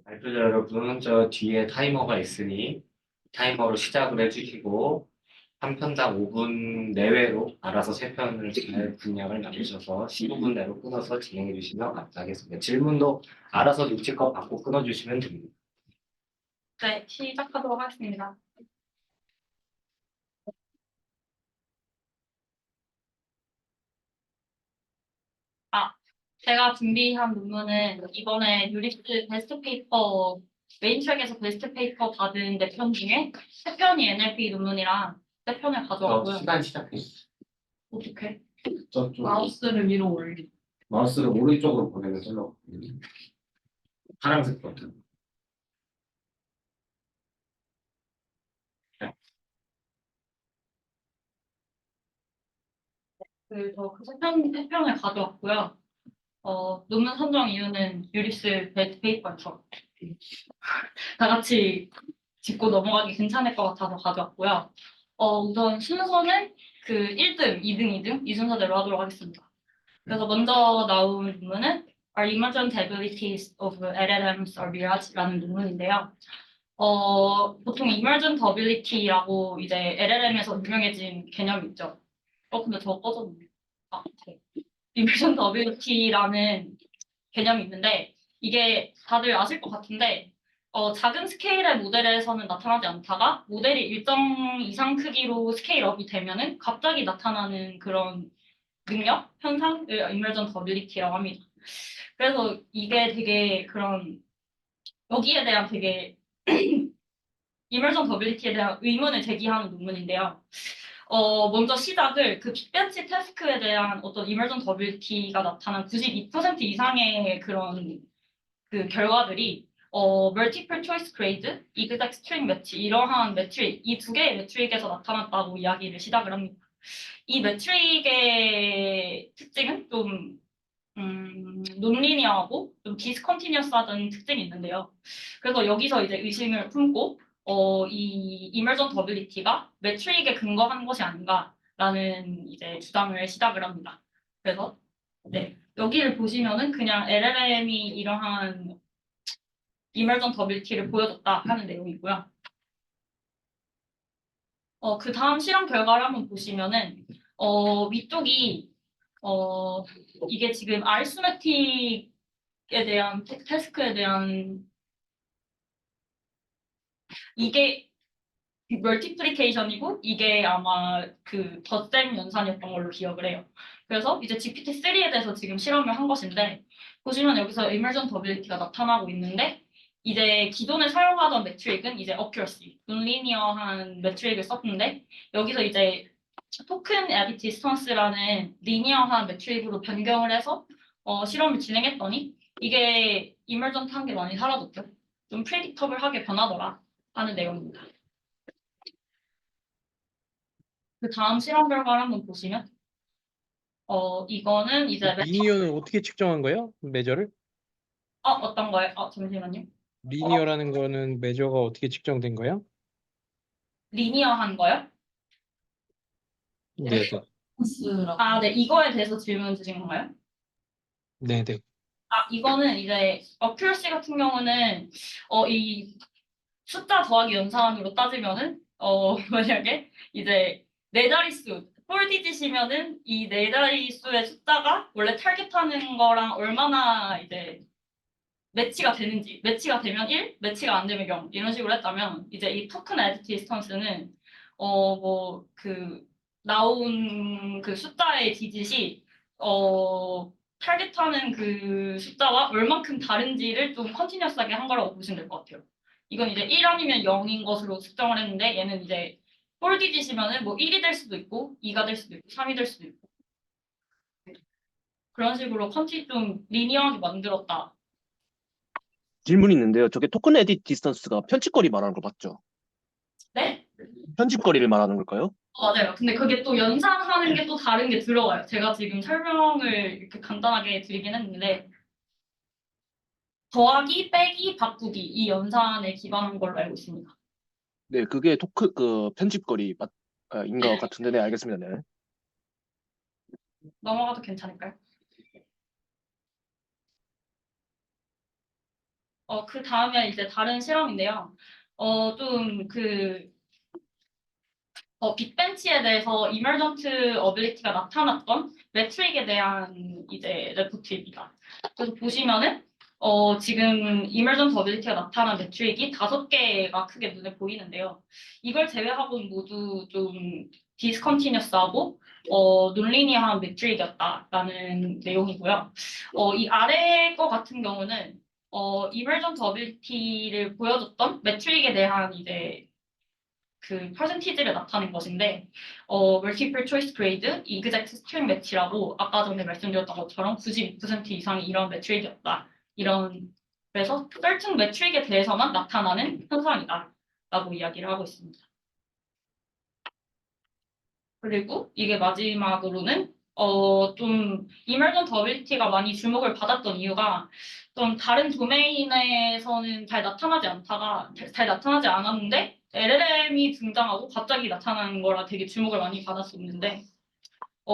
발표자 여러분, 저 뒤에 타이머가 있으니 타이머로 시작을 해주시고 한 편당 5분 내외로 알아서 세 편을 잘 분량을 나누셔서 15분 내로 끊어서 진행해 주시면 감사하겠습니다. 질문도 알아서 눈치껏 받고 끊어주시면 됩니다. 네, 시작하도록 하겠습니다. 제가 준비한 논문은 이번에 유리스 베스트 페이퍼, 메인트랙에서 베스트 페이퍼 받은 4편 중에 3편이 NLP 논문이랑 4편을 가져왔고요. 시간 시작해. 어떻게? 저쪽 마우스를 위로 올리. 마우스를 오른쪽으로 보내면 될로. 파란색 버튼. 그 3편을 가져왔고요. 논문 선정 이유는 유리스 베스트 페이퍼에서 다 같이 짚고 넘어가기 괜찮을 것 같아서 가져왔고요. 우선 순서는 그 1등, 2등, 2등 이 순서대로 하도록 하겠습니다. 그래서 먼저 나온 논문은 Are Emergent Abilities of LLMs or Mirage라는 논문인데요. 보통 Emergent Ability라고 이제 LLM에서 유명해진 개념이 있죠. 근데 저거 꺼졌네. 네. Emergent Ability라는 개념이 있는데 이게 다들 아실 것 같은데 작은 스케일의 모델에서는 나타나지 않다가 모델이 일정 이상 크기로 스케일업이 되면은 갑자기 나타나는 그런 능력, 현상을 emergent ability라고 합니다. 그래서 이게 되게 그런 여기에 대한 되게 emergent ability에 대한 의문을 제기하는 논문인데요. 먼저 시작을 그 빅벤치 태스크에 대한 어떤 emergent ability가 나타난 92% 이상의 그런 그 결과들이 multiple choice grade, exact string match 이러한 매트릭, 이 두 개의 매트릭에서 나타났다고 이야기를 시작을 합니다. 이 매트릭의 특징은 좀 논리니어하고 좀 디스컨티니어스하다는 특징이 있는데요. 그래서 여기서 이제 의심을 품고 이 emergent ability가 매트릭에 근거한 것이 아닌가라는 이제 주장을 시작을 합니다. 그래서 네, 여기를 보시면은 그냥 LLM이 이러한 emergent ability를 보여줬다 하는 내용이고요. 그 다음 실험 결과를 한번 보시면은 위쪽이 이게 지금 아리스메틱에 대한 태스크에 대한 이게 멀티플리케이션이고 이게 아마 그 덧셈 연산이었던 걸로 기억을 해요. 그래서 이제 GPT-3에 대해서 지금 실험을 한 것인데 보시면 여기서 emergent ability가 나타나고 있는데 이제 기존에 사용하던 매트릭은 이제 accuracy, 논리니어한 매트릭을 썼는데 여기서 이제 토큰 에디 디스턴스라는 리니어한 매트릭으로 변경을 해서 실험을 진행했더니 이게 emergent한 게 많이 사라졌죠. 좀 predictable하게 변하더라 하는 내용입니다. 그 다음 실험 결과를 한번 보시면 이거는 이제 리니어는 어떻게 측정한 거예요? 메저를? 어떤 거예요? 잠시만요. 리니어라는 거는 메저가 어떻게 측정된 거예요? 리니어한 거요? 네, 네. 네. 이거에 대해서 질문 주신 건가요? 네, 네. 이거는 이제 accuracy 같은 경우는 이 숫자 더하기 연산으로 따지면은 만약에 이제 네 자릿수 4디짓이면은 이 네 자릿수의 숫자가 원래 타겟하는 거랑 얼마나 이제 매치가 되는지, 매치가 되면 1, 매치가 안 되면 0 이런 식으로 했다면 이제 이 토큰 에디 디스턴스는 나온 그 숫자의 디짓이 타겟하는 그 숫자와 얼만큼 다른지를 좀 컨티뉴어스하게 한 거라고 보시면 될 것 같아요. 이건 이제 1 아니면 0인 것으로 측정을 했는데 얘는 이제 4디짓이면은 뭐 1이 될 수도 있고 2가 될 수도 있고 3이 될 수도 있고 그런 식으로 좀 리니어하게 만들었다. 질문이 있는데요. 저게 토큰 에딧 디스턴스가 편집거리 말하는 거 맞죠? 네? 편집거리를 말하는 걸까요? 맞아요. 근데 그게 또 연산하는 게 또 다른 게 들어가요. 제가 지금 설명을 이렇게 간단하게 드리긴 했는데 더하기, 빼기, 바꾸기 이 연산에 기반한 걸로 알고 있습니다. 네, 그게 편집거리 인 것 같은데, 네, 알겠습니다. 네. 넘어가도 괜찮을까요? 그 다음에 이제 다른 실험인데요. 좀 빅벤치에 대해서 이머전트 어빌리티가 나타났던 매트릭에 대한 이제 레포트입니다. 그래서 보시면은 지금 이머전트 어빌리티가 나타난 매트릭이 5개가 크게 눈에 보이는데요. 이걸 제외하고는 모두 좀 디스컨티뉴스하고 논리니어한 매트릭이었다라는 내용이고요. 이 아래 거 같은 경우는 이머전트 어빌리티를 보여줬던 매트릭에 대한 이제 그 퍼센티지를 나타낸 것인데 multiple choice grade, exact string match라고 아까 전에 말씀드렸던 것처럼 92% 이상이 이런 매트릭이었다. 그래서 certain 매트릭에 대해서만 나타나는 현상이다. 라고 이야기를 하고 있습니다. 그리고 이게 마지막으로는 좀 emergent ability가 많이 주목을 받았던 이유가 좀 다른 도메인에서는 잘 나타나지 않았는데 LLM이 등장하고 갑자기 나타나는 거라 되게 주목을 많이 받았었는데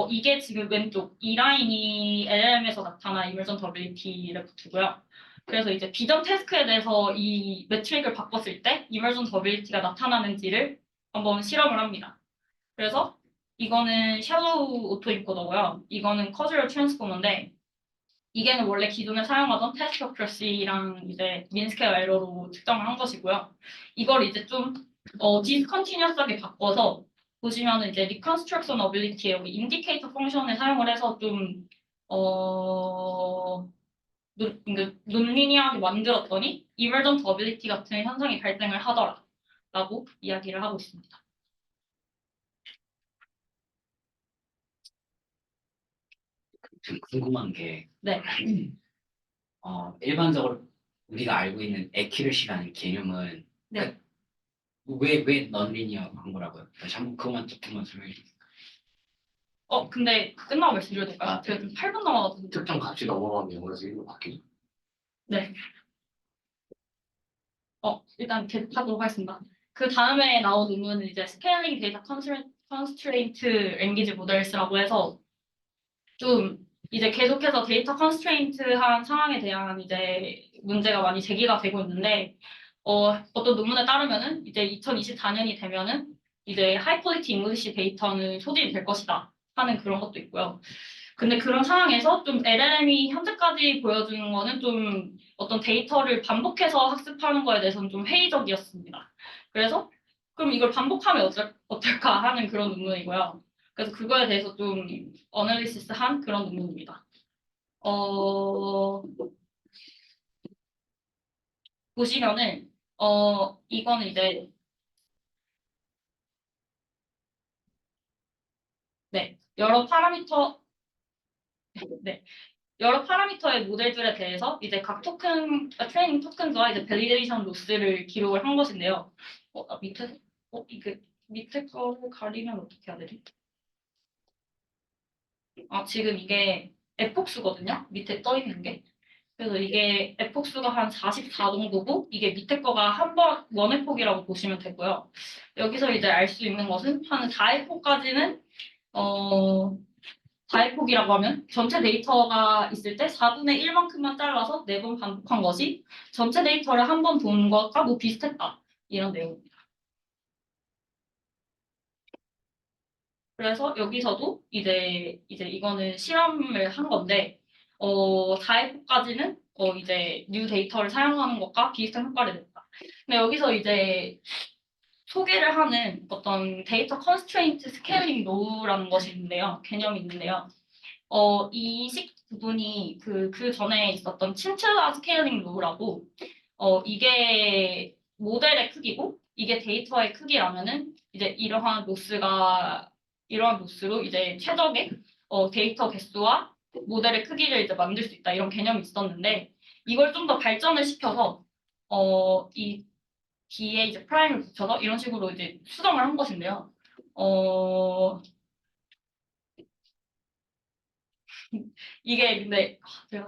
이게 지금 왼쪽 이 라인이 LLM에서 나타난 emergent ability 레포트고요. 그래서 이제 비전 태스크에 대해서 이 매트릭을 바꿨을 때 emergent ability가 나타나는지를 한번 실험을 합니다. 그래서 이거는 샬로우 오토인코더고요. 이거는 커즈럴 트랜스포머인데 이게는 원래 기존에 사용하던 테스트 어큐러시랑 이제 민스퀘어 에러로 측정을 한 것이고요. 이걸 이제 좀 디스컨티뉴어스하게 바꿔서 보시면은 이제 리컨스트럭션 어빌리티에 여기 인디케이터 펑션을 사용을 해서 좀 논리니어하게 만들었더니 이머전트 어빌리티 같은 현상이 발생을 하더라라고 이야기를 하고 있습니다. 좀 궁금한 게, 네. 일반적으로 우리가 알고 있는 애큐러시라는 개념은 네. 왜 넌리니어한 거라고요? 다시 한번 그것만 조금만 설명해 주세요. 근데 끝나고 말씀드려도 될까요? 아, 제가 좀 8분 남아가지고. 특정 값이 넘어가면 영어에서 일로 바뀌죠. 네. 일단 계속하도록 하겠습니다. 그 다음에 나온 논문은 이제 스케일링 데이터 컨스트레인트 랭귀지 모델스라고 해서 좀 이제 계속해서 데이터 컨스트레인트한 상황에 대한 이제 문제가 많이 제기가 되고 있는데 어떤 논문에 따르면은 이제 2024년이 되면은 이제 하이 퀄리티 잉글리시 데이터는 소진이 될 것이다 하는 그런 것도 있고요. 근데 그런 상황에서 좀 LLM이 현재까지 보여주는 거는 좀 어떤 데이터를 반복해서 학습하는 거에 대해서는 좀 회의적이었습니다. 그래서 그럼 이걸 반복하면 어떨까 하는 그런 논문이고요. 그래서 그거에 대해서 좀 어널리시스한 그런 논문입니다. 보시면은 이거는 이제 네 여러 파라미터의 모델들에 대해서 이제 각 트레이닝 토큰과 이제 밸리데이션 로스를 기록을 한 것인데요. 이게 밑에 거를 가리면 어떻게 해야 되지? 지금 이게 에폭스거든요. 밑에 떠 있는 게. 그래서 이게 에폭스가 한 44 정도고 이게 밑에 거가 한 번 원에폭이라고 보시면 되고요. 여기서 이제 알 수 있는 것은 한 4에폭까지는 4에폭이라고 하면 전체 데이터가 있을 때 4분의 1만큼만 잘라서 4번 반복한 것이 전체 데이터를 한 번 본 것과 뭐 비슷했다. 이런 내용입니다. 그래서 여기서도 이제 이거는 실험을 한 건데 4회까지는 이제 뉴 데이터를 사용하는 것과 비슷한 효과를 냈다. 근데 여기서 이제 소개를 하는 어떤 데이터 컨스트레인트 스케일링 로우라는 것이 있는데요. 개념이 있는데요. 이 부분이 그 전에 있었던 친칠라 스케일링 로우라고 이게 모델의 크기고 이게 데이터의 크기라면은 이제 이러한 로스로 이제 최적의 데이터 개수와 모델의 크기를 이제 만들 수 있다 이런 개념이 있었는데 이걸 좀 더 발전을 시켜서 이 뒤에 이제 프라임을 붙여서 이런 식으로 이제 수정을 한 것인데요. 이게 근데 제가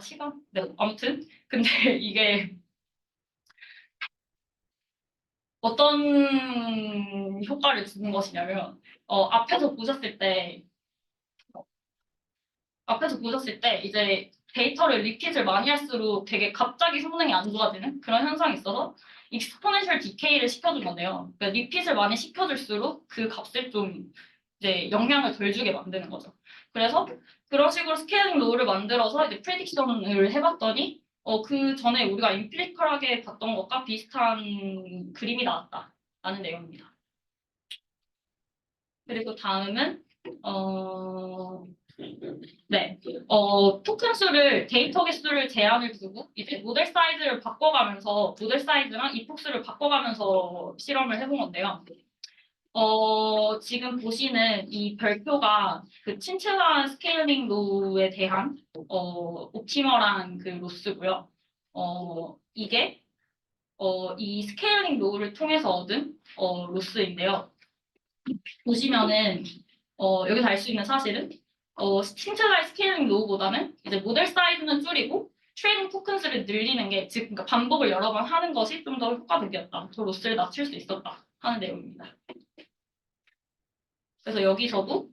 아무튼 근데 이게 어떤 효과를 주는 것이냐면 앞에서 보셨을 때 이제 데이터를 리핏을 많이 할수록 되게 갑자기 성능이 안 좋아지는 그런 현상이 있어서 익스포넨셜 디케이를 시켜준 건데요. 그러니까 리핏을 많이 시켜줄수록 그 값을 좀 이제 영향을 덜 주게 만드는 거죠. 그래서 그런 식으로 스케일링 로우를 만들어서 이제 프레딕션을 해봤더니 그 전에 우리가 임플리컬하게 봤던 것과 비슷한 그림이 나왔다라는 내용입니다. 그리고 다음은 네, 토큰 수를 데이터 개수를 제한을 두고 이제 모델 사이즈를 바꿔가면서 모델 사이즈랑 이폭수를 바꿔가면서 실험을 해본 건데요. 지금 보시는 이 별표가 그 친칠한 스케일링 로에 대한 옵티멀한 그 로스고요. 이게 이 스케일링 로를 통해서 얻은 로스인데요. 보시면은 여기서 알 수 있는 사실은 친칠라이 스케일링 로우보다는 이제 모델 사이즈는 줄이고 트레이닝 토큰 수를 늘리는 게 즉 그러니까 반복을 여러 번 하는 것이 좀 더 효과적이었다. 저 로스를 낮출 수 있었다 하는 내용입니다. 그래서 여기서도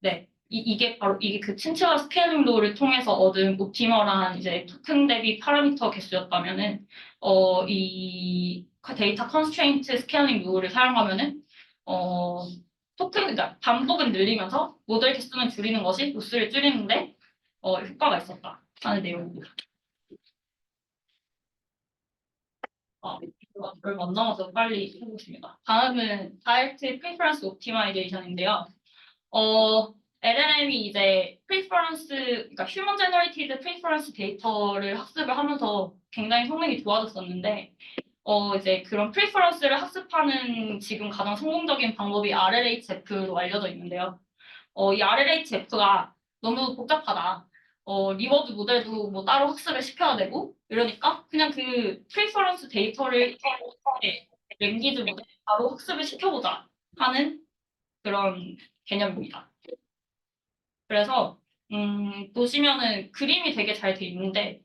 네. 이게 바로 이게 그 친칠라 스케일링 로우를 통해서 얻은 옵티멀한 이제 토큰 대비 파라미터 개수였다면은 이 데이터 컨스트레인트 스케일링 로우를 사용하면은 그러니까 반복은 늘리면서 모델 개수는 줄이는 것이 로스를 줄이는데 효과가 있었다 하는 내용입니다. 얼마 안 남아서 빨리 해보겠습니다. 다음은 Direct Preference Optimization인데요. LLM이 이제 그러니까 Human Generated Preference 데이터를 학습을 하면서 굉장히 성능이 좋아졌었는데, 이제 그런 프리퍼런스를 학습하는 지금 가장 성공적인 방법이 RLHF로 알려져 있는데요. 이 RLHF가 너무 복잡하다. 리워드 모델도 뭐 따로 학습을 시켜야 되고 이러니까 그냥 그 프리퍼런스 데이터를 랭귀지 모델 바로 학습을 시켜보자 하는 그런 개념입니다. 그래서 보시면은 그림이 되게 잘 돼 있는데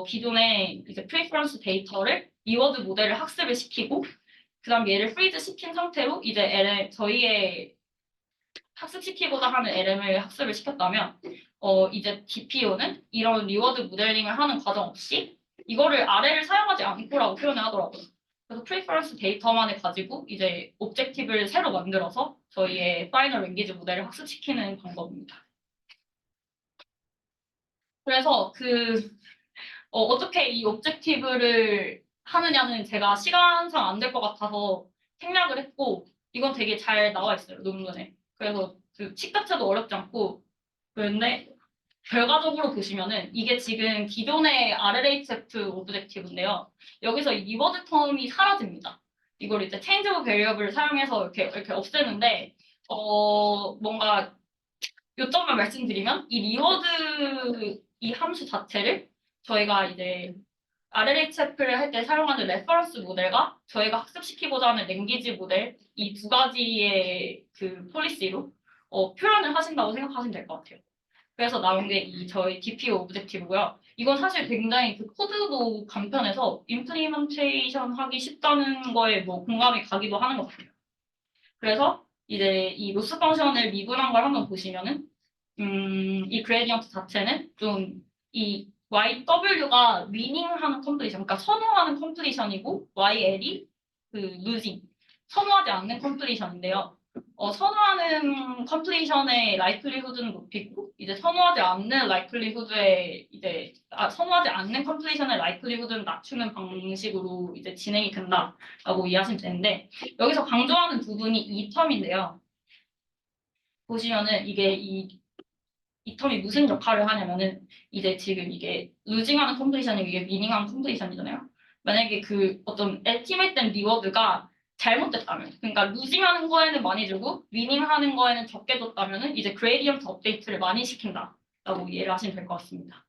기존에 이제 프리퍼런스 데이터를 리워드 모델을 학습을 시키고 그다음 얘를 프리즈 시킨 상태로 이제 저희의 학습시키고자 하는 LM을 학습을 시켰다면 이제 DPO는 이런 리워드 모델링을 하는 과정 없이 이거를 RL을 사용하지 않고라고 표현을 하더라고요. 그래서 프리퍼런스 데이터만을 가지고 이제 옵젝티브를 새로 만들어서 저희의 파이널 랭귀지 모델을 학습시키는 방법입니다. 그래서 어떻게 이 옵젝티브를 하느냐는 제가 시간상 안 될 것 같아서 생략을 했고 이건 되게 잘 나와 있어요, 논문에. 그래서 그 식 자체도 어렵지 않고 그런데 결과적으로 보시면은 이게 지금 기존의 RLHF 오브젝티브인데요. 여기서 이 리워드 텀이 사라집니다. 이걸 이제 change of variable을 사용해서 이렇게 없애는데 뭔가 요점만 말씀드리면 이 리워드 이 함수 자체를 저희가 이제 RLHF를 할 때 사용하는 레퍼런스 모델과 저희가 학습시키고자 하는 랭귀지 모델 이 두 가지의 그 폴리시로 표현을 하신다고 생각하시면 될 것 같아요. 그래서 나온 게 이 저희 DPO 오브젝티브고요. 이건 사실 굉장히 그 코드도 간편해서 임플리먼테이션 하기 쉽다는 거에 뭐 공감이 가기도 하는 것 같아요. 그래서 이제 이 로스 펑션을 미분한 걸 한번 보시면은 이 그레디언트 자체는 좀 이 YW가 위닝하는 컴플리션, 그러니까 선호하는 컴플리션이고 YL이 그 루징, 선호하지 않는 컴플리션인데요. 선호하는 컴플리션의 라이클리후드는 높이고 이제 선호하지 않는 선호하지 않는 컴플리션의 라이클리후드는 낮추는 방식으로 이제 진행이 된다라고 이해하시면 되는데 여기서 강조하는 부분이 이 텀인데요. 보시면은 이게 이 텀이 무슨 역할을 하냐면은 이제 지금 이게 루징하는 컴플리션이 이게 미닝하는 컴플리션이잖아요. 만약에 그 어떤 엘티메이트된 리워드가 잘못됐다면, 그러니까 루징하는 거에는 많이 주고 위닝하는 거에는 적게 줬다면은 이제 그레디언트 업데이트를 많이 시킨다라고 이해를 하시면 될 것 같습니다.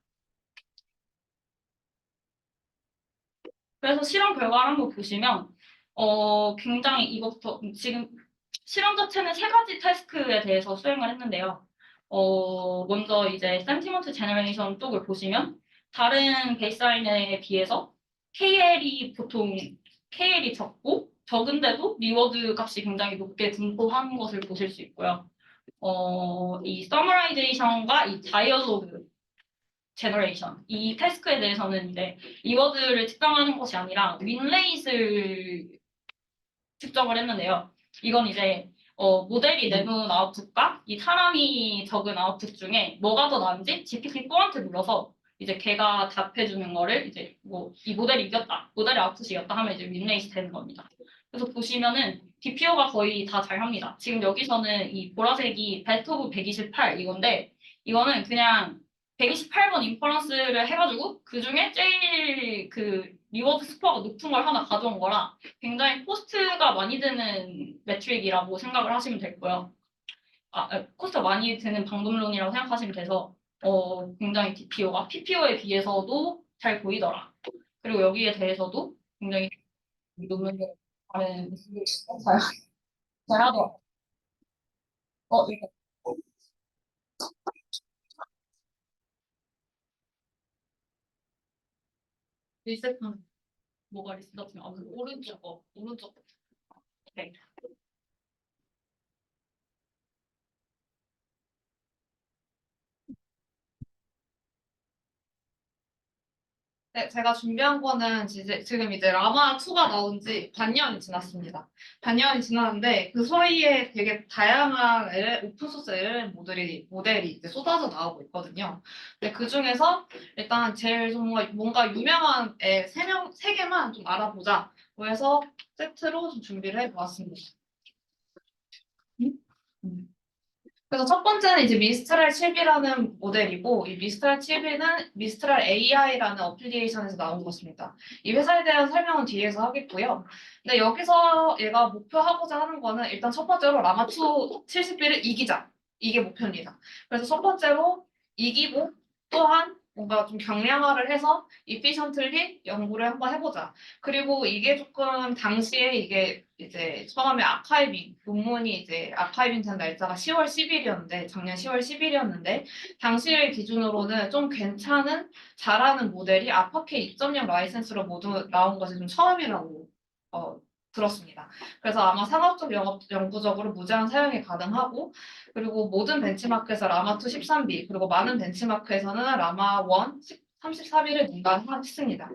그래서 실험 결과를 한번 보시면 굉장히 이것부터 지금 실험 자체는 3가지 태스크에 대해서 수행을 했는데요. 먼저 이제 센티먼트 제너레이션 쪽을 보시면 다른 베이스라인에 비해서 KL이 적고 적은데도 리워드 값이 굉장히 높게 분포하는 것을 보실 수 있고요. 이 서머라이제이션과 이 다이얼로그 제너레이션 이 태스크에 대해서는 이제 이워드를 측정하는 것이 아니라 윈레이트를 측정을 했는데요. 이건 이제 모델이 내놓은 아웃풋과 이 사람이 적은 아웃풋 중에 뭐가 더 나은지 GPT-4한테 물어서 이제 걔가 답해주는 거를 이제 뭐 이 모델이 이겼다, 모델의 아웃풋이 이겼다 하면 이제 윈레이트 되는 겁니다. 그래서 보시면은 DPO가 거의 다 잘합니다. 지금 여기서는 이 보라색이 베스트 오브 128 이건데 이거는 그냥 128번 인퍼런스를 해가지고 그 중에 제일 그 리워드 스코어가 높은 걸 하나 가져온 거라 굉장히 코스트가 많이 드는 매트릭이라고 생각을 하시면 되고요. 코스트가 많이 드는 방법론이라고 생각하시면 돼서 굉장히 DPO가 PPO에 비해서도 잘 보이더라. 그리고 여기에 대해서도 굉장히 논문을 잘하는 잘하더라. 이거 리셋하면 뭐가 리셋하면 오른쪽 오른쪽. 오케이. 네, 제가 준비한 거는 지금 이제 라마 2가 나온 지 반년이 지났습니다. 반년이 지났는데 그 사이에 되게 다양한 오픈소스 LLM 모델이 이제 쏟아져 나오고 있거든요. 근데 그 중에서 일단 제일 뭔가 유명한 애 세 개만 좀 알아보자. 그래서 세트로 좀 준비를 해보았습니다. 음. 그래서 첫 번째는 이제 미스트랄 7B라는 모델이고, 이 미스트랄 7B는 미스트랄 AI라는 어플리케이션에서 나온 것입니다. 이 회사에 대한 설명은 뒤에서 하겠고요. 근데 여기서 얘가 목표하고자 하는 거는 일단 첫 번째로 라마2 70B를 이기자. 이게 목표입니다. 그래서 첫 번째로 이기고 또한 뭔가 좀 경량화를 해서 이피션틀리 연구를 한번 해보자. 그리고 이게 조금 당시에 이게 이제 처음에 논문이 이제 아카이빙 된 날짜가 10월 10일이었는데 작년 10월 10일이었는데 당시의 기준으로는 좀 괜찮은 잘하는 모델이 아파케 2.0 라이센스로 모두 나온 것이 좀 처음이라고 들었습니다. 그래서 아마 상업적 영구적으로 무제한 사용이 가능하고 그리고 모든 벤치마크에서 라마2 13B 그리고 많은 벤치마크에서는 라마1 34B를 능가했습니다.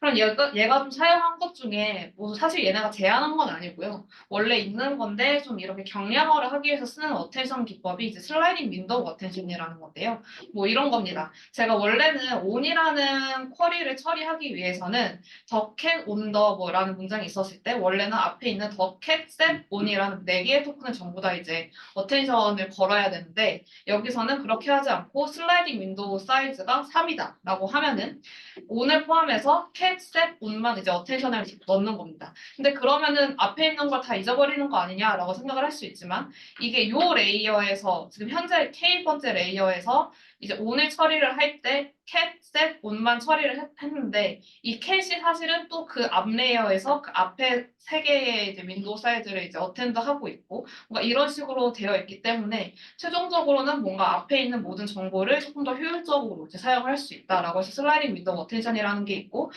그럼 얘가 좀 사용한 것 중에 뭐 사실 얘네가 제안한 건 아니고요. 원래 있는 건데 좀 이렇게 경량화를 하기 위해서 쓰는 어텐션 기법이 이제 슬라이딩 윈도우 어텐션이라는 건데요. 뭐 이런 겁니다. 제가 원래는 on이라는 쿼리를 처리하기 위해서는 더캣 온더 뭐라는 문장이 있었을 때 원래는 앞에 있는 더캣 셋 on이라는 4개의 토큰을 전부 다 이제 어텐션을 걸어야 되는데 여기서는 그렇게 하지 않고 슬라이딩 윈도우 사이즈가 3이다 라고 하면은 on을 포함해서 cat, set, on만 이제 어텐션을 넣는 겁니다. 근데 그러면은 앞에 있는 걸 다 잊어버리는 거 아니냐라고 생각을 할 수 있지만 이게 요 레이어에서 지금 현재 K번째 레이어에서 이제 on을 처리를 할 때 cat, set, on만 처리를 했는데 이 cat이 사실은 또 그 앞 레이어에서 그 앞에 3개의 이제 윈도우 사이즈를 이제 어텐드 하고 있고 뭔가 이런 식으로 되어 있기 때문에 최종적으로는 뭔가 앞에 있는 모든 정보를 조금 더 효율적으로 이제 사용할 수 있다라고 해서 슬라이딩 윈도우 어텐션이라는 게 있고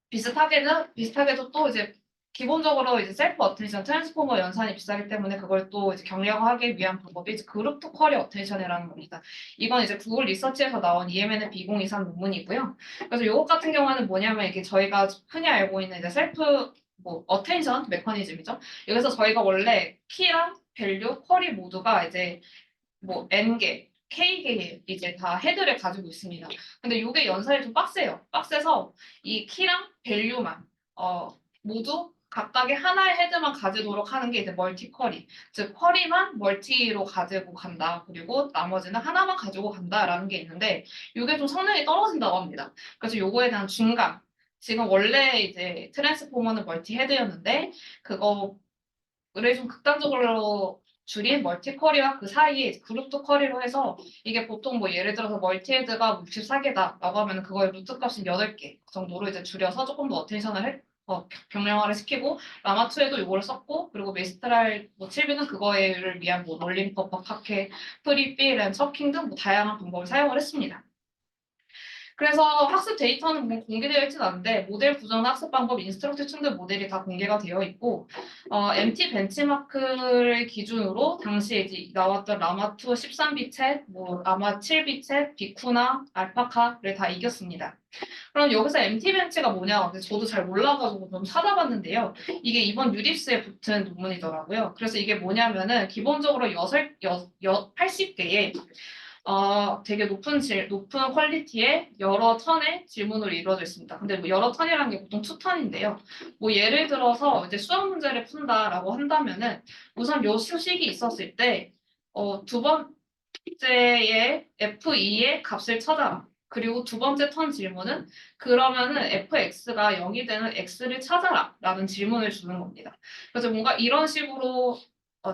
비슷하게도 또 이제 기본적으로 이제 셀프 어텐션 트랜스포머 연산이 비싸기 때문에 그걸 또 이제 경량화하기 위한 방법이 이제 그룹 투 쿼리 어텐션이라는 겁니다. 이건 이제 구글 리서치에서 나온 EMNF 2023 논문이고요. 그래서 이것 같은 경우는 뭐냐면 이게 저희가 흔히 알고 있는 이제 셀프 어텐션 메커니즘이죠. 여기서 저희가 원래 키랑 밸류, 쿼리 모두가 이제 N개, K개 이제 다 헤드를 가지고 있습니다. 근데 이게 연산이 좀 빡세요. 빡세서 이 키랑 밸류만 모두 각각의 하나의 헤드만 가지도록 하는 게 이제 멀티 쿼리. 즉 쿼리만 멀티로 가지고 간다. 그리고 나머지는 하나만 가지고 간다라는 게 있는데 이게 좀 성능이 떨어진다고 합니다. 그래서 요거에 대한 중간. 지금 원래 이제 트랜스포머는 멀티 헤드였는데 그거를 좀 극단적으로 줄인 멀티 쿼리와 그 사이에 그룹 투 쿼리로 해서 이게 보통 뭐 예를 들어서 멀티 헤드가 64개다라고 하면 그거의 루트 값은 8개 정도로 이제 줄여서 조금 더 어텐션을 경량화를 시키고 라마2에도 이거를 썼고 그리고 미스트랄 7B는 그거를 위한 롤링 퍼퍼 카케 프리필 앤 서킹 등 다양한 방법을 사용을 했습니다. 그래서 학습 데이터는 뭐 공개되어 있진 않은데 모델 구조나 학습 방법, 인스트럭트 충돌 모델이 다 공개가 되어 있고 MT 벤치마크를 기준으로 당시에 이제 나왔던 라마2 13비챗, 뭐 라마 7비챗, 비쿠나, 알파카를 다 이겼습니다. 그럼 여기서 MT 벤치가 뭐냐? 근데 저도 잘 몰라가지고 좀 찾아봤는데요. 이게 이번 유립스에 붙은 논문이더라고요. 그래서 이게 뭐냐면은 기본적으로 80개의 되게 높은 퀄리티의 여러 턴의 질문으로 이루어져 있습니다. 근데 뭐 여러 턴이라는 게 보통 투턴인데요. 뭐 예를 들어서 이제 수학 문제를 푼다라고 한다면은 우선 요 수식이 있었을 때 두 번째의 F2의 값을 찾아라. 그리고 두 번째 턴 질문은 그러면은 fx가 0이 되는 x를 찾아라 라는 질문을 주는 겁니다. 그래서 뭔가 이런 식으로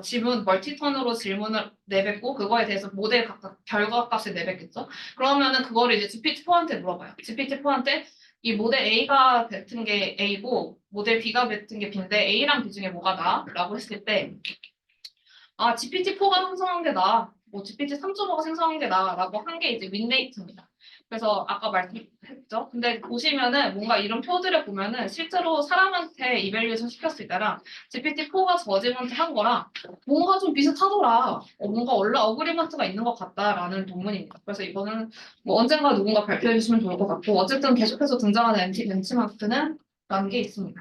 질문 멀티턴으로 질문을 내뱉고 그거에 대해서 모델 각각 결과값을 내뱉겠죠. 그러면은 그거를 이제 GPT-4한테 물어봐요. GPT-4한테 이 모델 A가 뱉은 게 A고 모델 B가 뱉은 게 B인데 A랑 B 중에 뭐가 나아? 라고 했을 때 GPT-4가 생성한 게 나아. 뭐 GPT 3.5가 생성한 게 나아. 라고 한 게 이제 윈레이트입니다. 그래서 아까 말씀했죠. 근데 보시면은 뭔가 이런 표들을 보면은 실제로 사람한테 이밸류에이션 시켰을 때랑 GPT-4가 저지먼트 한 거랑 뭔가 좀 비슷하더라. 뭔가 원래 어그리먼트가 있는 것 같다라는 논문입니다. 그래서 이거는 뭐 언젠가 누군가 발표해 주시면 좋을 것 같고 어쨌든 계속해서 등장하는 MT 벤치마크는 라는 게 있습니다.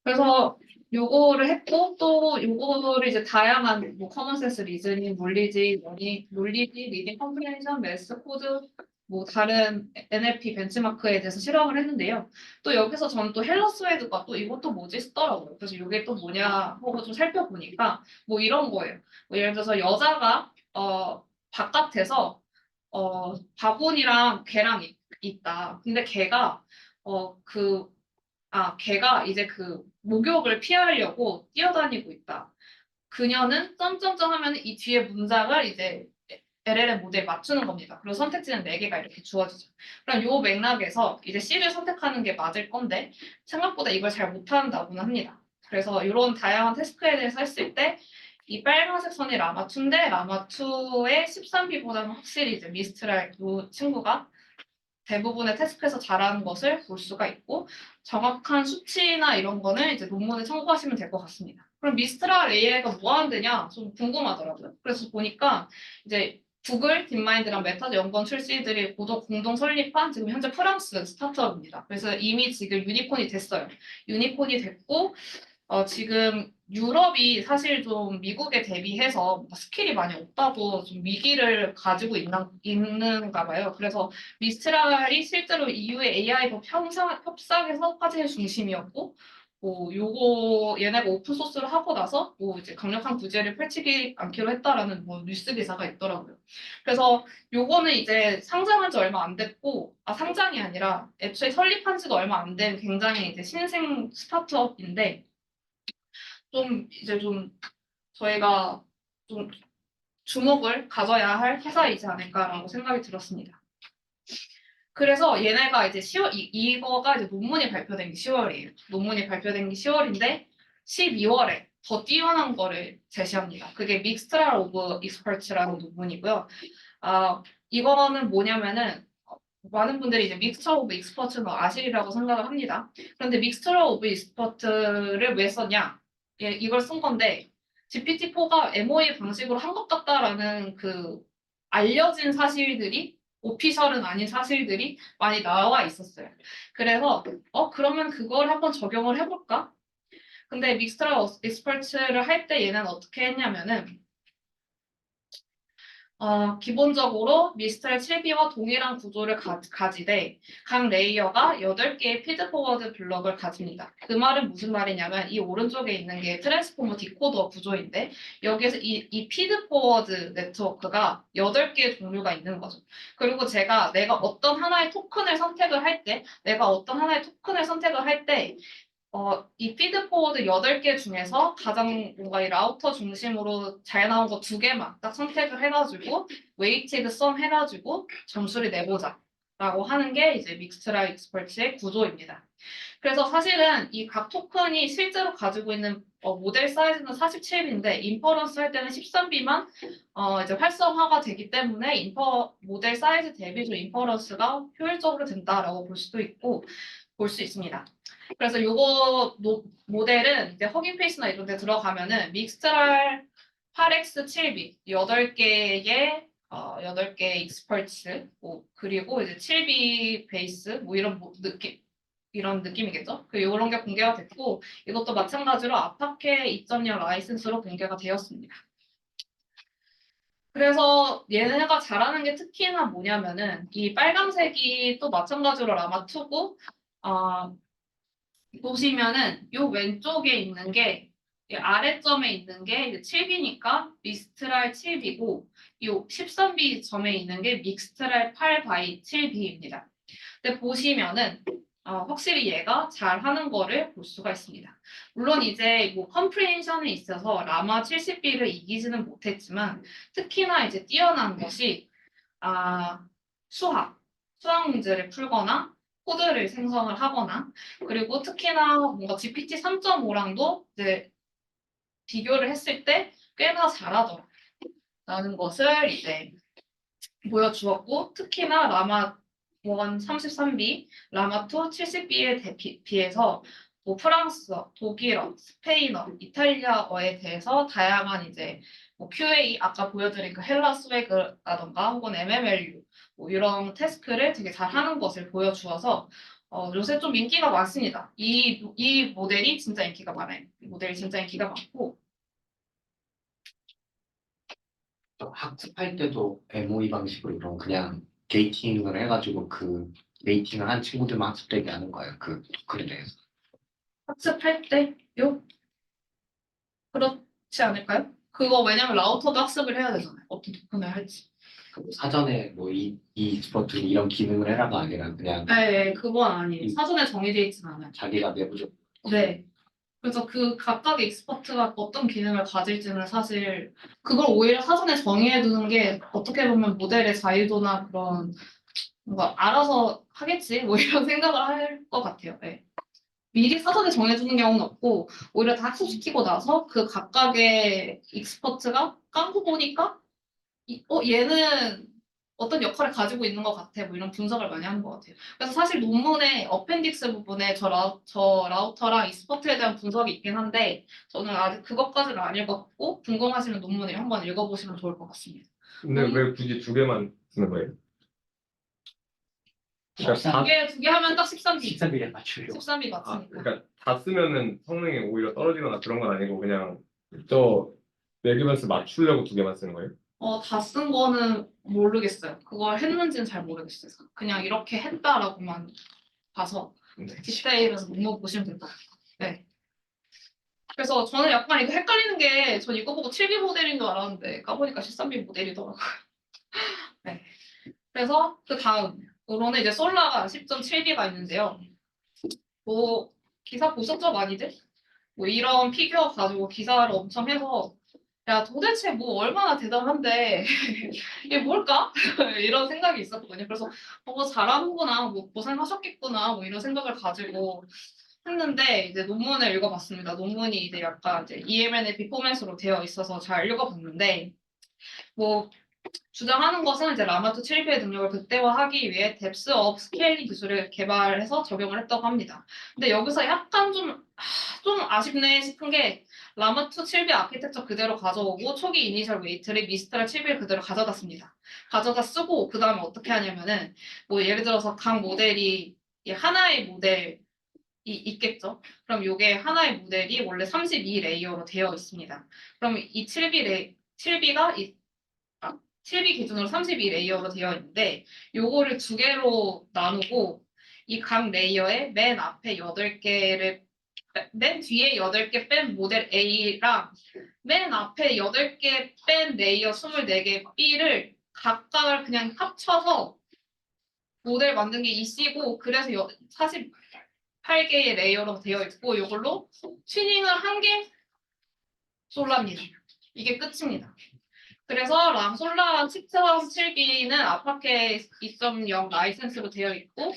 그래서 요거를 했고 또 요거를 이제 다양한 뭐 커먼센스 리즈닝, 논리지, 리딩 컴프레hen션, 매스 코드 뭐 다른 NLP 벤치마크에 대해서 실험을 했는데요. 또 여기서 저는 또 헬러스웨드가 또 이것도 뭐지 싶더라고요. 그래서 이게 또 뭐냐 하고 좀 살펴보니까 뭐 이런 거예요. 뭐 예를 들어서 여자가 바깥에서 바구니랑 개랑 있다. 근데 개가 걔가 이제 그 목욕을 피하려고 뛰어다니고 있다. 그녀는 점점점 하면 이 뒤에 문장을 이제 LLM 모델에 맞추는 겁니다. 그리고 선택지는 4개가 이렇게 주어지죠. 그럼 요 맥락에서 이제 C를 선택하는 게 맞을 건데 생각보다 이걸 잘 못한다고는 합니다. 그래서 이런 다양한 태스크에 대해서 했을 때 이 빨간색 선이 라마2인데 라마2의 13B보다는 확실히 이제 미스트랄 요 친구가 대부분의 태스크에서 잘하는 것을 볼 수가 있고 정확한 수치나 이런 거는 이제 논문에 참고하시면 될 것 같습니다. 그럼 미스트랄 AI가 뭐 하는 데냐? 좀 궁금하더라고요. 그래서 보니까 이제 구글, 딥마인드랑 메타 연구원 출시들이 공동 설립한 지금 현재 프랑스 스타트업입니다. 그래서 이미 지금 유니콘이 됐어요. 유니콘이 됐고 지금 유럽이 사실 미국에 대비해서 스킬이 많이 없다고 좀 위기를 가지고 있는가 봐요. 그래서 미스트랄이 실제로 EU의 AI 법 협상에서 화제의 중심이었고, 뭐 요거 얘네가 오픈 소스를 하고 나서 뭐 이제 강력한 구제를 펼치지 않기로 했다라는 뭐 뉴스 기사가 있더라고요. 그래서 요거는 이제 상장한 지 얼마 안 됐고, 상장이 아니라 애초에 설립한 지도 얼마 안 된 굉장히 이제 신생 스타트업인데. 좀 저희가 좀 주목을 가져야 할 회사이지 않을까라고 생각이 들었습니다. 그래서 얘네가 이제 이거가 이제 논문이 발표된 게 10월이에요. 논문이 발표된 게 10월인데 12월에 더 뛰어난 거를 제시합니다. 그게 믹스트랄 오브 익스퍼츠라는 논문이고요. 이거는 뭐냐면은 많은 분들이 이제 믹스처 오브 익스퍼트는 아시리라고 생각을 합니다. 그런데 믹스처 오브 익스퍼트를 왜 썼냐? 이걸 쓴 건데 GPT-4가 MOE 방식으로 한 것 같다라는 그 알려진 사실들이 오피셜은 아닌 사실들이 많이 나와 있었어요. 그래서 그러면 그걸 한번 적용을 해볼까? 근데 믹스처 익스퍼트를 할 때 얘는 어떻게 했냐면은 기본적으로 미스트랄 7B와 동일한 구조를 가지되 각 레이어가 8개의 피드포워드 블럭을 가집니다. 그 말은 무슨 말이냐면 이 오른쪽에 있는 게 트랜스포머 디코더 구조인데 여기에서 이 피드포워드 네트워크가 8개의 종류가 있는 거죠. 그리고 내가 어떤 하나의 토큰을 선택을 할 때 이 피드포워드 8개 중에서 가장 뭔가 이 라우터 중심으로 잘 나온 거 2개만 딱 선택을 해가지고 웨이티드 썸 해가지고 점수를 내보자 라고 하는 게 이제 믹스트라 익스퍼트의 구조입니다. 그래서 사실은 이 각 토큰이 실제로 가지고 있는 모델 사이즈는 47B인데 인퍼런스 할 때는 13B만 이제 활성화가 되기 때문에 모델 사이즈 대비 좀 인퍼런스가 효율적으로 된다라고 볼 수도 있고 볼 수 있습니다. 그래서 요거 모델은 이제 허깅페이스나 이런 데 들어가면은 믹스트랄 8x7b 8개의 8개의 익스퍼트 그리고 이제 7b 베이스 이런 느낌이겠죠? 이런 게 공개가 됐고 이것도 마찬가지로 아파케 2.0 라이센스로 공개가 되었습니다. 그래서 얘네가 잘하는 게 특히나 뭐냐면은 이 빨간색이 또 마찬가지로 라마2고 보시면은 요 왼쪽에 있는 게 이 아래점에 있는 게 이제 7B니까 미스트랄 7B고 요 13B 점에 있는 게 믹스트랄 8 7B입니다. 근데 보시면은 확실히 얘가 잘하는 거를 볼 수가 있습니다. 물론 이제 뭐 컴프레hen션에 있어서 라마 70B를 이기지는 못했지만 특히나 이제 뛰어난 것이 수학 문제를 풀거나 코드를 생성을 하거나 그리고 특히나 뭔가 GPT 3.5랑도 이제 비교를 했을 때 꽤나 잘하더라라는 것을 이제 보여주었고 특히나 라마 1 33B, 라마 2 70B에 비해서 뭐 프랑스어, 독일어, 스페인어, 이탈리아어에 대해서 다양한 이제 뭐 QA 아까 보여드린 그 헬라 스웨그라던가 혹은 MMLU 뭐 이런 태스크를 되게 잘하는 것을 보여주어서 요새 좀 인기가 많습니다. 이 모델이 진짜 인기가 많아요. 이 모델이 진짜 인기가 많고 학습할 때도 MOE 방식으로 이런 그냥 게이팅을 해가지고 그 게이팅을 한 친구들만 학습되게 하는 거예요. 그 토큰에 대해서. 학습할 때요? 그렇지 않을까요? 그거 왜냐면 라우터도 학습을 해야 되잖아요. 어떤 토큰을 할지. 그 사전에 뭐이 익스퍼트는 이런 기능을 해라가 아니라 그냥 네, 그건 아니에요. 사전에 정해져 있진 않아요. 자기가 내부적 네. 그래서 그 각각의 익스퍼트가 어떤 기능을 가질지는 사실 그걸 오히려 사전에 정의해 두는 게 어떻게 보면 모델의 자유도나 그런 뭔가 알아서 하겠지 뭐 이런 생각을 할 것 같아요. 네. 미리 사전에 정해주는 경우는 없고 오히려 다 학습시키고 나서 그 각각의 익스퍼트가 깡고 보니까 얘는 어떤 역할을 가지고 있는 것 같아 뭐 이런 분석을 많이 하는 것 같아요. 그래서 사실 논문의 어펜딕스 부분에 저 라우터랑 익스퍼트에 대한 분석이 있긴 한데 저는 아직 그것까지는 안 읽었고 궁금하시면 논문을 한번 읽어보시면 좋을 것 같습니다. 근데 왜 굳이 두 개만 쓰는 거예요? 그러니까 두 개 하면 딱 13B 13B에 맞추려고. 13B 맞으니까. 그러니까 다 쓰면은 성능이 오히려 떨어지거나 그런 건 아니고 그냥 저 매기면서 맞추려고 두 개만 쓰는 거예요? 다 쓴 거는 모르겠어요. 그걸 했는지는 잘 모르겠어요. 그냥 이렇게 했다라고만 봐서 디테일에서 논문 보시면 된다. 네. 그래서 저는 약간 이거 헷갈리는 게 전 이거 보고 7B 모델인 줄 알았는데 까보니까 13B 모델이더라고요. 네. 그래서 그 다음으로는 이제 솔라가 10.7B가 있는데요. 뭐 기사 보셨죠 많이들? 뭐 이런 피규어 가지고 기사를 엄청 해서 야 도대체 뭐 얼마나 대단한데 이게 뭘까? 이런 생각이 있었거든요. 그래서 뭐 잘하는구나, 뭐 고생하셨겠구나, 뭐 이런 생각을 가지고 했는데 이제 논문을 읽어봤습니다. 논문이 이제 약간 이제 EMN의 포맷으로 되어 있어서 잘 읽어봤는데 뭐 주장하는 것은 이제 라마2 7B의 능력을 극대화하기 위해 뎁스 업 스케일링 기술을 개발해서 적용을 했다고 합니다. 근데 여기서 약간 좀 아쉽네 싶은 게 라마2 7B 아키텍처 그대로 가져오고 초기 이니셜 웨이트를 미스트랄 7B를 그대로 가져다 씁니다. 가져다 쓰고 그 다음에 어떻게 하냐면은 뭐 예를 들어서 각 모델이 하나의 모델이 있겠죠. 그럼 이게 하나의 모델이 원래 32레이어로 되어 있습니다. 그럼 이 7B가 7B 기준으로 32레이어로 되어 있는데 요거를 두 개로 나누고 이 각 레이어에 맨 앞에 8개를 맨 뒤에 8개 뺀 모델 A랑 맨 앞에 8개 뺀 레이어 24개 B를 각각을 그냥 합쳐서 모델 만든 게 EC고 그래서 48개의 레이어로 되어 있고 이걸로 튜닝을 한 게 솔라입니다. 이게 끝입니다. 그래서 솔라 10.7B는 아파케 2.0 라이센스로 되어 있고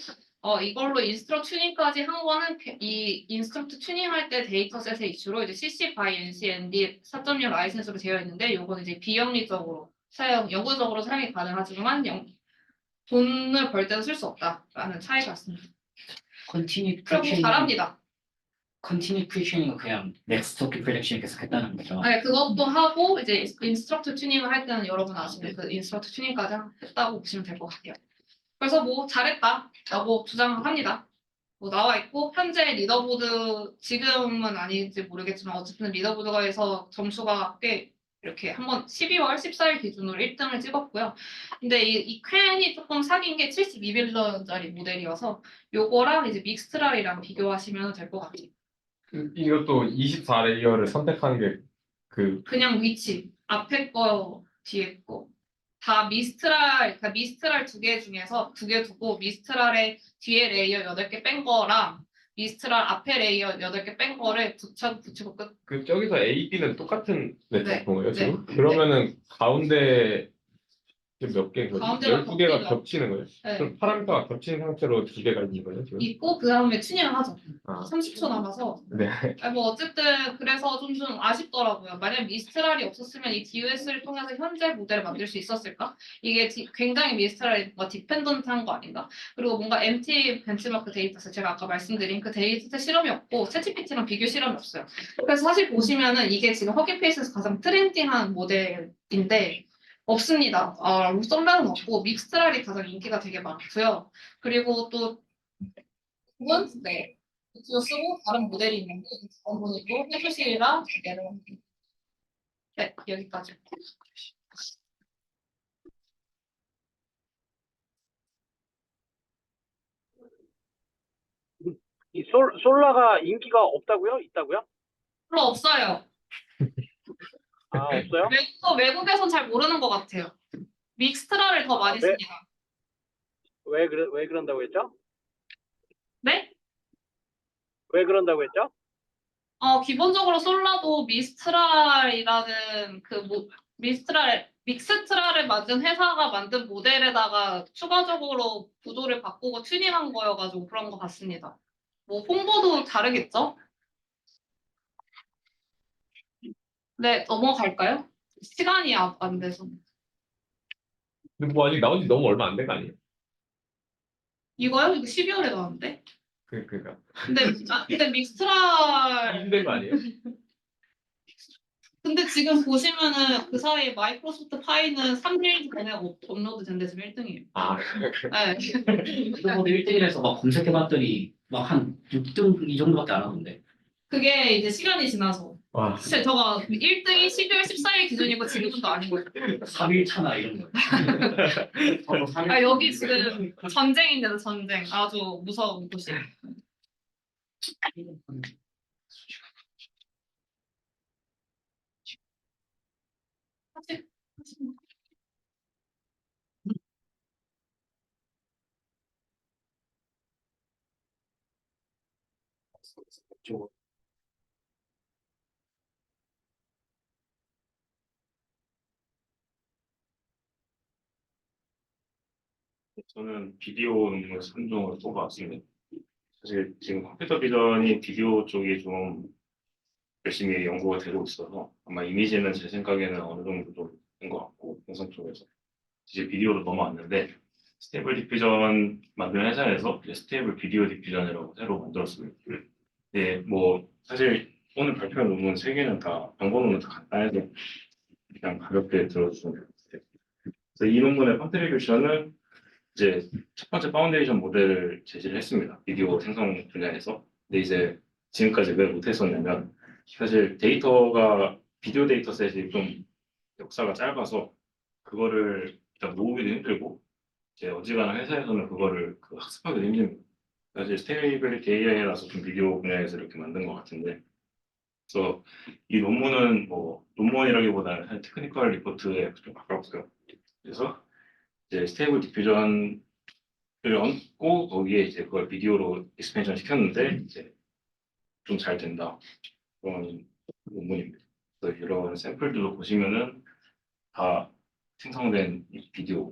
이걸로 인스트럭 튜닝까지 한 거는 이 인스트럭트 튜닝할 때 데이터셋의 이슈로 이제 CC by NC&D 4.0 라이센스로 되어 있는데 요거는 이제 비영리적으로 영구적으로 사용이 가능하지만 돈을 벌 때는 쓸 수 없다라는 차이가 있습니다. 컨티뉴 그리고 퓨처링 잘합니다. 컨티뉴 퓨처링은 그냥 넥스트 오키 프레딕션 계속 했다는 거죠. 네, 그것도 하고 이제 인스트럭트 튜닝을 할 때는 여러분 아시는 그 인스트럭트 튜닝까지 했다고 보시면 될 것 같아요. 그래서 뭐 잘했다라고 주장을 합니다. 뭐 나와 있고 현재 리더보드 지금은 아닌지 모르겠지만 어쨌든 리더보드가에서 점수가 꽤 이렇게 한번 12월 14일 기준으로 1등을 찍었고요. 근데 이 퀸이 조금 사귄 게 72빌런짜리 모델이어서 요거랑 이제 믹스트랄이랑 비교하시면 될 것 같아요. 이것도 24레이어를 선택한 게 그냥 위치 앞에 거 뒤에 거 다 미스트랄 그러니까 미스트랄 2개 중에서 2개 두고 미스트랄의 뒤에 레이어 8개 뺀 거랑 미스트랄 앞에 레이어 8개 뺀 거를 붙이고 끝. 저기서 A, B는 똑같은 네. 네트워크인가요, 지금? 네. 그러면은 가운데 몇 개인 거지? 가운데가 12개가 겹치죠. 겹치는 거예요? 네. 그럼 파라미터가 겹친 상태로 2개가 있는 거예요, 지금? 있고 그 다음에 튜닝을 하죠. 아, 30초 남아서. 네. 뭐 어쨌든 그래서 좀 아쉽더라고요. 만약 미스트랄이 없었으면 이 DOS를 통해서 현재 모델을 만들 수 있었을까? 이게 굉장히 미스트랄이 뭔가 디펜던트한 거 아닌가? 그리고 뭔가 MT 벤치마크 데이터셋 제가 아까 말씀드린 그 데이터셋 실험이 없고 챗GPT랑 비교 실험이 없어요. 그래서 사실 보시면은 이게 지금 허기페이스에서 가장 트렌디한 모델인데 없습니다. 썸라는 없고 믹스트랄이 가장 인기가 되게 많고요. 그리고 또 그건 네. 이거 쓰고 다른 모델이 있는데 다른 분이고 해주시리라 얘는 네 여기까지. 이 솔라가 인기가 없다고요? 있다고요? 별로 없어요. 아, 없어요? 외국에선 잘 모르는 것 같아요. 믹스트라를 더 많이 네. 씁니다. 왜 그런다고 했죠? 네? 왜 그런다고 했죠? 기본적으로 솔라도 미스트랄이라는 믹스트랄을 만든 회사가 만든 모델에다가 추가적으로 구조를 바꾸고 튜닝한 거여가지고 그런 것 같습니다. 뭐 홍보도 다르겠죠? 네, 넘어갈까요? 시간이 안 돼서. 근데 뭐 아직 나온 지 너무 얼마 안 된 거 아니에요? 이거요? 이거 12월에 나왔는데? 그러니까. 근데 믹스트랄 힘든 거 아니에요? 근데 지금 보시면은 그 사이에 마이크로소프트 파이는 3일 전에 업로드 된 데 지금 1등이에요. 아, 네. 리더보드 1등이라서 막 검색해봤더니 막 한 6등 이 정도밖에 안 하던데. 그게 이제 시간이 지나서. 와. 사실 저가 1등이 12월 14일 기준이고 지금도 아닌 거예요. 3일 차나 이런 거. 서로 3일 여기 지금 전쟁인데도 전쟁. 아주 무서운 곳이에요. 사실 저는 비디오 논문 3종을 뽑아왔습니다. 사실 지금 컴퓨터 비전이 비디오 쪽이 좀 열심히 연구가 되고 있어서 아마 이미지는 제 생각에는 어느 정도 좀 된 것 같고 영상 쪽에서 이제 비디오로 넘어왔는데 스테이블 디퓨전 만드는 회사에서 이제 스테이블 비디오 디퓨전이라고 새로 만들었습니다. 네, 뭐 사실 오늘 발표한 논문 3개는 다 방법론은 다 간단해서 그냥 가볍게 들어주시면 될 것 같아요. 그래서 이 논문의 컨트리뷰션은 이제 첫 번째 파운데이션 모델을 제시를 했습니다. 비디오 생성 분야에서. 근데 이제 지금까지 왜 못했었냐면 사실 데이터가 비디오 데이터셋이 좀 역사가 짧아서 그거를 일단 모으기도 힘들고 이제 어지간한 회사에서는 그거를 학습하기도 힘듭니다. 사실 스테이빌리티 AI라서 좀 비디오 분야에서 이렇게 만든 것 같은데 그래서 이 논문은 뭐 논문이라기보다는 한 테크니컬 리포트에 좀 가깝고요. 그래서 이제 스테이블 디퓨전을 얹고 거기에 이제 그걸 비디오로 익스펜션 시켰는데 이제 좀 잘 된다 그런 논문입니다. 그래서 이런 샘플들도 보시면은 다 생성된 이 비디오.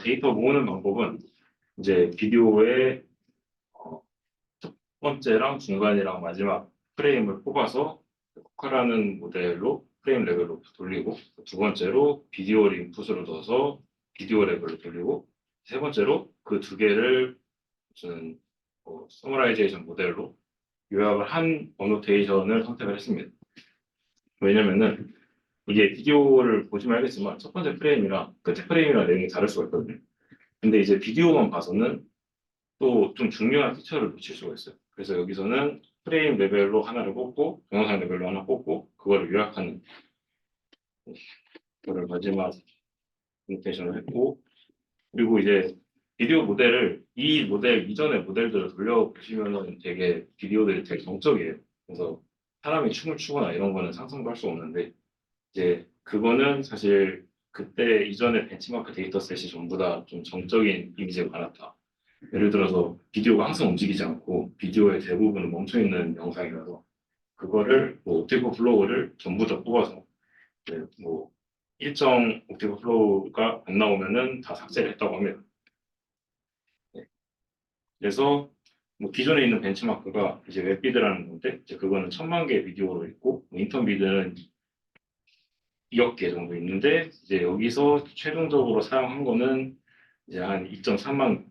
데이터 모으는 방법은 이제 비디오의 첫 번째랑 중간이랑 마지막 프레임을 뽑아서 포카라는 모델로 프레임 레벨로 돌리고, 두 번째로 비디오를 인풋으로 넣어서 비디오 레벨로 돌리고, 세 번째로 그 두 개를 무슨 서머라이제이션 모델로 요약을 한 어노테이션을 선택을 했습니다. 왜냐면은 이게 비디오를 보시면 알겠지만 첫 번째 프레임이랑 끝에 프레임이랑 내용이 다를 수가 있거든요. 근데 이제 비디오만 봐서는 또 좀 중요한 피처를 놓칠 수가 있어요. 그래서 여기서는 프레임 레벨로 하나를 뽑고 동영상 레벨로 하나 뽑고 그거를 요약하는 그걸 마지막 노테이션을 했고, 그리고 이제 비디오 모델을 이 모델 이전의 모델들을 돌려보시면은 되게 비디오들이 되게 정적이에요. 그래서 사람이 춤을 추거나 이런 거는 상상도 할 수 없는데 이제 그거는 사실 그때 이전의 벤치마크 데이터셋이 전부 다 좀 정적인 이미지가 많았다. 예를 들어서 비디오가 항상 움직이지 않고 비디오의 대부분은 멈춰 있는 영상이라서 그거를 뭐 옵티컬 플로우를 전부 다 뽑아서 뭐 일정 옵티컬 플로우가 안 나오면은 다 삭제를 했다고 합니다. 네. 그래서 뭐 기존에 있는 벤치마크가 이제 웹비드라는 건데 이제 그거는 1000만 개의 비디오로 있고 뭐 인턴비드는 2억 개 정도 있는데 이제 여기서 최종적으로 사용한 거는 이제 한 230만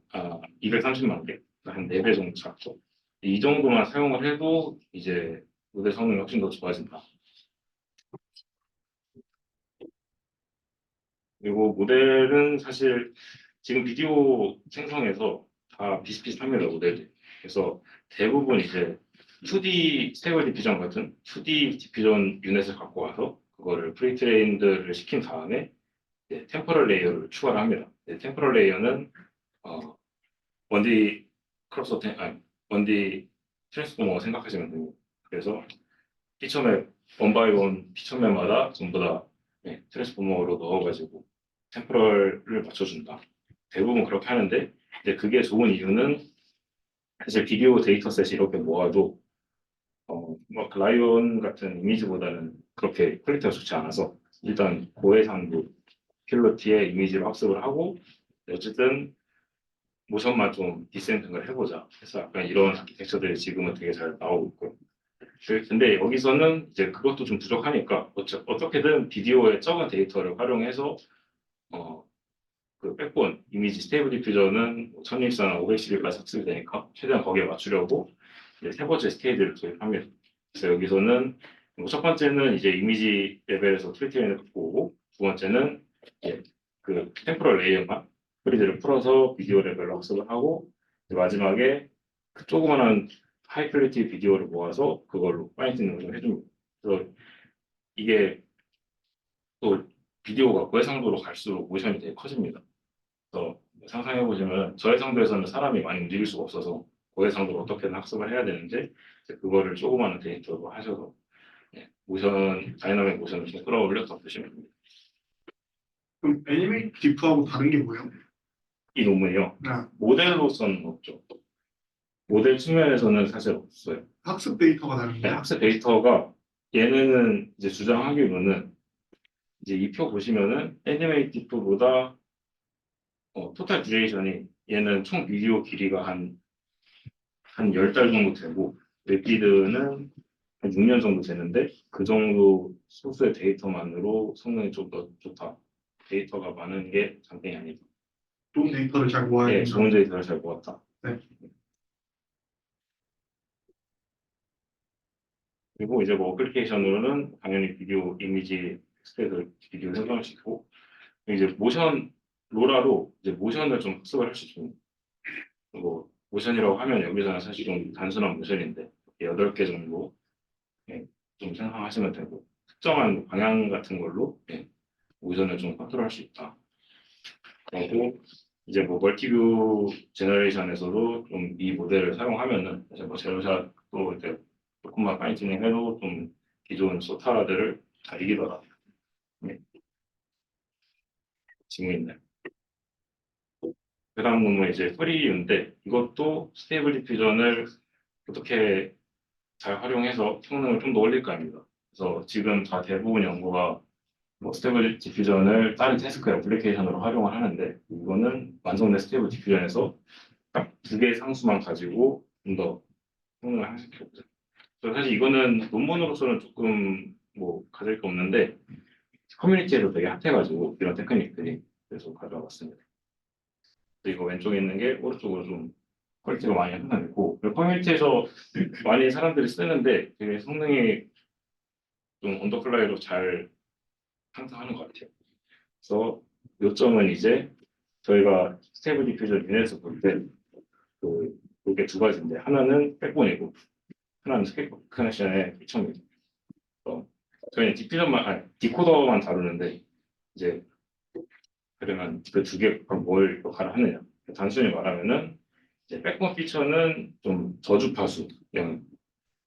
개, 한 4배 정도 작죠. 이 정도만 사용을 해도 이제 모델 성능이 훨씬 더 좋아진다. 그리고 모델은 사실 지금 비디오 생성에서 다 비슷비슷합니다, 모델이. 그래서 대부분 이제 2D 스테이블 디퓨전 같은 2D 디퓨전 유닛을 갖고 와서 그거를 프리트레인드를 시킨 다음에 템포럴 레이어를 추가를 합니다. 템포럴 레이어는 1D 크로스 아니 1D 트랜스포머 생각하시면 됩니다. 그래서 피처맵 원바이 원 피처맵마다 전부 다 트랜스포머로 넣어가지고 템포럴을 맞춰준다. 대부분 그렇게 하는데 이제 그게 좋은 이유는 사실 비디오 데이터셋이 이렇게 모아도 뭐 라이온 같은 이미지보다는 그렇게 퀄리티가 좋지 않아서 일단 고해상도 필로티의 이미지를 학습을 하고 어쨌든 모션만 좀 디센팅을 해보자. 그래서 약간 이런 아키텍처들이 지금은 되게 잘 나오고 있고요. 근데 여기서는 이제 그것도 좀 부족하니까 어떻게든 비디오의 적은 데이터를 활용해서 그 백본 이미지 스테이블 디퓨저는 1024나 512까지 학습이 되니까 최대한 거기에 맞추려고 이제 세 번째 스테이지를 도입합니다. 그래서 여기서는 뭐첫 번째는 이제 이미지 레벨에서 트리트먼트를 갖고 오고 두 번째는 이제 그 템포럴 레이어만 프리즈를 풀어서 비디오 레벨로 학습을 하고 마지막에 그 조그만한 하이 퀄리티 비디오를 모아서 그걸로 파인튜닝을 해줍니다. 그래서 이게 또 비디오가 고해상도로 갈수록 모션이 되게 커집니다. 그래서 상상해 보시면 저해상도에서는 사람이 많이 움직일 수가 없어서 고해상도로 어떻게든 학습을 해야 되는데 이제 그거를 조그마한 데이터로 하셔서 모션 다이나믹 모션을 좀 끌어올려서 보시면 됩니다. 그럼 애니메이트 디프하고 다른 게 뭐예요? 이 논문이요. 모델로서는 없죠. 모델 측면에서는 사실 없어요. 학습 데이터가 다른 네, 거예요? 학습 데이터가 얘네는 이제 주장하기로는 이제 이 표 보시면은 애니메이티브보다 토탈 듀레이션이 얘는 총 비디오 길이가 한 10달 정도 되고 웹비드는 한 6년 정도 되는데 그 정도 소스의 데이터만으로 성능이 좀 더 좋다. 데이터가 많은 게 장땡이 아니다. 좋은 데이터를 잘 모아야 네, 된다. 좋은 데이터를 잘 모았다. 네. 그리고 이제 뭐 어플리케이션으로는 당연히 비디오 이미지 텍스트에서 비디오 생성할 수 있고 이제 모션 로라로 이제 모션을 좀 학습을 할 수 있습니다. 뭐 모션이라고 하면 여기서는 사실 좀 단순한 모션인데 8개 정도 좀 생성하시면 되고 특정한 방향 같은 걸로 모션을 좀 컨트롤할 수 있다. 그리고 이제 뭐 멀티뷰 제너레이션에서도 좀 이 모델을 사용하면은 이제 뭐 제로샷도 이제 조금만 파인튜닝 해도 좀 기존 소타들을 잘 이기더라. 지금 있네. 그다음 놈은 이제 프리유인데 이것도 스테이블 디퓨전을 어떻게 잘 활용해서 성능을 좀 더 올릴 겁니다. 그래서 지금 다 대부분 연구가 뭐 스테이블 디퓨전을 다른 태스크 애플리케이션으로 활용을 하는데 이거는 완성된 스테이블 디퓨전에서 딱 두 개의 상수만 가지고 좀 더 성능을 향상시켜보자. 그래서 사실 이거는 논문으로서는 조금 뭐 가질 게 없는데 커뮤니티에도 되게 핫해가지고 이런 테크닉들이 그래서 가져와 봤습니다. 그리고 왼쪽에 있는 게 오른쪽으로 좀 퀄리티가 많이 향상됐고 그리고 커뮤니티에서 많이 사람들이 쓰는데 되게 성능이 좀 언더플라이로 잘 상승하는 것 같아요. 그래서 요점은 이제 저희가 스테이블 디퓨전 유닛에서 볼 때 그 이게 두 가지인데 하나는 백본이고 하나는 스케이프 커넥션의 피처입니다. 저희는 디퓨전만 아니 디코더만 다루는데 이제 그러면 그 두 개가 뭘 역할을 하느냐 단순히 말하면은 이제 백본 피처는 좀 저주파수 영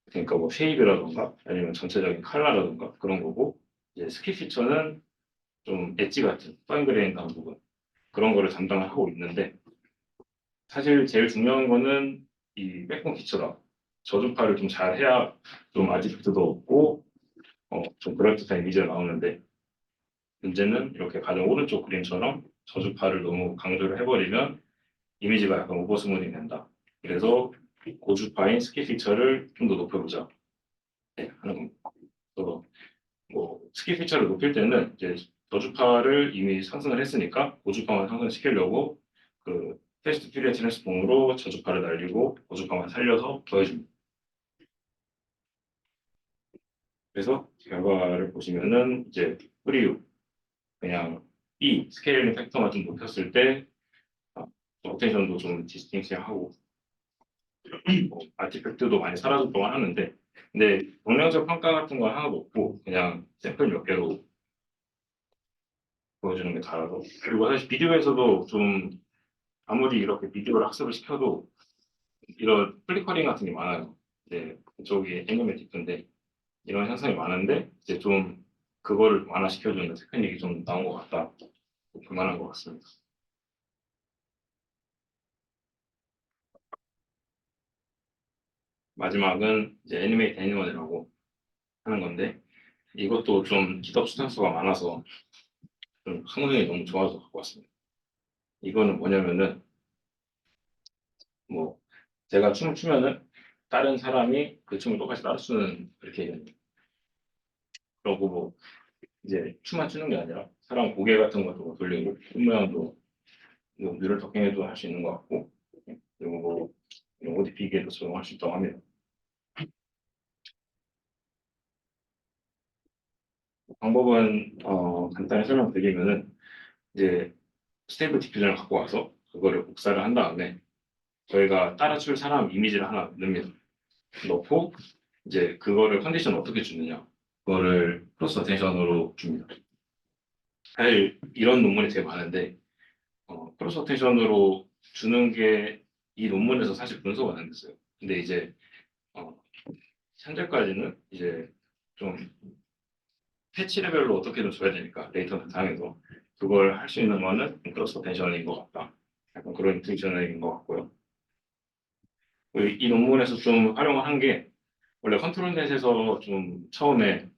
그러니까 뭐 쉐입이라던가 아니면 전체적인 컬러라던가 그런 거고 이제 스키 피처는 좀 엣지 같은 파인 그레인한 부분 그런 거를 담당을 하고 있는데 사실 제일 중요한 거는 이 백본 피처다. 저주파를 좀 잘해야 좀 아티팩트도 없고 좀 그럴듯한 이미지가 나오는데 문제는 이렇게 가장 오른쪽 그림처럼 저주파를 너무 강조를 해버리면 이미지가 약간 오버스무딩 된다. 그래서 고주파인 스키 피처를 좀 더 높여보자. 네, 하는 겁니다. 그래서 뭐 스키 피처를 높일 때는 이제 저주파를 이미 상승을 했으니까 고주파만 상승시키려고 그 테스트 피리어 트랜스폼으로 저주파를 날리고 고주파만 살려서 더해줍니다. 그래서 결과를 보시면은 이제 프리유 그냥 이 스케일링 팩터만 좀 높였을 때 어텐션도 좀 디스팅시하고 아티팩트도 많이 사라졌다고 하는데 근데 동량적 평가 같은 건 하나도 없고 그냥 샘플 몇 개로 보여주는 게 다라서 그리고 사실 비디오에서도 좀 아무리 이렇게 비디오를 학습을 시켜도 이런 플리커링 같은 게 많아요. 이제 그쪽이 애니메이티크인데 이런 현상이 많은데 이제 좀 그거를 완화시켜주는 테크닉이 좀 나온 것 같다. 그만한 것 같습니다. 마지막은 이제 애니메이트 애니머이라고 하는 건데 이것도 좀 기덥 수단수가 많아서 좀 성능이 너무 좋아서 갖고 왔습니다. 이거는 뭐냐면은 뭐 제가 춤을 추면은 다른 사람이 그 춤을 똑같이 따라 추는 그렇게 그러고 뭐 이제 춤만 추는 게 아니라 사람 고개 같은 것도 돌리고 손 모양도 뭐 뉴럴 토킹에도 할 수 있는 것 같고 그리고 뭐 이런 ODP기에도 적용할 수 있다고 합니다. 방법은 간단히 설명드리면은 이제 스테이블 디퓨전을 갖고 와서 그거를 복사를 한 다음에 저희가 따라줄 사람 이미지를 하나 넣습니다. 넣고 이제 그거를 컨디션 어떻게 주느냐 그거를 크로스 어텐션으로 줍니다. 사실 이런 논문이 되게 많은데 크로스 어텐션으로 주는 게 이 논문에서 사실 분석은 안 됐어요. 근데 이제 현재까지는 이제 좀 패치 레벨로 어떻게든 줘야 되니까 데이터 바탕에서 그걸 할 수 있는 거는 크로스 어텐션인 것 같다. 약간 그런 인투이션인 것 같고요. 그리고 이 논문에서 좀 활용을 한 게 원래 컨트롤넷에서 좀 처음에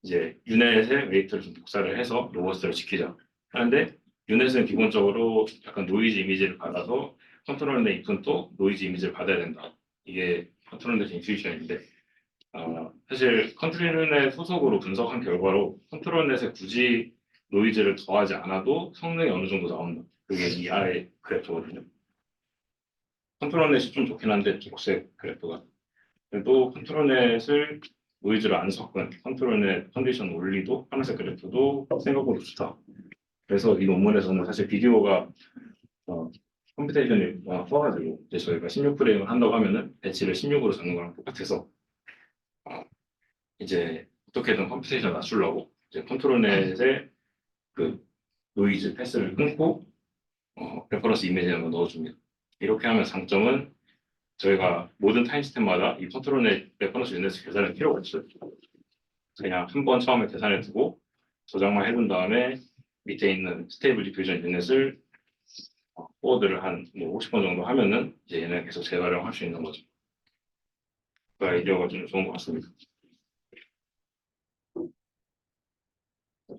이제 유넷의 웨이트를 좀 복사를 해서 로버스트를 지키자 하는데 유넷은 기본적으로 약간 노이즈 이미지를 받아서 컨트롤넷 인풋도 노이즈 이미지를 받아야 된다. 이게 컨트롤넷 인투이션인데 사실 컨트롤넷 소속으로 분석한 결과로 컨트롤넷에 굳이 노이즈를 더하지 않아도 성능이 어느 정도 나온다. 그게 이 아래 그래프거든요. 컨트롤넷이 좀 좋긴 한데 녹색 그래프가 그래도 컨트롤넷을 노이즈를 안 섞은 컨트롤넷 컨디션 올리도 하늘색 그래프도 생각보다 좋다. 그래서 이 논문에서는 사실 비디오가 컴퓨테이션이 커가지고 이제 저희가 16프레임을 한다고 하면은 배치를 16으로 잡는 거랑 똑같아서 이제 어떻게든 컴퓨테이션 낮추려고 이제 컨트롤넷의 그 노이즈 패스를 끊고 레퍼런스 이미지 한번 넣어줍니다. 이렇게 하면 장점은 저희가 모든 타임스텝마다 이 컨트롤넷 레퍼런스 유닛을 계산할 필요가 없어요. 그냥 한 번 처음에 계산해 두고 저장만 해둔 다음에 밑에 있는 스테이블 디퓨전 유닛을 포워드를 한 50번 정도 하면은 이제 얘는 계속 재활용할 수 있는 거죠. 아이디어가 좀 좋은 것 같습니다.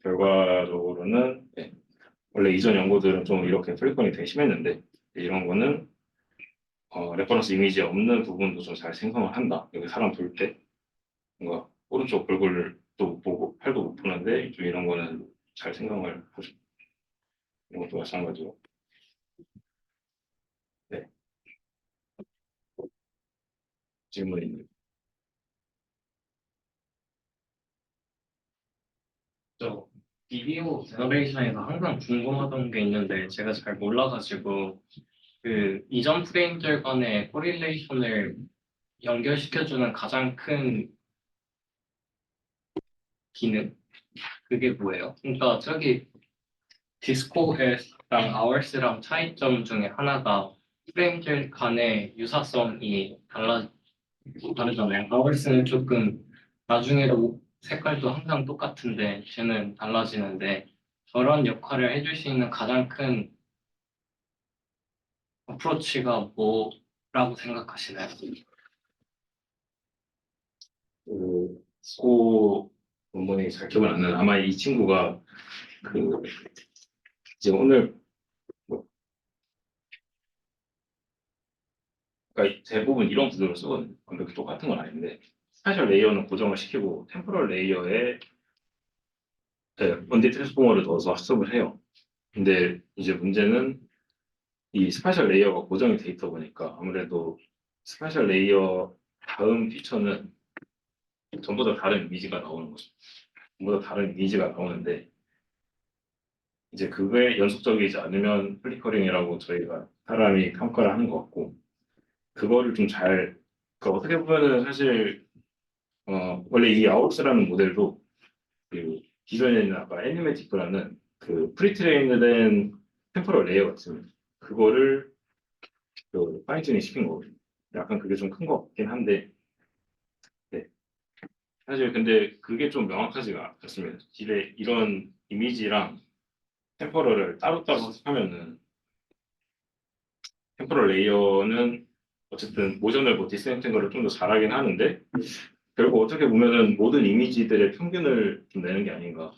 결과적으로는 네, 원래 이전 연구들은 좀 이렇게 플리커링이 되게 심했는데 이런 거는 레퍼런스 이미지에 없는 부분도 좀 잘 생성을 한다. 여기 사람 돌 때 뭔가 오른쪽 얼굴도 못 보고 팔도 못 보는데 좀 이런 거는 잘 생성을 하죠. 이것도 마찬가지로. 네. 질문 있는. 저 비디오 제너레이션에서 항상 궁금하던 게 있는데 제가 잘 몰라가지고 그 이전 프레임들 간의 코릴레이션을 연결시켜주는 가장 큰 기능 그게 뭐예요? 그러니까 저기 디스코랑 아워스랑 차이점 중에 하나가 프레임들 간의 유사성이 다르잖아요. 아워스는 조금 나중에도 색깔도 항상 똑같은데 쟤는 달라지는데 저런 역할을 해줄 수 있는 가장 큰 어프로치가 뭐라고 생각하시나요? 그 스코 논문이 잘 기억은 안 나요. 아마 이 친구가 그 이제 오늘 뭐 그러니까 대부분 이런 구조를 쓰거든요. 완벽히 똑같은 건 아닌데 스페셜 레이어는 고정을 시키고 템포럴 레이어에 원데이 트랜스포머를 넣어서 학습을 해요. 근데 이제 문제는 이 스페셜 레이어가 고정이 돼 있다 보니까 아무래도 스페셜 레이어 다음 피처는 전부 다 다른 이미지가 나오는 거죠. 전부 다 다른 이미지가 나오는데 이제 그게 연속적이지 않으면 플리커링이라고 저희가 사람이 평가를 하는 것 같고 그거를 좀 잘 그러니까 어떻게 보면은 사실 원래 이 아웃스라는 모델도 그 기존에 있는 아까 애니메티크라는 그 프리트레인드된 템포럴 레이어가 있습니다. 그거를 그 파인튜닝 시킨 거거든요. 약간 그게 좀 큰 것 같긴 한데 네. 사실 근데 그게 좀 명확하지가 않습니다. 이런 이미지랑 템포럴을 따로따로 하면은 템포럴 레이어는 어쨌든 모션을 뭐 디스센트인 거를 좀 더 잘하긴 하는데 결국 어떻게 보면은 모든 이미지들의 평균을 좀 내는 게 아닌가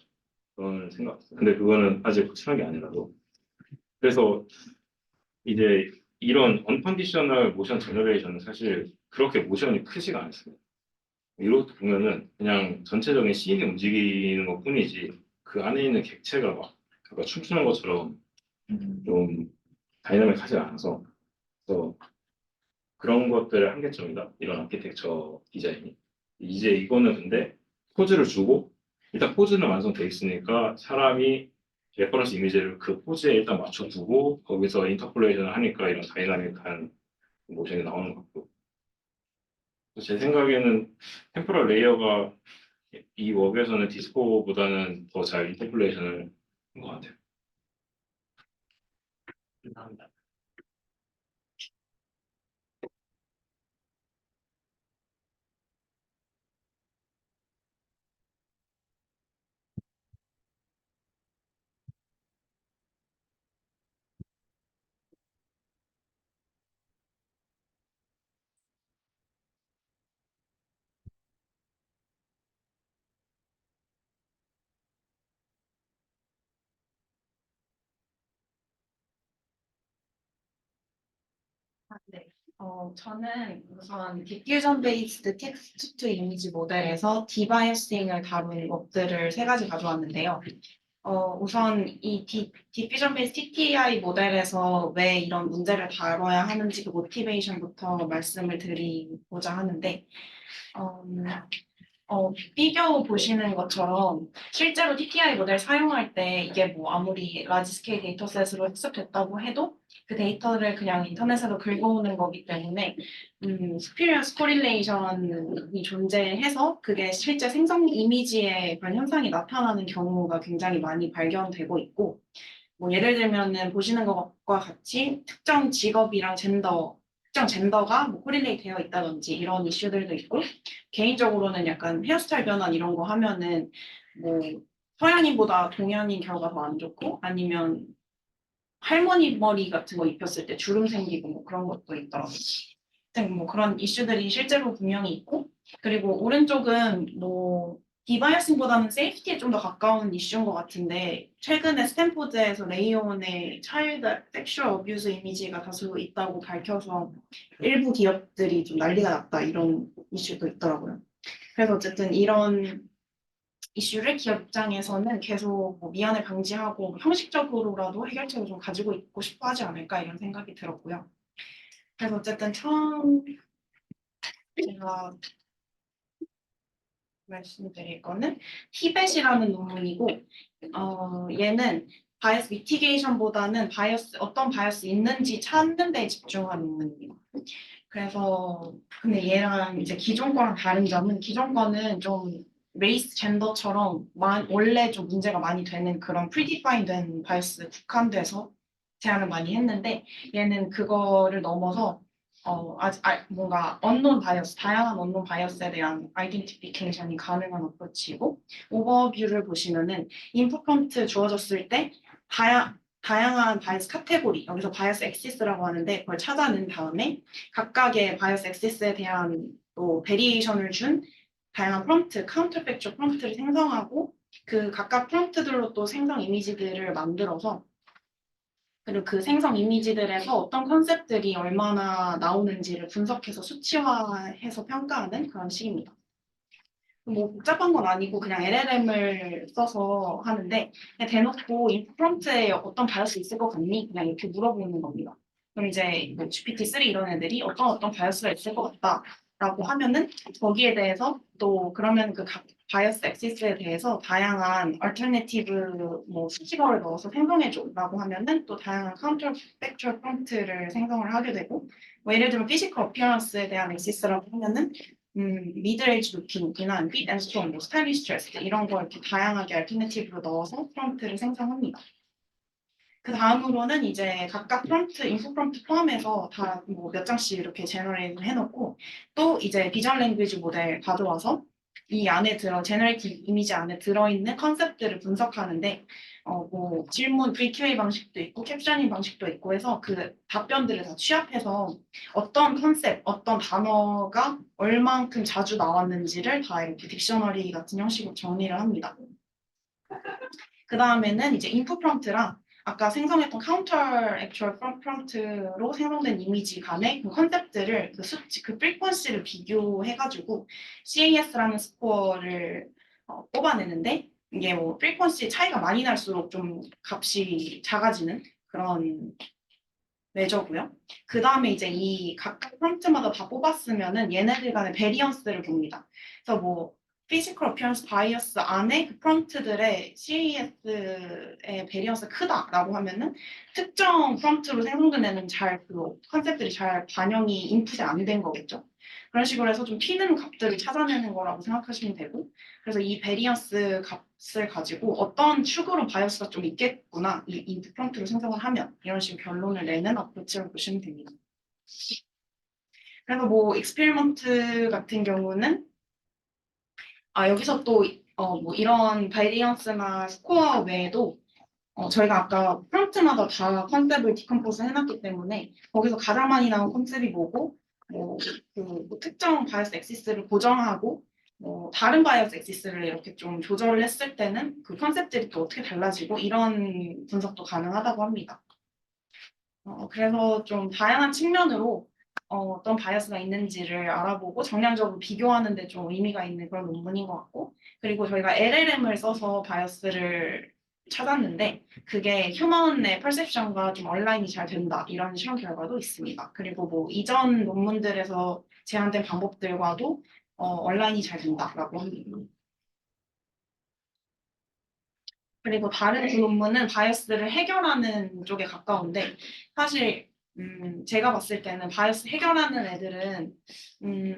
그런 생각. 근데 그거는 아직 확실한 게 아니라도 그래서 이제 이런 언컨디셔널 모션 제너레이션은 사실 그렇게 모션이 크지가 않습니다. 이렇게 보면은 그냥 전체적인 씬이 움직이는 것 뿐이지 그 안에 있는 객체가 막 약간 춤추는 것처럼 좀 다이나믹하지가 않아서 그래서 그런 것들의 한계점이다. 이런 아키텍처 디자인이. 이제 이거는 근데 포즈를 주고 일단 포즈는 완성돼 있으니까 사람이 레퍼런스 이미지를 그 포즈에 일단 맞춰두고 거기서 인터폴레이션을 하니까 이런 다이나믹한 모션이 나오는 것 같고 제 생각에는 템포럴 레이어가 이 웍에서는 디스코보다는 더 잘 인터폴레이션을 한 것 같아요. 감사합니다. 네. 저는 우선 디퓨전 베이스드 텍스트 투 이미지 모델에서 디바이어싱을 다룬 것들을 세 가지 가져왔는데요. 우선 이 디퓨전 베이스 TTI 모델에서 왜 이런 문제를 다뤄야 하는지 그 모티베이션부터 말씀을 드리고자 하는데, 비디오 보시는 것처럼 실제로 TTI 모델 사용할 때 이게 뭐 아무리 라지 스케일 데이터셋으로 학습됐다고 해도 그 데이터를 그냥 인터넷으로 긁어오는 거기 때문에 스피리언스 코릴레이션이 존재해서 그게 실제 생성 이미지에 그런 현상이 나타나는 경우가 굉장히 많이 발견되고 있고 뭐 예를 들면은 보시는 것과 같이 특정 직업이랑 특정 젠더가 뭐 코릴레이트 되어 있다든지 이런 이슈들도 있고 개인적으로는 약간 헤어스타일 변환 이런 거 하면은 뭐 서양인보다 동양인 결과 더 안 좋고 아니면 할머니 머리 같은 거 입혔을 때 주름 생기고 뭐 그런 것도 있더라고요. 등뭐 그런 이슈들이 실제로 분명히 있고, 그리고 오른쪽은 뭐 디바이어싱보다는 세이프티에 좀 더 가까운 이슈인 것 같은데, 최근에 스탠포드에서 레이온의 차일드 섹슈얼 어뷰스 이미지가 다수 있다고 밝혀서 일부 기업들이 좀 난리가 났다 이런 이슈도 있더라고요. 그래서 어쨌든 이런 이슈를 기업 입장에서는 계속 뭐 미연에 방지하고 형식적으로라도 해결책을 좀 가지고 있고 싶어 하지 않을까 이런 생각이 들었고요. 그래서 어쨌든 처음 제가 말씀드릴 거는 티벳이라는 논문이고, 얘는 바이어스 미티게이션보다는 어떤 바이어스 있는지 찾는 데 집중한 논문입니다. 그래서 근데 얘랑 이제 기존 거랑 다른 점은, 기존 거는 좀 레이스 젠더처럼 원래 좀 문제가 많이 되는 그런 프리디파인된 바이어스 국한돼서 제안을 많이 했는데, 얘는 그거를 넘어서 뭔가 언론 바이어스, 다양한 언론 바이어스에 대한 아이덴티피케이션이 가능한 어프로치이고, 오버뷰를 보시면은 인풋 프롬프트 주어졌을 때 다양한 바이어스 카테고리, 여기서 바이어스 엑시스라고 하는데 그걸 찾아낸 다음에 각각의 바이어스 엑시스에 대한 또 베리에이션을 준 다양한 프롬프트, 카운터 팩처 프롬프트를 생성하고, 그 각각 프롬프트들로 또 생성 이미지들을 만들어서, 그리고 그 생성 이미지들에서 어떤 컨셉들이 얼마나 나오는지를 분석해서 수치화해서 평가하는 그런 식입니다. 뭐 복잡한 건 아니고 그냥 LLM을 써서 하는데, 그냥 대놓고 인풋 프롬프트에 어떤 바이어스 있을 것 같니? 그냥 이렇게 물어보는 겁니다. 그럼 이제 뭐 GPT-3 이런 애들이 어떤 바이어스가 있을 것 같다라고 하면은, 거기에 대해서 또 그러면 그 각 바이어스 엑시스에 대해서 다양한 얼터네티브 뭐 수식어를 넣어서 생성해줘라고 하면은 또 다양한 카운터 팩추얼 프롬프트를 생성을 하게 되고, 뭐 예를 들면 피지컬 어피어런스에 대한 엑시스라고 하면은 미드에이지 루킹이나 핏 앤 스트롱, 뭐 스타일리시 드레스 이런 거 이렇게 다양하게 알터네티브로 넣어서 프롬프트를 생성합니다. 그 다음으로는 이제 각각 프롬프트, 인풋 프롬프트 포함해서 다 뭐 몇 장씩 이렇게 제너레이트 해놓고, 또 이제 비전 랭귀지 모델 가져와서 이 안에 제너레이티브 이미지 안에 들어있는 컨셉들을 분석하는데, 뭐 질문 VQA 방식도 있고 캡션ing 방식도 있고 해서 그 답변들을 다 취합해서 어떤 컨셉, 어떤 단어가 얼만큼 자주 나왔는지를 다 이렇게 딕셔너리 같은 형식으로 정리를 합니다. 그 다음에는 이제 인풋 프롬프트랑 아까 생성했던 카운터 액츄얼 프롬프트로 생성된 이미지 간의 그 컨셉들을 그 수치, 그 프리퀀시를 비교해가지고 CAS라는 스코어를 뽑아내는데, 이게 뭐 프리퀀시 차이가 많이 날수록 좀 값이 작아지는 그런 메저고요. 그 다음에 이제 이 각각 프롬프트마다 다 뽑았으면은 얘네들 간의 베리언스를 봅니다. 그래서 뭐 피지컬 어피어런스 바이어스 안에 그 프롬프트들의 CAS의 베리언스가 크다라고 하면은 특정 프롬프트로 생성된 애는 그 컨셉들이 잘 반영이 인풋이 안 된 거겠죠. 그런 식으로 해서 좀 튀는 값들을 찾아내는 거라고 생각하시면 되고, 그래서 이 베리언스 값을 가지고 어떤 축으로 바이어스가 좀 있겠구나, 이 인풋 프롬프트를 생성을 하면 이런 식으로 결론을 내는 어프로치를 보시면 됩니다. 그래서 뭐 익스페리먼트 같은 경우는 여기서 또 뭐 이런 바이리언스나 스코어 외에도 저희가 아까 프롬프트마다 다 컨셉을 디컴포즈 해놨기 때문에 거기서 가장 많이 나온 컨셉이 뭐고, 뭐 특정 바이어스 엑시스를 고정하고 뭐 다른 바이어스 엑시스를 이렇게 좀 조절을 했을 때는 그 컨셉들이 또 어떻게 달라지고, 이런 분석도 가능하다고 합니다. 그래서 좀 다양한 측면으로 어떤 바이어스가 있는지를 알아보고 정량적으로 비교하는 데 좀 의미가 있는 그런 논문인 것 같고, 그리고 저희가 LLM을 써서 바이어스를 찾았는데 그게 휴먼의 퍼셉션과 좀 얼라인이 잘 된다 이런 실험 결과도 있습니다. 그리고 뭐 이전 논문들에서 제안된 방법들과도 얼라인이 잘 된다라고 합니다. 그리고 다른 두 논문은 바이어스를 해결하는 쪽에 가까운데, 사실 제가 봤을 때는 바이어스 해결하는 애들은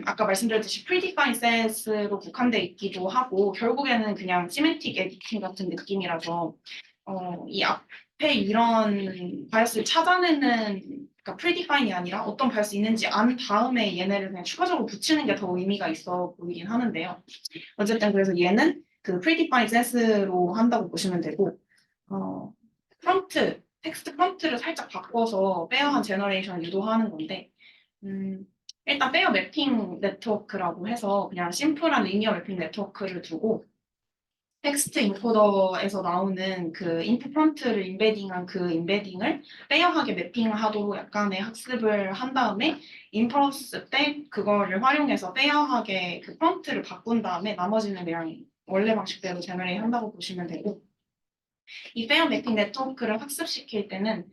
아까 말씀드렸듯이 predefined set으로 국한돼 있기도 하고, 결국에는 그냥 semantic editing 같은 느낌이라서 이 앞에 이런 바이어스를 찾아내는, 그러니까 predefined이 아니라 어떤 바이어스 있는지 안 다음에 얘네를 그냥 추가적으로 붙이는 게 더 의미가 있어 보이긴 하는데요. 어쨌든 그래서 얘는 그 predefined set으로 한다고 보시면 되고, 텍스트 프롬프트를 살짝 바꿔서 페어한 제너레이션을 유도하는 건데, 일단 페어 매핑 네트워크라고 해서 그냥 심플한 리니어 매핑 네트워크를 두고 텍스트 인코더에서 나오는 그 인풋 프롬프트를 인베딩한 그 인베딩을 페어하게 매핑하도록 약간의 학습을 한 다음에 인퍼런스 때 그거를 활용해서 페어하게 그 프롬프트를 바꾼 다음에 나머지는 그냥 원래 방식대로 제너레이트 한다고 보시면 되고 이 페어 매핑 네트워크를 학습시킬 때는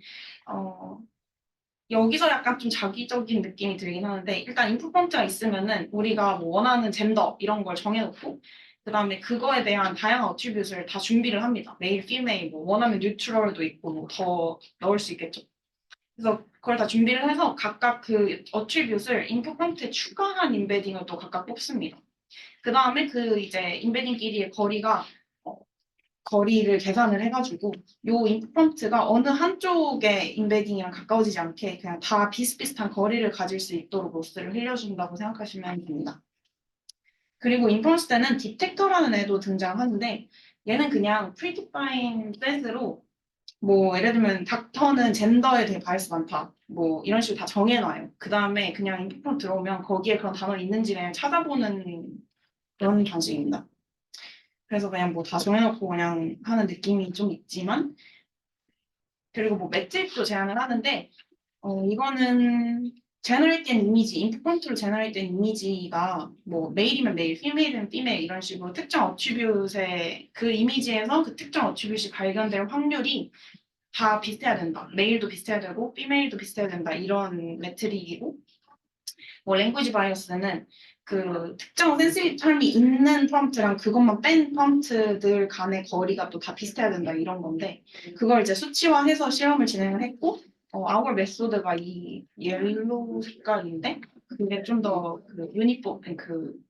여기서 약간 좀 자기적인 느낌이 들긴 하는데 일단 인풋 프롬프트가 있으면은 우리가 뭐 원하는 젠더 이런 걸 정해놓고 그 다음에 그거에 대한 다양한 어트리뷰트를 다 준비를 합니다. 메일, 피메일, 뭐 원하면 뉴트럴도 있고 뭐 더 넣을 수 있겠죠. 그래서 그걸 다 준비를 해서 각각 그 어트리뷰트를 인풋 프롬프트에 추가한 인베딩을 또 각각 뽑습니다. 그 다음에 그 이제 인베딩끼리의 거리를 계산을 해가지고 요 인풋 프롬프트가 어느 한쪽의 인베딩이랑 가까워지지 않게 그냥 다 비슷비슷한 거리를 가질 수 있도록 로스를 흘려준다고 생각하시면 됩니다. 그리고 인퍼런스 때는 디텍터라는 애도 등장하는데 얘는 그냥 predefined set으로 뭐 예를 들면 닥터는 젠더에 대해 바이어스 많다 뭐 이런 식으로 다 정해놔요. 그 다음에 그냥 인풋 프롬프트 들어오면 거기에 그런 단어 있는지 그냥 찾아보는 그런 방식입니다. 그래서 그냥 뭐 다 정해놓고 그냥 하는 느낌이 좀 있지만 그리고 뭐 매트릭도 제한을 하는데 이거는 제너레이트된 이미지, 인풋 프롬프트로 제너레이트된 이미지가 뭐 메일이면 메일, 피메일이면 피메일 이런 식으로 특정 어트리뷰트의 그 이미지에서 그 특정 어트리뷰트이 발견될 확률이 다 비슷해야 된다. 메일도 비슷해야 되고 피메일도 비슷해야 된다. 이런 매트릭이고 뭐 랭귀지 바이어스는 그 특정 센시티브 텀이 있는 프롬프트랑 그것만 뺀 프롬프트들 간의 거리가 또 다 비슷해야 된다 이런 건데 그걸 이제 수치화해서 실험을 진행을 했고 아웃 메소드가 이 옐로우 색깔인데 그게 좀 더 그 유니폼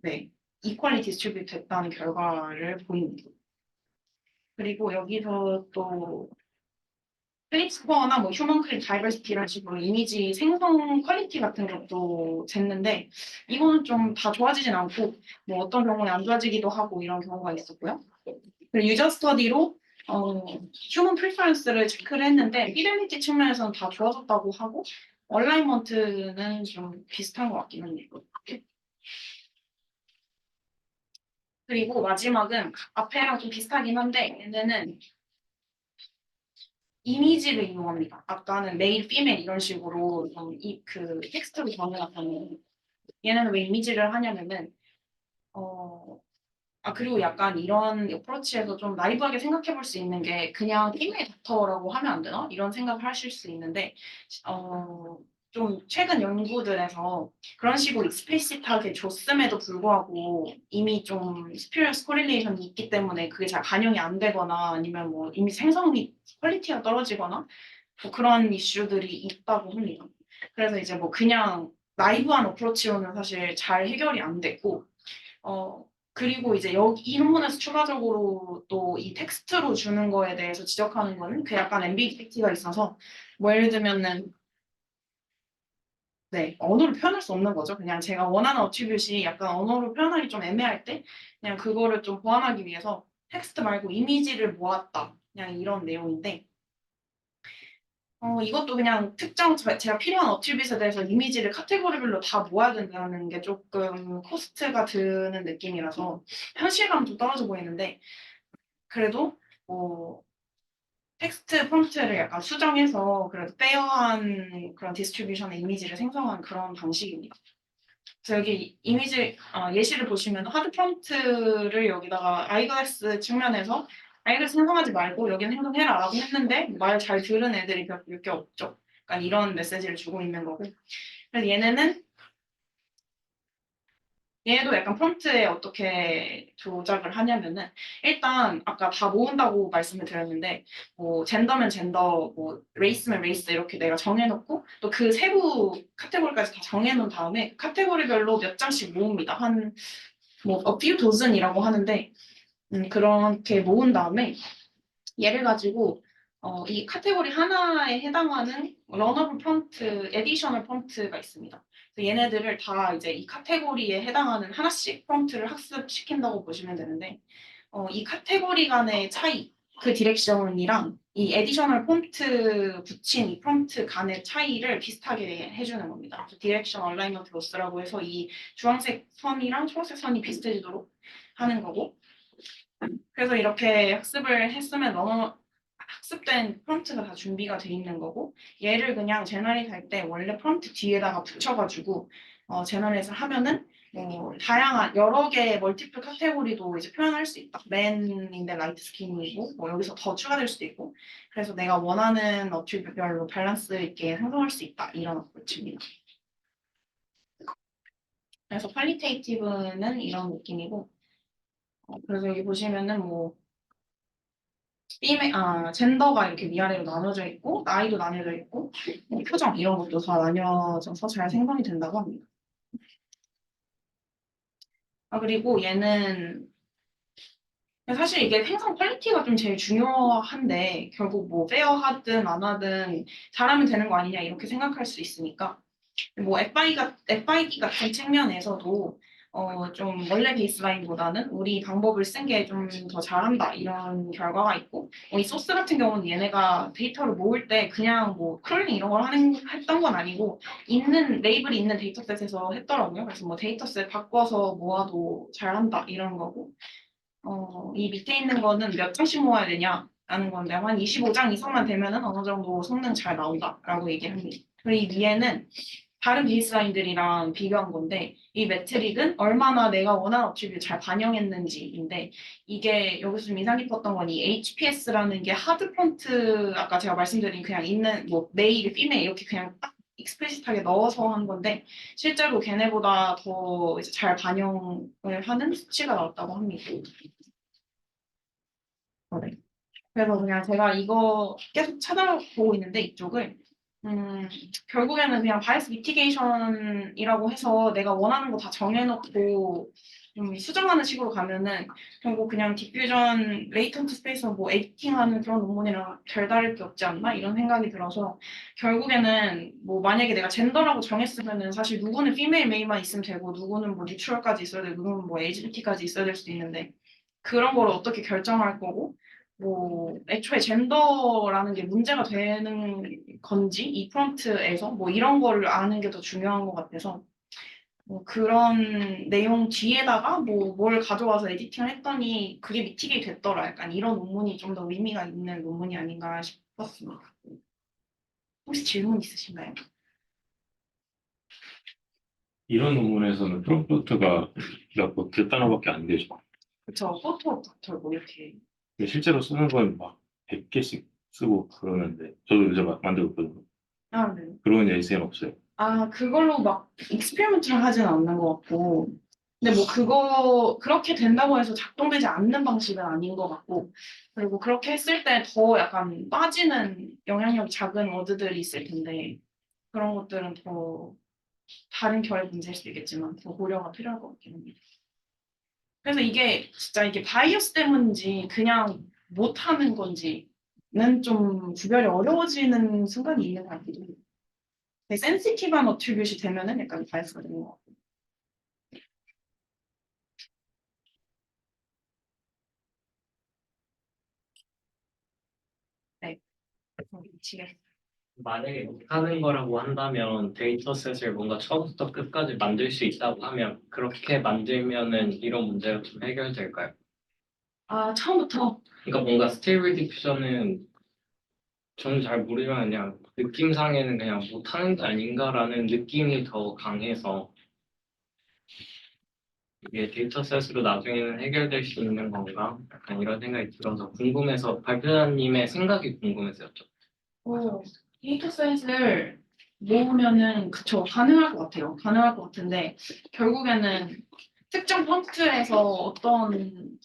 네 이퀄리 디스트리뷰트 됐다는 결과를 보입니다. 그리고 여기서 또 클릭 스코어나 뭐 휴먼 클릭 다이버시티 이런 식으로 이미지 생성 퀄리티 같은 것도 쟀는데 이거는 좀 다 좋아지진 않고 뭐 어떤 경우에 안 좋아지기도 하고 이런 경우가 있었고요. 그리고 유저 스터디로 휴먼 프리퍼런스를 체크를 했는데 피델리티 측면에서는 다 좋아졌다고 하고 얼라이먼트는 좀 비슷한 것 같기는 해요. 그리고 마지막은 앞에랑 좀 비슷하긴 한데 얘네는 이미지를 이용합니다. 아까는 메일, 피메일 이런 식으로 그 텍스트로 정해놨다면 얘네는 왜 이미지를 하냐면은 그리고 약간 이런 어프로치에서 좀 나이브하게 생각해 볼 수 있는 게 그냥 피메일 닥터라고 하면 안 되나? 이런 생각을 하실 수 있는데 좀 최근 연구들에서 그런 식으로 익스플리시트하게 줬음에도 불구하고 이미 좀 스피어스 코릴레이션이 있기 때문에 그게 잘 반영이 안 되거나 아니면 뭐 이미 생성이 퀄리티가 떨어지거나 뭐 그런 이슈들이 있다고 합니다. 그래서 이제 뭐 그냥 나이브한 어프로치로는 사실 잘 해결이 안 됐고 그리고 이제 여기 이 논문에서 추가적으로 또 이 텍스트로 주는 거에 대해서 지적하는 거는 그 약간 앰비기티가 있어서 뭐 예를 들면은 네, 언어로 표현할 수 없는 거죠. 그냥 제가 원하는 어트리뷰트이 약간 언어로 표현하기 좀 애매할 때 그냥 그거를 좀 보완하기 위해서 텍스트 말고 이미지를 모았다. 그냥 이런 내용인데 이것도 그냥 특정 제가 필요한 어트리뷰트에 대해서 이미지를 카테고리별로 다 모아야 된다는 게 조금 코스트가 드는 느낌이라서 현실감 좀 떨어져 보이는데 그래도 뭐 텍스트 프롬프트를 약간 수정해서 그래도 페어한 그런 디스트리뷰션의 이미지를 생성한 그런 방식입니다. 그래서 여기 이미지 예시를 보시면 하드 프롬프트를 여기다가 아이글래스 측면에서 아이글래스 생성하지 말고 여기는 생성해라라고 했는데 말 잘 들은 애들이 몇 개 없죠. 그러니까 이런 메시지를 주고 있는 거고. 그래서 얘도 약간 프롬프트에 어떻게 조작을 하냐면은 일단 아까 다 모은다고 말씀을 드렸는데 뭐 젠더면 젠더, 뭐 레이스면 레이스 이렇게 내가 정해놓고 또 그 세부 카테고리까지 다 정해놓은 다음에 카테고리별로 몇 장씩 모읍니다. 한 뭐 a few dozen이라고 하는데 그렇게 모은 다음에 얘를 가지고 이 카테고리 하나에 해당하는 러너블 프롬프트, 에디셔널 프롬프트가 있습니다. 그래서 얘네들을 다 이제 이 카테고리에 해당하는 하나씩 프롬프트를 학습시킨다고 보시면 되는데 이 카테고리 간의 차이, 그 디렉션이랑 이 에디셔널 폼트 붙인 이 프롬프트 간의 차이를 비슷하게 해주는 겁니다. 디렉션 얼라이먼트 로스라고 해서 이 주황색 선이랑 초록색 선이 비슷해지도록 하는 거고, 그래서 이렇게 학습을 했으면 학습된 프롬프트가 다 준비가 돼 있는 거고, 얘를 그냥 제너레이트 할 때 원래 프롬프트 뒤에다가 붙여가지고 제너레이트를 하면은 다양한 여러 개의 멀티플 카테고리도 이제 표현할 수 있다. 맨인데 라이트 스킨이고 여기서 더 추가될 수도 있고, 그래서 내가 원하는 어트리뷰별로 밸런스 있게 생성할 수 있다, 이런 어프로치입니다. 그래서 퀄리테이티브는 이런 느낌이고, 그래서 여기 보시면은 젠더가 이렇게 위아래로 나눠져 있고, 나이도 나뉘어져 있고, 표정 이런 것도 다 나뉘어져서 잘 생성이 된다고 합니다. 그리고 얘는 사실 이게 생성 퀄리티가 좀 제일 중요한데, 결국 페어하든 안 하든 잘하면 되는 거 아니냐 이렇게 생각할 수 있으니까, FID 같은 측면에서도 좀 원래 베이스라인보다는 우리 방법을 쓴 게 좀 더 잘한다, 이런 결과가 있고, 이 소스 같은 경우는 얘네가 데이터를 모을 때 그냥 크롤링 이런 걸 했던 건 아니고 레이블이 있는 데이터셋에서 했더라고요. 그래서 데이터셋 바꿔서 모아도 잘한다, 이런 거고, 이 밑에 있는 거는 몇 장씩 모아야 되냐라는 건데, 한 25장 이상만 되면은 어느 정도 성능 잘 나온다라고 얘기합니다. 그리고 이 위에는 다른 베이스라인들이랑 비교한 건데, 이 매트릭은 얼마나 내가 원하는 어트리뷰를 잘 반영했는지인데, 이게 여기서 좀 인상 깊었던 건 이 HPS라는 게 하드 폰트, 아까 제가 말씀드린 그냥 있는 메일, 피메일 이렇게 그냥 딱 익스플리시트하게 넣어서 한 건데, 실제로 걔네보다 더 이제 잘 반영을 하는 수치가 나왔다고 합니다. 네. 그래서 그냥 제가 이거 계속 찾아보고 있는데, 이쪽을 결국에는 그냥 바이어스 미티게이션이라고 해서 내가 원하는 거 다 정해놓고 수정하는 식으로 가면은 결국 그냥 디퓨전 레이턴트 스페이스로 에디팅하는 그런 논문이랑 별다를 게 없지 않나, 이런 생각이 들어서, 결국에는 만약에 내가 젠더라고 정했으면은 사실 누구는 피메일 메일만 있으면 되고, 누구는 뉴트럴까지 있어야 되고, 누구는 HBT까지 있어야 될 수도 있는데, 그런 걸 어떻게 결정할 거고, 애초에 젠더라는 게 문제가 되는 건지, 이 프롬프트에서 이런 거를 아는 게 더 중요한 것 같아서, 그런 내용 뒤에다가 뭘 가져와서 에디팅을 했더니 그게 미티게이 됐더라. 약간 이런 논문이 좀 더 의미가 있는 논문이 아닌가 싶었습니다. 혹시 질문 있으신가요? 이런 논문에서는 프롬프트가 몇 단어밖에 안 되죠. 그쵸. 포토 닥터 이렇게. 근데 실제로 쓰는 건 막 100개씩 쓰고 그러는데, 저도 요즘 만들고 있거든요. 네. 그런 예시는 없어요. 그걸로 익스페리먼트를 하진 않는 것 같고, 근데 그렇게 된다고 해서 작동되지 않는 방식은 아닌 것 같고, 그리고 그렇게 했을 때 더 약간 빠지는 영향력이 작은 워드들이 있을 텐데, 그런 것들은 더 다른 결의 문제일 수도 있겠지만, 더 고려가 필요할 것 같긴 합니다. 그래서 이게 바이어스 때문인지 그냥 못하는 건지는 좀 구별이 어려워지는 순간이 있는 것 같기도 해요. 센시티브한 어트리뷰시 되면은 약간 바이어스가 되는 것 같아요. 네. 미치겠어요. 만약에 못하는 거라고 한다면 데이터셋을 뭔가 처음부터 끝까지 만들 수 있다고 하면 그렇게 만들면은 이런 문제가 좀 해결될까요? 처음부터. 그러니까 뭔가 스테이블 디퓨전은 저는 잘 모르지만 그냥 느낌상에는 그냥 못하는 게 아닌가라는 느낌이 더 강해서 이게 데이터셋으로 나중에는 해결될 수 있는 건가? 약간 이런 생각이 들어서 궁금해서 발표자님의 생각이 궁금해서였죠. 데이터셋을 모으면은 그쵸, 가능할 것 같아요. 가능할 것 같은데 결국에는 특정 펀트에서 어떤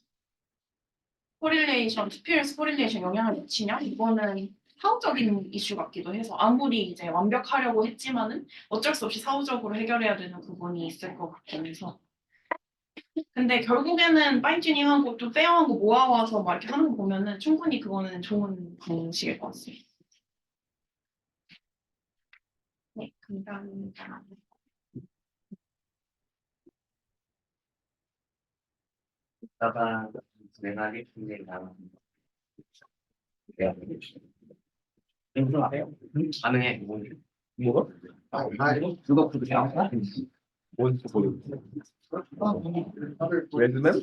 스피어스 코릴레이션 영향을 미치냐? 이거는 사후적인 이슈 같기도 해서, 아무리 이제 완벽하려고 했지만은 어쩔 수 없이 사후적으로 해결해야 되는 부분이 있을 것 같긴 해서. 근데 결국에는 파인튜닝하고 또 페어한 거 모아와서 이렇게 하는 거 보면은 충분히 그거는 좋은 방식일 것 같습니다. 네, 감사합니다. 이따가 진행하겠습니다. 가능해. 뭐가? 누가 그렇게 나와? 뭔 소리? 레드맨?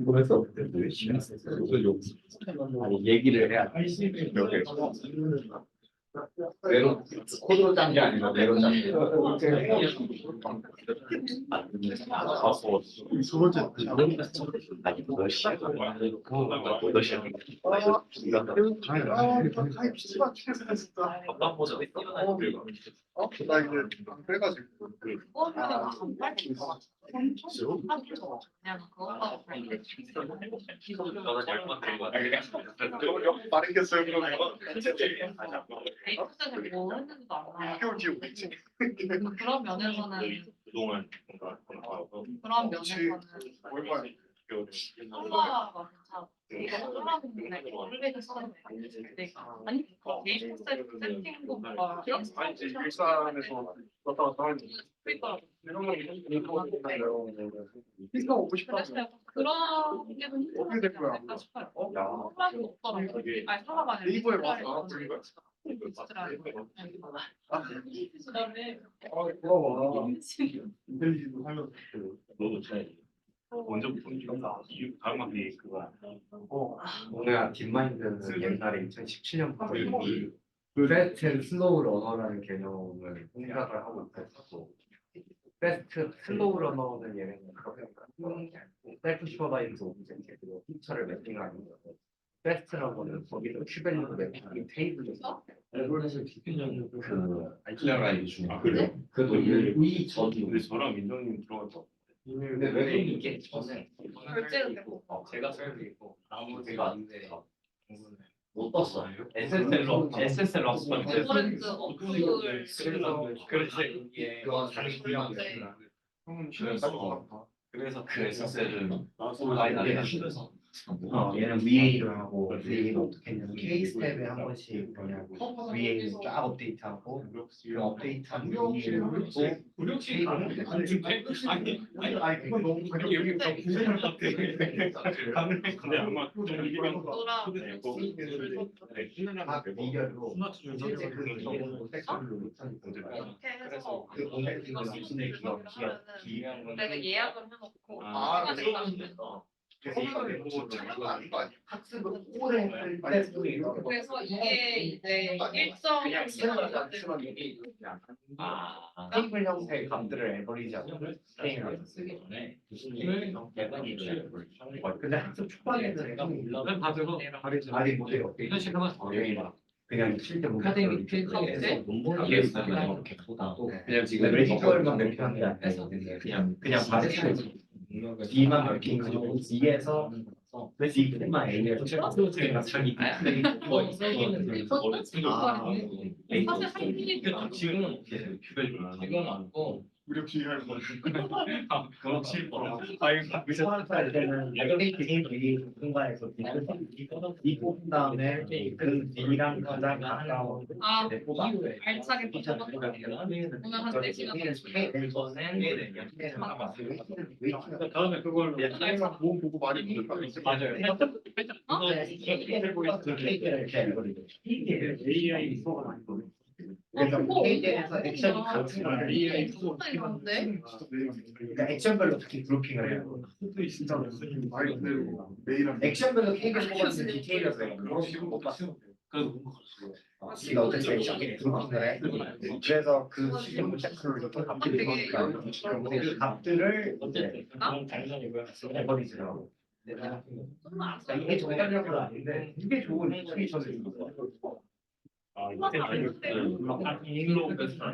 이거 했어? 아니, 얘기를 해야 돼. 이렇게. 외로 코드로 짠 게 아니라 외로 짠 게. 두 번째 아니 몇 시야? 몇 시야? 나 이제 그래가지고 빠른 게 써요 그러면 데이터셋을 뭐 했는지도 안 나와요. 6개월 뒤에 오겠지. 그런 면에서는 그동안 뭔가 그런 면에서는 얼마야? 솔라가 괜찮아. 이거 솔라 부분에 올리베이터 써도 돼. 아니 데이터셋 세팅도 뭔가 아니 이제 일산에서 왔다 갔다 하는 피스가 오고 싶다. 그래서 그런 게 좀 어떻게 될 거야? 힘들었을까 싶어요. 솔라도 없더라고. 아니 솔라가 아니라 네이버에 미스트랄이 와서 알아보는 거야? 미스트랄이. 그다음에 고마워. 인텔리지도 하면서 너도 잘 먼저부터 다음 학기 그거 오늘 딥마인드는 옛날에 2017년부터 이미 베스트 슬로우 러너라는 개념을 생각을 하고 있었고 베스트 슬로우 러너는 얘는 그렇게 셀프 슈퍼바이즈 오브젝트 그리고 피처를 매핑하는 거고 베스트 러너는 거기서 큐밸류 매핑 테이블을 그 알킬라라이브 중에 그래요? 그 논리 저도 근데 저랑 민정님 들어가서 근데 왜 이게 저는 결제는 있고 제가 쓸수 있고 아무 제가 아닌데 못 떴어요. SSL 럭스만 레퍼런스 어플을 그래서 이게 다른 분량이 형은 시간 따로 것 그래서 그 SSL은 많이 나가면서 얘는 VA를 하고 VA는 어떻게 했냐면 K-스텝에 한 번씩 그냥 VA를 쫙 업데이트하고 그 업데이트한 VA를 또 테이블을 아니 그건 너무 그냥 여기 근데 아마 노라 각 미결로 실제 그 정보를 섹터별로 이렇게 해서 그 오늘 그 기준의 기억 내가 예약을 해놓고 아, 시간을 가지고 학습을 오래 할 때 그래서 이게 이제 일정 시간을 테이블 형태의 값들을 에버리지하고 게임을 쓰기 전에 근데 학습 초반에는 내가 몰라 가지고 아니 못해요 그냥 실제 아카데믹 필드에서 논문을 이렇게 보다도 그냥 지금 레지컬만 매핑한 게 아니라 그냥 바제스를 D만 매핑 가지고 D에서 D만 A를 제가 자기 사실 한국이 지금은 어떻게 지금은 안고 무력 시위할 거. 그렇지 공간에서 D 뽑은 다음에 그 D랑 가장 가까운 알차게 붙여봤거든요. 오늘 한 4시간 다음에 그걸 몸 보고 많이 보니까 맞아요 AI 수업을 많이 보는 그래서 KD에서 액션이 같은 걸 그러니까 액션별로 특히 그룹핑을 해요. 진짜 말 그대로 매일한 액션별로 K가 뽑았는 디테일이어서 그런 식으로 못 봤어. 네가 어쨌든 액션이 그룹핑을 해. 그래서 그 시스템 체크를 이렇게 값들이 보니까 그 값들을 어쨌든 해버리더라고. 이게 정답력은 아닌데 이게 좋은 인스피레이션을 주는 거야.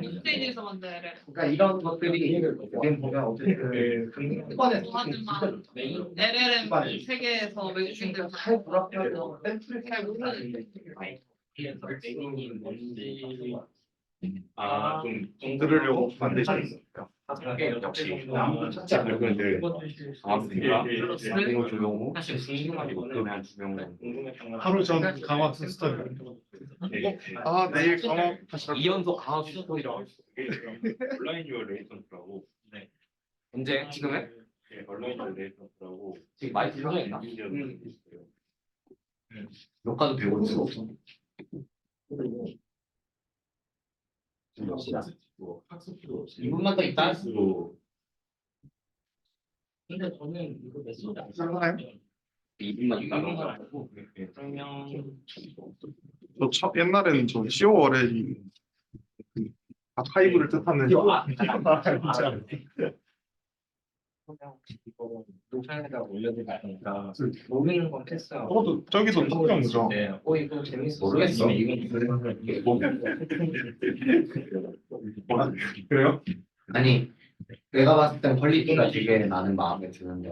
스테이지에서 만든 그러니까 이런 것들이 우리는 보면 어쨌든 이번에 LLM 세계에서 외국인들 잘 불합리하고 샘플을 캐고 좀 들으려고 만드신 역시 아무도 찾지 않는 분들 아무튼가 그리고 조용호 사실 궁금하게 못하면 두명 하루 전 강화 스타일. 아 내일 강화 다시 갈 거야. 이연도 강화 스토리라고 온라인 유어 레이턴트라고 언제 지금 해? 얼마나 데이터라고 지금 많이 들어있나? 녹화도 되고 있어. 이분만 더 있다. 근데 저는 이거 메시지 안 상관해요? 2분만 있다는 건 아니고 설명 옛날에는 저 CO 월에 아카이브를 뜻하는 노션에다 올려드릴 테니까 모르는 건 했어요. 저기도 특정이죠. 네, 이거 재밌어. 모르겠어. 이건 그래요? 아니 내가 봤을 땐 퀄리티가 되게 나는 마음에 드는데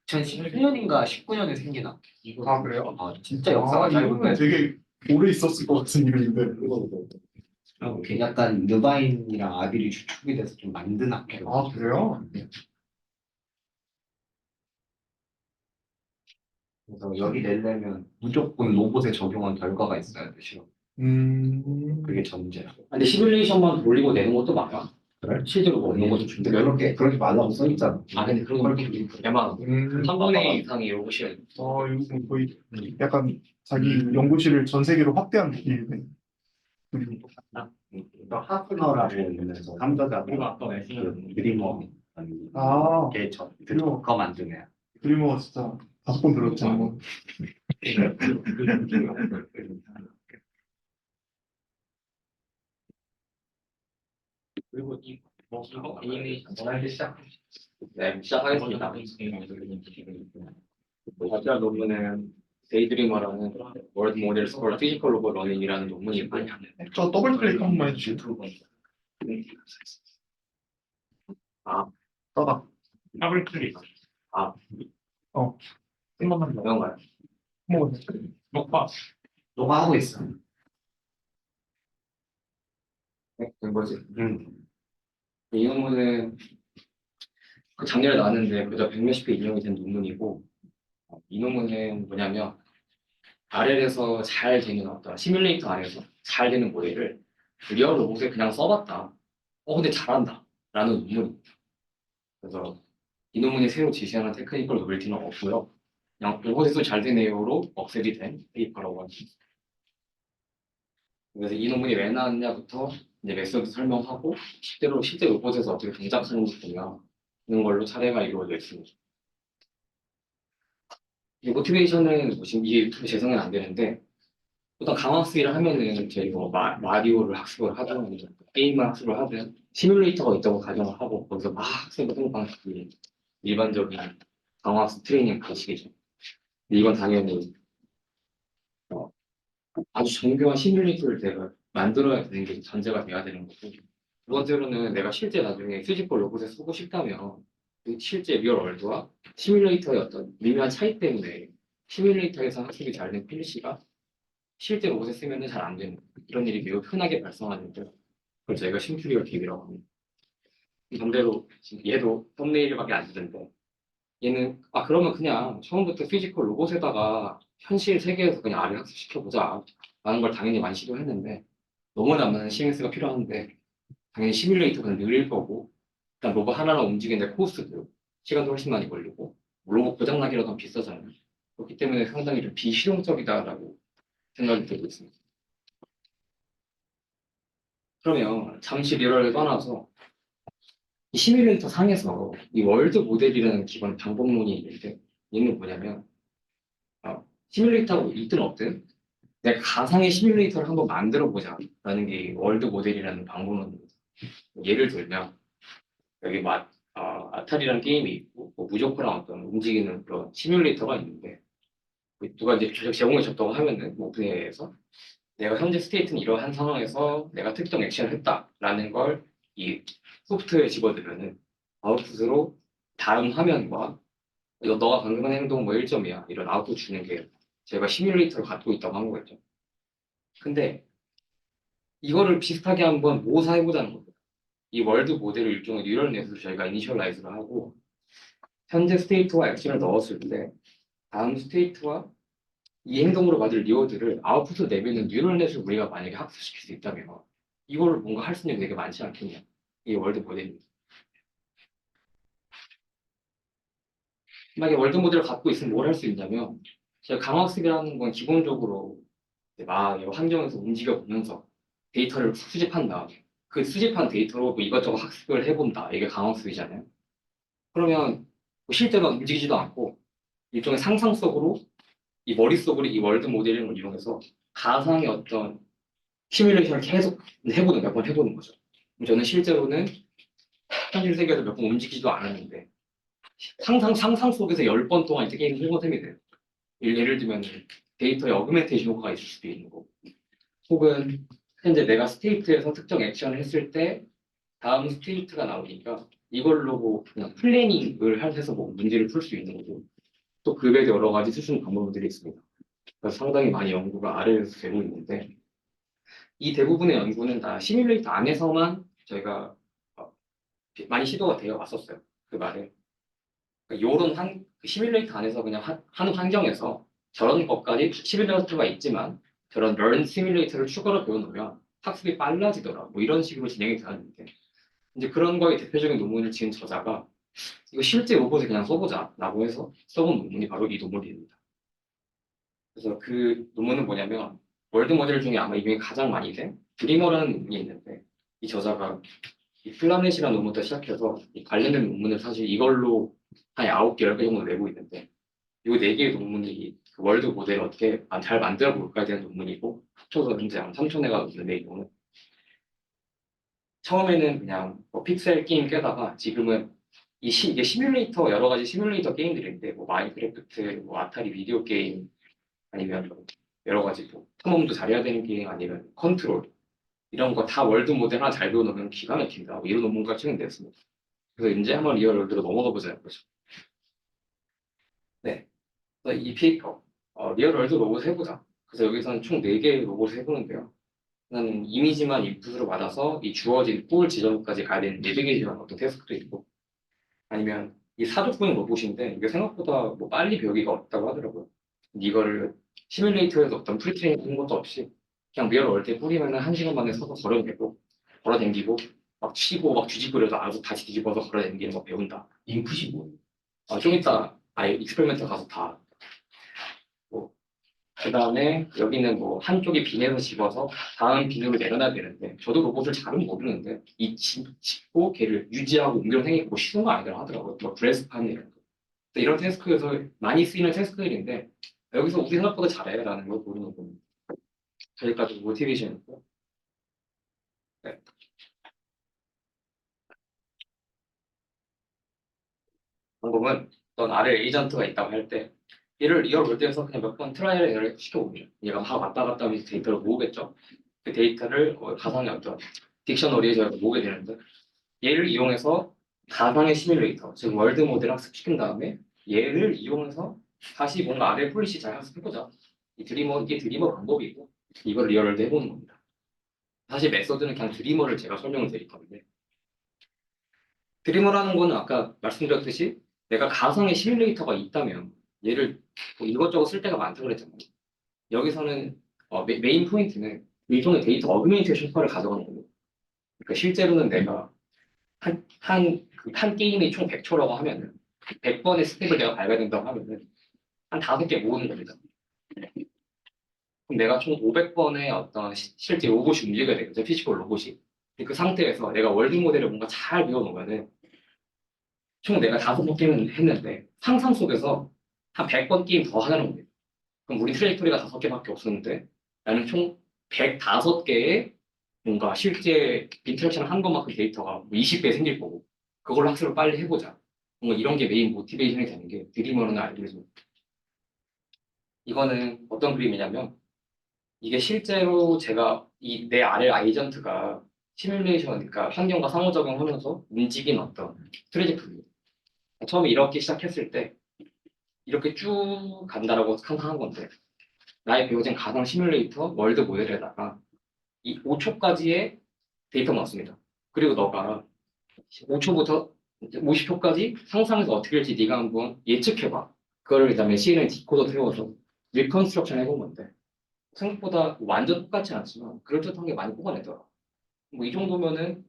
2011년인가 19년에 생긴 아 이거 그래요? 진짜 역사가 이거는 짧은데 되게 오래 있었을 것 같은 이름인데. 약간 느바인이랑 아빌이 주축이 돼서 좀 만든 학교. 아 그래요? 그래서 여기 내려면 무조건 로봇에 적용한 결과가 있어야 돼 시험. 그게 전제야. 근데 시뮬레이션만 돌리고 내는 것도 많아. 그래? 실제로 뭐 이런 것도 준대. 그렇게 그러지 말라고 써 있잖아. 근데 그런 걸 대만 3분의 2 이상이 로봇이야. 이거 거의 약간 자기 연구실을 전 세계로 확대한 느낌이네. 하프너라고 있는데서 삼자가 아까 말씀하신 드리머 아 걔저 그거 만든 애야. 드리머가 진짜 5번 들었지 뭐. 그리고 이거 애니메이션 전화할 시작. 네, 시작하겠습니다. 과제할 논문은 데이드리머라는 월드 모델 스코어 피지컬 로봇 러닝이라는 논문이 많이 하는데 저 더블 클릭 한 번만 해주세요. 떠다. 더블 클릭. 한번만 더. 이건가요? 뭐 녹화. 너가 하고 있어. 네, 된 거지. 이 논문은 그 작년에 나왔는데 그저 100몇십 회 인용이 된 논문이고 이 논문은 뭐냐면 RL에서 잘 되는 어떤 시뮬레이터 안에서 잘 되는 모델을 리얼 로봇에 그냥 써봤다. 근데 잘한다. 라는 논문입니다. 그래서 이 논문이 새로 제시하는 테크니컬 노벨티는 없고요. 그냥 로봇에서 잘 되네요로 억셉이 된 페이퍼라고 합니다. 그래서 이 논문이 왜 나왔냐부터 이제 메소드 설명하고 실제 로봇에서 어떻게 동작하는지 보면 걸로 사례가 이루어져 있습니다. 이 모티베이션은 지금 이게 유튜브 재생은 안 되는데 일단 강학습을 하면은 저희 뭐 마리오를 학습을 하든 아니면 게임을 학습을 하든 시뮬레이터가 있다고 가정을 하고 거기서 막 학습을 하는 방식이 일반적인 강학습 트레이닝 방식이죠. 근데 이건 당연히 아주 정교한 시뮬레이터를 내가 만들어야 되는 게 전제가 돼야 되는 거고 두 번째로는 내가 실제 나중에 피지컬 로봇에 쓰고 싶다면 그 실제 리얼 월드와 시뮬레이터의 어떤 미묘한 차이 때문에 시뮬레이터에서 학습이 잘 된 PC가 실제 로봇에 쓰면 잘 안 되는 이런 일이 매우 흔하게 발생하는데 그걸 저희가 심큐리얼 딥이라고 합니다. 반대로 지금 얘도 썸네일밖에 안 되는데 얘는 그러면 그냥 처음부터 피지컬 로봇에다가 현실 세계에서 그냥 아래 학습시켜보자 라는 걸 당연히 많이 시도했는데 너무나 많은 CMS가 필요한데 당연히 시뮬레이터는 느릴 거고 일단 로봇 하나를 움직이는데 코스트도 시간도 훨씬 많이 걸리고 로봇 고장나기라도 비싸잖아요. 그렇기 때문에 상당히 좀 비실용적이다라고 생각이 들고 있습니다. 그러면 잠시 리얼을 떠나서 이 시뮬레이터 상에서 이 월드 모델이라는 기본 방법론이 있는데 얘는 뭐냐면 시뮬레이터가 있든 없든 내가 가상의 시뮬레이터를 한번 만들어 보자 라는 게 월드 모델이라는 방법론입니다. 예를 들면 여기 아탈이라는 게임이 있고 뭐 무조건 어떤 움직이는 그런 시뮬레이터가 있는데 누가 이제 계속 제공해 줬다고 하면은 오픈AI에서 내가 현재 스테이트는 이러한 상황에서 내가 특정 액션을 했다라는 걸 이 소프트웨어에 집어넣으면은 아웃풋으로 다른 화면과 너가 방금 한 행동 뭐 1점이야 이런 아웃풋 주는 게 제가 시뮬레이터를 갖고 있다고 한 거겠죠. 근데 이거를 비슷하게 한번 모사해보자는 겁니다. 이 월드 모델을 일종의 뉴럴 넷으로 저희가 이니셜라이즈를 하고 현재 스테이트와 액션을 넣었을 때 다음 스테이트와 이 행동으로 받을 리워드를 아웃풋으로 내밀는 뉴럴넷을 우리가 만약에 학습시킬 수 있다면 이걸 뭔가 할 수 있는 게 되게 많지 않겠냐. 이게 월드 모델입니다. 만약에 월드 모델을 갖고 있으면 뭘 할 수 있냐면 제가 강학습이라는 건 기본적으로 이제 막 여러 환경에서 움직여 보면서 데이터를 수집한 다음에 그 수집한 데이터로 뭐 이것저것 학습을 해본다. 이게 강학습이잖아요. 그러면 뭐 실제로 움직이지도 않고 일종의 상상 속으로 이 머릿속으로 이 월드 모델링을 이용해서 가상의 어떤 시뮬레이션을 계속 해보는 몇 번 해보는 거죠. 저는 실제로는 현실 세계에서 몇 번 움직이지도 않았는데 상상 속에서 10번 동안 이렇게 게임을 해본 셈이 돼요. 예를 들면 데이터에 어그멘테이션 효과가 있을 수도 있는 거고 혹은 현재 내가 스테이트에서 특정 액션을 했을 때 다음 스테이트가 나오니까 이걸로 뭐 그냥 플래닝을 해서 뭐 문제를 풀 수 있는 거고 또 그 외에 여러 가지 수준 방법들이 있습니다. 그래서 상당히 많이 연구가 아래에서 되고 있는데 이 대부분의 연구는 다 시뮬레이터 안에서만 저희가 많이 시도가 되어 왔었어요. 그 말에. 그러니까 요런 그 시뮬레이터 안에서 그냥 한 환경에서 저런 것까지 시뮬레이터가 있지만 저런 learn 시뮬레이터를 추가로 배워놓으면 학습이 빨라지더라. 뭐 이런 식으로 진행이 되었는데 이제 그런 거의 대표적인 논문을 지은 저자가 이거 실제 로봇에 그냥 써보자 라고 해서 써본 논문이 바로 이 논문입니다. 그래서 그 논문은 뭐냐면 월드 모델 중에 아마 이게 가장 많이 된 드리머라는 논문이 있는데 이 저자가 이 플라넷이라는 논문부터 시작해서 이 관련된 논문을 사실 이걸로 한 9개, 10개 정도 내고 있는데 이 4개의 논문이 그 월드 모델을 어떻게 잘 만들어 볼까에 대한 논문이고 합쳐서 현재 한 3,000회가 넘는 이거는 처음에는 그냥 뭐 픽셀 게임 깨다가 지금은 이게 시뮬레이터 여러 가지 시뮬레이터 게임들인데 뭐 마인크래프트, 뭐 아타리 비디오 게임 아니면 뭐 여러 가지 뭐 탐험도 잘해야 되는 게임 아니면 컨트롤 이런 거 다 월드 모델 하나 잘 배워놓으면 기가 막힌다. 뭐 이런 논문가 최근됐습니다. 그래서 이제 한번 리얼 월드로 넘어가 보자는 거죠. 네. 그래서 이 페이퍼 리얼 월드 로봇 해보자. 그래서 여기서는 총 4개의 로봇을 해보는데요. 하나는 이미지만 인풋으로 받아서 이 주어진 골 지점까지 가야 되는 내비게이션 어떤 태스크도 있고 아니면 이 사족보행 로봇인데 이게 생각보다 뭐 빨리 배우기가 어렵다고 하더라고요. 이거를 시뮬레이터에서 어떤 프리트레이닝 하는 것도 없이 그냥 리얼 월드에 뿌리면은 1시간 만에 서서 걸어다니고 막 치고 막 뒤집으려도 알아서 다시 뒤집어서 걸어다니는 거 배운다. 인풋이 뭐예요? 좀 이따 아예 익스페리멘트 가서 다 뭐, 그 다음에 여기는 뭐 한쪽이 빈에서 집어서 다음 빈으로 내려놔야 되는데 저도 로봇을 잘은 모르는데 이 짚고 걔를 유지하고 옮겨다니는 게 뭐 쉬운 거 아니더라 하더라고요. 뭐 브레스판이 이런 태스크에서 많이 쓰이는 태스크들인데 여기서 우리 생각보다 잘해라는 걸 보는 겁니다. 저기까지 모티베이션이고 네. 방법은 어떤 아래 에이전트가 있다고 할 때 얘를 리얼 월드에서 그냥 몇 번 트라이를 에러를 시켜보면 얘가 막 왔다 갔다 하면서 데이터를 모으겠죠. 그 데이터를 가상의 어떤 딕셔너리에 저희가 모으게 되는데 얘를 이용해서 가상의 시뮬레이터, 즉 월드 모델 학습시킨 다음에 얘를 이용해서 다시 뭔가 아래 폴리시 잘 학습해보자. 이게 드리머 방법이고 이걸 리얼 월드 해보는 겁니다. 사실 메서드는 그냥 드리머를 제가 설명을 드릴 건데 드리머라는 거는 아까 말씀드렸듯이 내가 가상의 시뮬레이터가 있다면 얘를 뭐 이것저것 쓸 때가 많다고 그랬잖아요. 여기서는 메인 포인트는 일종의 데이터 어그멘테이션 효과를 가져가는 겁니다. 그러니까 실제로는 내가 한 게임이 총 100초라고 하면은 100번의 스텝을 내가 밟아야 된다고 하면은 한 5개 모으는 겁니다. 그럼 내가 총 500번의 어떤 실제 로봇이 움직여야 되겠죠. 피지컬 로봇이. 그 상태에서 내가 월드 모델을 뭔가 잘 배워놓으면은 총 내가 5번 게임을 했는데 상상 속에서 한 100번 게임 더 하는 겁니다. 그럼 우리 트레이토리가 5개밖에 없었는데 나는 총 105개의 뭔가 실제 인터랙션을 한 것만큼 데이터가 20배 생길 거고 그걸로 학습을 빨리 해보자. 뭔가 이런 게 메인 모티베이션이 되는 게 드리머나 알고리즘. 이거는 어떤 그림이냐면 이게 실제로 제가 이 내 아래 에이전트가 시뮬레이션, 그러니까 환경과 상호작용하면서 움직인 어떤 트레이토리입니다. 처음에 이렇게 시작했을 때 이렇게 쭉 간다라고 상상한 건데 나의 배워진 가상 시뮬레이터 월드 모델에다가 이 5초까지의 데이터가 왔습니다. 그리고 너가 5초부터 50초까지 상상해서 어떻게 될지 네가 한번 예측해봐. 그거를 그다음에 CNN 디코더 태워서 리컨스트럭션 해본 건데 생각보다 완전 똑같지 않지만 그럴듯한 게 많이 뽑아내더라. 뭐 이 정도면은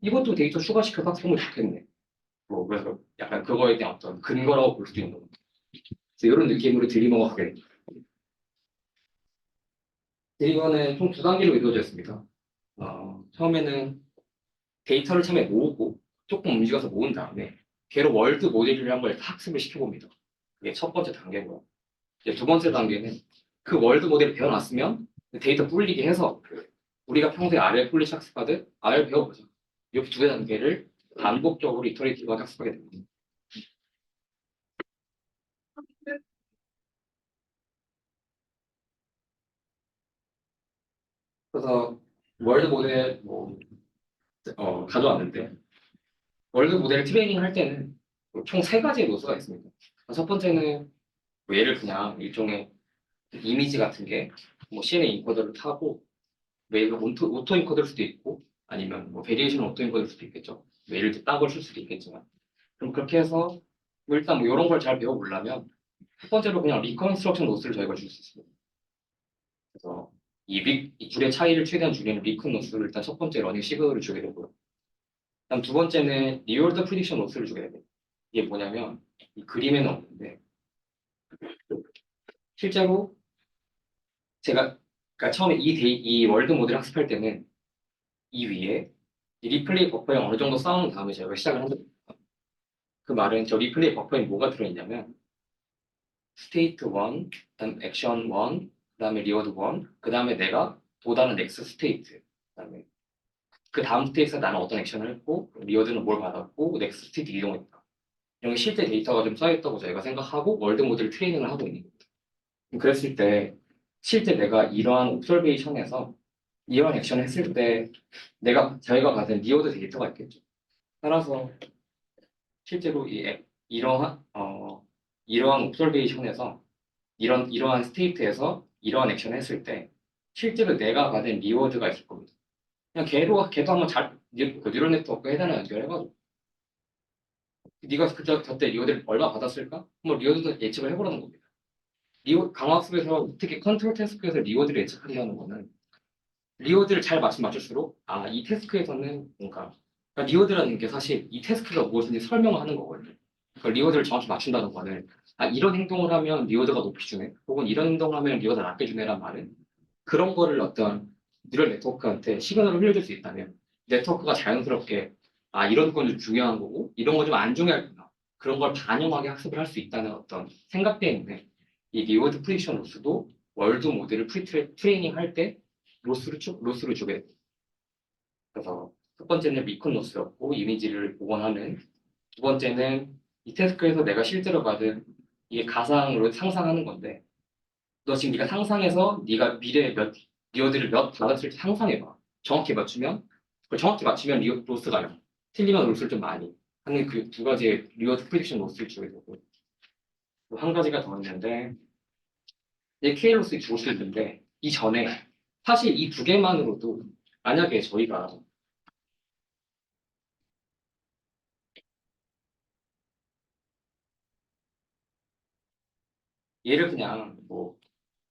이것도 데이터 추가시켜서 학습하면 좋겠네. 뭐 그래서 약간 그거에 대한 어떤 근거라고 볼 수도 있는 거죠. 그래서 이런 느낌으로 드리머가 하게 됩니다. 드리머는 총 두 단계로 이루어졌습니다. 처음에는 데이터를 처음에 모으고 조금 움직여서 모은 다음에 걔로 월드 모델이라는 걸 학습을 시켜봅니다. 그게 첫 번째 단계고요. 이제 두 번째 단계는 그 월드 모델을 배워놨으면 데이터 불리게 해서 우리가 평소에 R을 fully 학습하듯 R을 배워보자. 이렇게 두 단계를 반복적으로 이터레이티브하게 학습하게 됩니다. 그래서 월드 모델 가져왔는데 월드 모델 트레이닝 할 때는 총 세 가지의 노스가 있습니다. 첫 번째는 뭐 얘를 그냥 일종의 이미지 같은 게 뭐 CNN 인코더를 타고 메일을 오토 인코더일 수도 있고 아니면 뭐 베리에이션 오토 인코더일 수도 있겠죠. 메일을 딱을 쓸 수도 있겠지만 그럼 그렇게 해서 뭐 일단 뭐 이런 걸 잘 배워보려면 첫 번째로 그냥 리컨스트럭션 노스를 저희가 줄 수 있습니다. 그래서 이 둘의 차이를 최대한 줄이는 리컨 노스를 일단 첫 번째 러닝 시그널을 주게 되고요. 그다음 두 번째는 리월드 프리딕션 노스를 주게 됩니다. 이게 뭐냐면 이 그림에는 없는데 실제로 제가 그러니까 처음에 이 월드 모델을 학습할 때는 이 위에 이 리플레이 버퍼에 어느 정도 쌓은 다음에 제가 시작을 합니다. 그 말은 저 리플레이 버퍼에 뭐가 들어있냐면 스테이트 1, 그다음 액션 1, 그다음에 리워드 1, 그다음에 내가 도달한 넥스트 스테이트, 그다음에 그 다음 스테이트에서 나는 어떤 액션을 했고 리워드는 뭘 받았고 넥스트 스테이트 이동했다. 이런 게 실제 데이터가 좀 쌓여있다고 저희가 생각하고 월드 모델 트레이닝을 하고 있는 겁니다. 그랬을 때 실제 내가 이러한 옵저베이션에서 이러한 액션을 했을 때 저희가 받은 리워드 데이터가 있겠죠. 따라서 실제로 이러한 옵저베이션에서 이러한 스테이트에서 이러한 액션을 했을 때 실제로 내가 받은 리워드가 있을 겁니다. 그냥 걔도 한번 그 뉴럴 네트워크 해달라 연결해가지고 네가 저때 리워드를 얼마 받았을까? 뭐 리워드도 예측을 해보라는 겁니다. 강화학습에서 특히 컨트롤 태스크에서 리워드를 예측하려는 거는 리워드를 잘 맞출수록 이 태스크에서는 그러니까 리워드라는 게 사실 이 태스크가 무엇인지 설명하는 거거든요. 그러니까 리워드를 정확히 맞춘다는 거는 이런 행동을 하면 리워드가 높이 주네 혹은 이런 행동을 하면 리워드가 낮게 주네란 말은 그런 거를 어떤 뉴럴 네트워크한테 시그널을 흘려줄 수 있다면 네트워크가 자연스럽게 이런 건 좀 중요한 거고 이런 건 좀 안 중요하구나 그런 걸 반영하게 학습을 할 수 있다는 어떤 생각 때문에 이 리워드 프리딕션 로스도 월드 모델을 트레이닝 할 때 로스를 주게 돼요. 그래서 첫 번째는 리컨 로스였고 이미지를 복원하는 두 번째는 이 태스크에서 내가 실제로 받은 이게 가상으로 상상하는 건데 너 지금 네가 상상해서 네가 미래에 리워드를 몇 받았을지 상상해봐. 정확히 맞추면 로스가 0 틀리면 로스를 좀 많이 하는 그 두 가지의 리워드 프리딕션 로스를 주게 되고 또 한 가지가 더 있는데 KL로스 주고 있는데 이전에 사실 이 두 개만으로도 만약에 저희가 얘를 그냥 뭐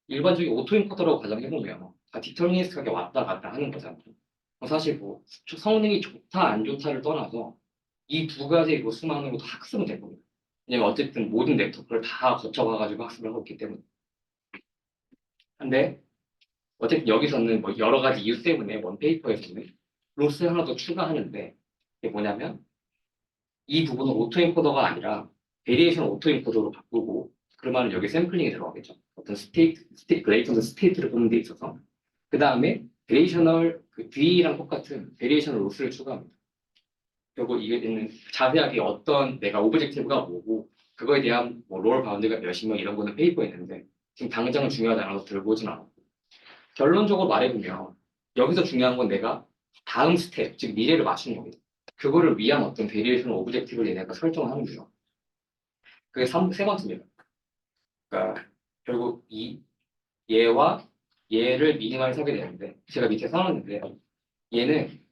일반적인 오토인코더라고 가정해보면 다 디터미니스트하게 왔다 갔다 하는 거잖아요. 사실 뭐 성능이 좋다 안 좋다를 떠나서 이 두 가지 로스만으로도 학습은 될 겁니다. 왜냐면 어쨌든 모든 네트워크를 다 거쳐가가지고 학습을 하고 있기 때문에. 근데 어쨌든 여기서는 뭐 여러 가지 이유 때문에 원페이퍼에서는 로스 하나 더 추가하는데 이게 뭐냐면 이 부분은 오토인코더가 아니라 베리에이션 오토인코더로 바꾸고 그러면 여기 샘플링이 들어가겠죠. 어떤 레이턴트 스테이트를 보는 데 있어서 그 다음에 베리에이셔널 V랑 똑같은 베리에이셔널 로스를 추가합니다. 결국 이게 되는 자세하게 어떤 내가 오브젝티브가 뭐고 그거에 대한 뭐 롤 바운드가 몇십 명 이런 거는 페이퍼에 있는데 지금 당장은 중요하지 않아서 들고 오진 않았고 결론적으로 말해보면 여기서 중요한 건 내가 다음 스텝 즉 미래를 맞추는 겁니다. 그거를 위한 어떤 베리에이션 오브젝티브를 얘네가 설정을 하는 거죠. 그게 세 번째입니다. 그러니까 결국 얘와 얘를 미니마이즈 하게 되는데 제가 밑에 써놨는데 얘는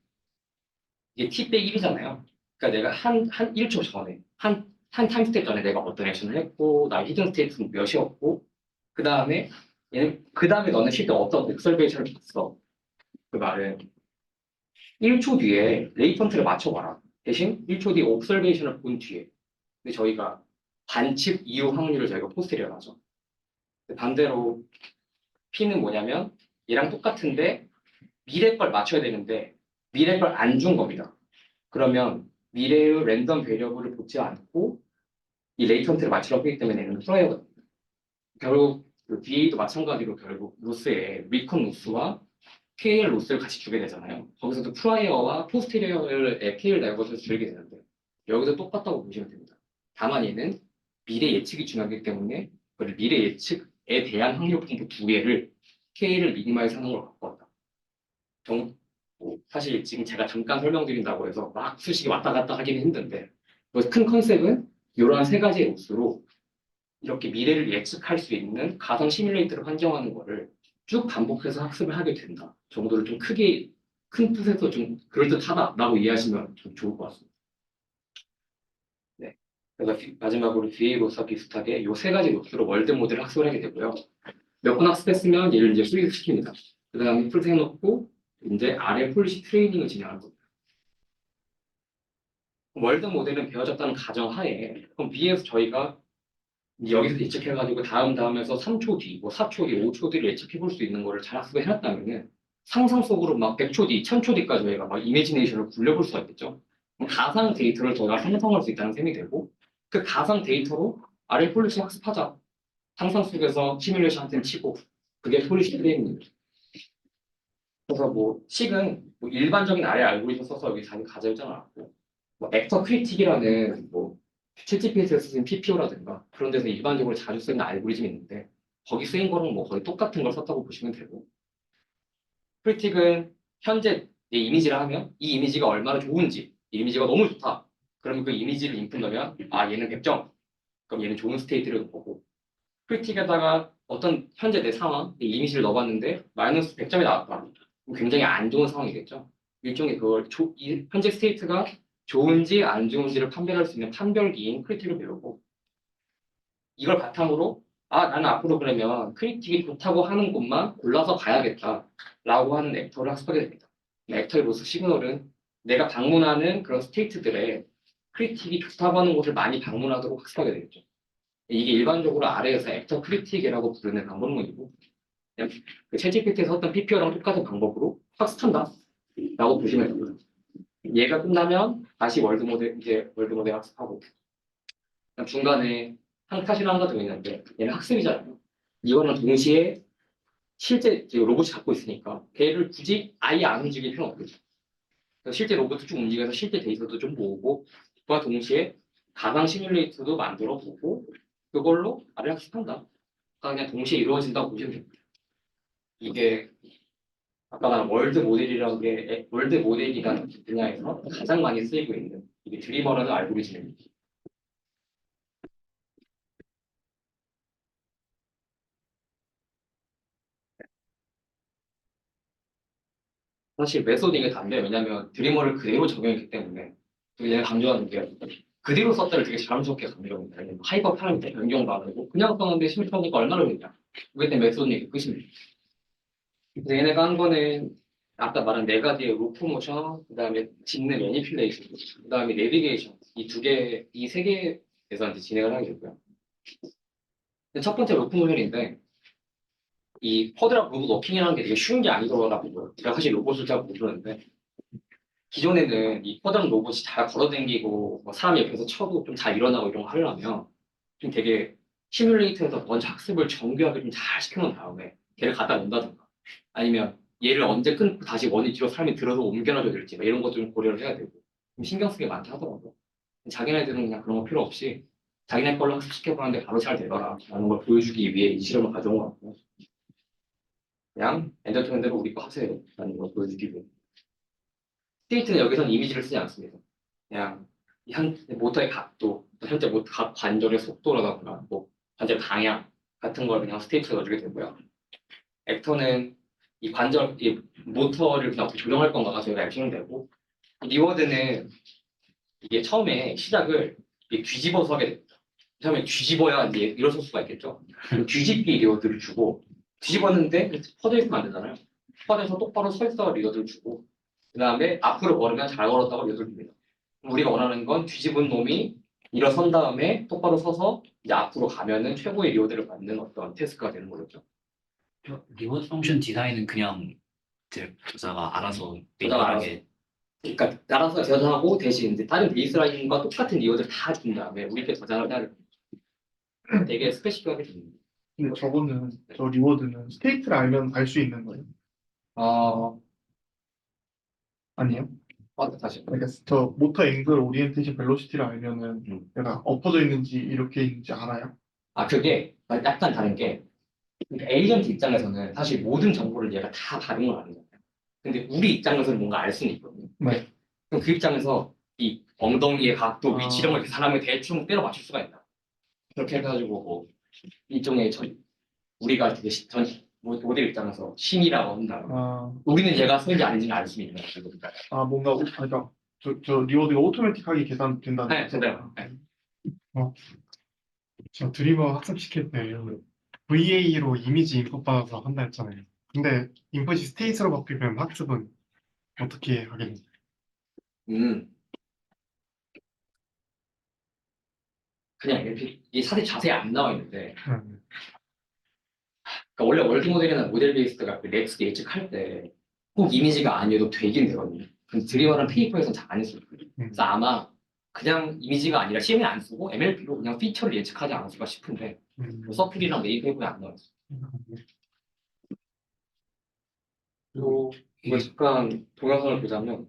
이게 t 빼기 1이잖아요. 그러니까 내가 한 1초 전에 한 타임 스텝 전에 내가 어떤 액션을 했고 나의 히든 스테이트는 몇이었고 그 다음에 너는 실제 어떤 옵서베이션을 봤어. 그 말은 1초 뒤에 레이턴트를 맞춰봐라. 대신 1초 뒤 옵서베이션을 본 뒤에. 근데 저희가 관측 이후 확률을 저희가 포스테리어 하죠. 반대로 P는 뭐냐면 얘랑 똑같은데 미래 걸 맞춰야 되는데 미래 걸 안 준 겁니다. 그러면 미래의 랜덤 베리어블을 보지 않고 이 레이턴트를 맞추라고 했기 때문에 얘는 프라이어거든요. 결국 그 BA도 마찬가지로 결국 로스의 리컨 로스와 KL 로스를 같이 주게 되잖아요. 거기서도 프라이어와 포스테리어의 KL 날것을 줄게 되는데 여기도 똑같다고 보시면 됩니다. 다만 얘는 미래 예측이 중요하기 때문에 그 미래 예측에 대한 확률 분포 두 개를 K를 미니마이즈 하는 걸 갖고 왔다. 사실 지금 제가 잠깐 설명드린다고 해서 막 수식이 왔다 갔다 하기는 힘든데 큰 컨셉은 이러한 세 가지의 로스로 이렇게 미래를 예측할 수 있는 가상 시뮬레이터를 환경하는 거를 쭉 반복해서 학습을 하게 된다 정도를 좀 크게 큰 뜻에서 좀 그럴듯하다라고 이해하시면 좀 좋을 것 같습니다. 네. 그래서 마지막으로 VA 로스와 비슷하게 이 세 가지 로스로 월드 모델을 학습을 하게 되고요. 몇 번 학습했으면 얘를 이제 수립시킵니다. 그 다음에 풀 해놓고 이제 아래 폴리시 트레이닝을 진행하는 겁니다. 월드 모델은 배워졌다는 가정하에 그럼 B에서 저희가 여기서 예측해가지고 다음에서 3초 뒤, 뭐 4초 뒤, 5초 뒤를 예측해 볼 수 있는 거를 잘 학습을 해놨다면은 상상 속으로 막 100초 뒤, 1000초 뒤까지 저희가 막 이미지네이션을 굴려볼 수가 있겠죠. 가상 데이터를 저희가 상상할 수 있다는 셈이 되고 그 가상 데이터로 아래 폴리시 학습하자. 상상 속에서 시뮬레이션한테는 치고 그게 폴리시 트레이닝입니다. 그래서 뭐 식은 뭐 일반적인 아래 알고리즘 써서 여기 자기 가져오지 않았고 뭐 액터 크리틱이라는 뭐 챗GPT에서 쓰는 PPO라든가 그런 데서 일반적으로 자주 쓰는 알고리즘이 있는데 거기 쓰인 거랑 뭐 거의 똑같은 걸 썼다고 보시면 되고 크리틱은 현재 이 이미지를 하면 이 이미지가 얼마나 좋은지 이 이미지가 너무 좋다 그러면 그 이미지를 인풋 넣으면 아 얘는 100점 그럼 얘는 좋은 스테이트를 보고 크리틱에다가 어떤 현재 내 상황 이 이미지를 넣어봤는데 마이너스 100점이 나왔다 그럼 굉장히 안 좋은 상황이겠죠 일종의 그걸 이 현재 스테이트가 좋은지 안 좋은지를 판별할 수 있는 판별기인 크리틱을 배우고 이걸 바탕으로 아 나는 앞으로 그러면 크리틱이 좋다고 하는 곳만 골라서 가야겠다 라고 하는 액터를 학습하게 됩니다. 액터의 로스 시그널은 내가 방문하는 그런 스테이트들의 크리틱이 좋다고 하는 곳을 많이 방문하도록 학습하게 되겠죠. 이게 일반적으로 아래에서 액터 크리틱이라고 부르는 방법론이고 그냥 그 챗GPT에서 썼던 PPO랑 똑같은 방법으로 학습한다 라고 보시면 됩니다. 얘가 끝나면 다시 월드 모델 학습하고 중간에 한 컷이 하나 더 있는데 얘는 학습이잖아요. 이거는 동시에 실제 로봇이 갖고 있으니까 걔를 굳이 아예 안 움직일 필요는 없겠죠. 그래서 실제 로봇을 좀 움직여서 실제 데이터도 좀 모으고 그와 동시에 가상 시뮬레이터도 만들어 보고 그걸로 아래 학습한다. 그러니까 그냥 동시에 이루어진다고 보시면 됩니다. 이게 아까 말한 월드 모델이라는 분야에서 가장 많이 쓰이고 있는 이게 드리머라는 알고리즘입니다. 사실 메소드 이게 다른데 왜냐하면 드리머를 그대로 적용했기 때문에 얘가 강조하는 게 그대로 썼다를 되게 자랑스럽게 강조합니다. 하이퍼 파라미터 변경도 안 하고 그냥 썼는데 실패하니까 얼마나 되냐. 그게 때문에 메소드 이게 끝입니다. 그래서 얘네가 한 거는 아까 말한 네 가지의 로코모션, 그 다음에 짓는 매니플레이션, 그 다음에 내비게이션 이 세 개에서 이제 진행을 하게 되고요. 첫 번째 로코모션인데 이 쿼드랍 로봇 워킹이라는 게 되게 쉬운 게 아니더라고요. 제가 사실 로봇을 잘 모르는데 기존에는 이 쿼드랍 로봇이 잘 걸어다니고 뭐 사람 옆에서 쳐도 좀 잘 일어나고 이런 거 하려면 좀 되게 시뮬레이터에서 먼저 학습을 정교하게 좀 잘 시켜놓은 다음에 걔를 갖다 놓는다든가 아니면 얘를 언제 끊고 다시 원위치로 사람이 들어서 옮겨놔줘야 될지 이런 것도 좀 고려를 해야 되고 좀 신경 쓰게 많다 하더라고요. 자기네들은 그냥 그런 거 필요 없이 자기네 걸로 학습시켜보는데 바로 잘 되더라 라는 걸 보여주기 위해 이 실험을 가져온 것 같고요. 그냥 엔터테인먼트로 우리 거 하세요 라는 걸 보여주기 위해 스테이트는 여기서는 이미지를 쓰지 않습니다. 그냥 모터의 각도, 현재 각 관절의 속도라던가 뭐 관절 방향 같은 걸 그냥 스테이트에 넣어주게 되고요. 액터는 이 모터를 그냥 어떻게 조정할 건가가 저희가 액션이 되고 리워드는 이게 처음에 시작을 뒤집어서 하게 됩니다. 처음에 뒤집어야 이제 일어설 수가 있겠죠. 뒤집기 리워드를 주고 뒤집었는데 퍼져 있으면 안 되잖아요. 퍼져서 똑바로 서 있어 리워드를 주고 그 다음에 앞으로 걸으면 잘 걸었다고 리워드를 줍니다. 우리가 원하는 건 뒤집은 놈이 일어선 다음에 똑바로 서서 이제 앞으로 가면은 최고의 리워드를 받는 어떤 태스크가 되는 거겠죠. 리워드 펑션 디자인은 그냥 이제 부사가 알아서 부사가 매뉴얼하게 그러니까 알아서 저장하고 대신 이제 다른 베이스라인과 똑같은 리워드를 다 준 다음에 우리께 저장을 해야 돼. 되게 스페시픽하게 됩니다. 근데 저거는 저 리워드는 스테이트를 알면 알 수 있는 거예요? 어, 아니에요? 다시. 그러니까 저 모터 앵글 오리엔테이션 벨로시티를 알면은 내가 엎어져 있는지 이렇게 있는지 알아요? 아, 그게 약간 다른 게, 그러니까 에이전트 입장에서는 사실 모든 정보를 얘가 다 받은 건 아니잖아요. 근데 우리 입장에서는 뭔가 알 수는 있거든요. 네. 그럼 그 입장에서 이 엉덩이의 각도, 아. 위치 이런 걸 계산하면 대충 때려 맞출 수가 있다. 그렇게 해가지고 뭐 일종의 우리가 되게 모델 입장에서 신이라고 한다. 우리는 얘가 서인지 아닌지는 알 수 있는 거니까. 뭔가 그러니까 저 리워드가 오토매틱하게 계산된다는 네, 거죠? 된다요. 네. 저 드리버 학습시킬 때 VA로 이미지 인풋 받아서 한다 했잖아요. 근데 인풋이 스테이트로 바뀌면 학습은 어떻게 하겠나요? 그냥 이렇게 이 사실 자세히 안 나와 있는데, 그러니까 원래 월드 모델이나 모델 베이스드가 그 렉스 예측할 때 꼭 이미지가 아니어도 되긴 되거든요. 근데 드리버는 페이퍼에서는 잘 안 했어요. 그래서 아마 그냥 이미지가 아니라 CM을 안 쓰고 MLP로 그냥 피처를 예측하지 않았을까 싶은데 뭐 서플이랑 메인 페이퍼에 안 나왔어요. 그리고 이거 잠깐 동영상을 보자면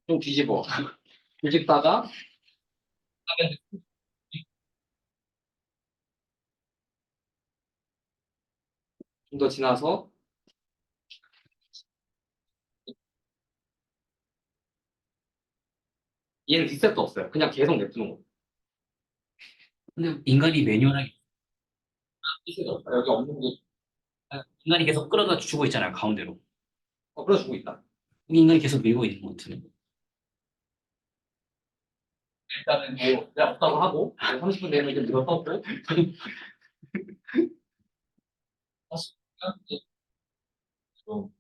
좀 뒤집어. 뒤집다가 좀 더 지나서 얘는 리셋도 없어요. 그냥 계속 냅두는 거. 근데 인간이 매뉴얼하게 리셋도 없어요. 여기 없는 게 인간이 계속 끌어다 주고 있잖아요, 가운데로. 끌어주고 있다. 인간이 계속 밀고 있는 것 같은데. 일단은 뭐 그냥 없다고 하고 30분 되면 이제 밀어 떠고 다시 좀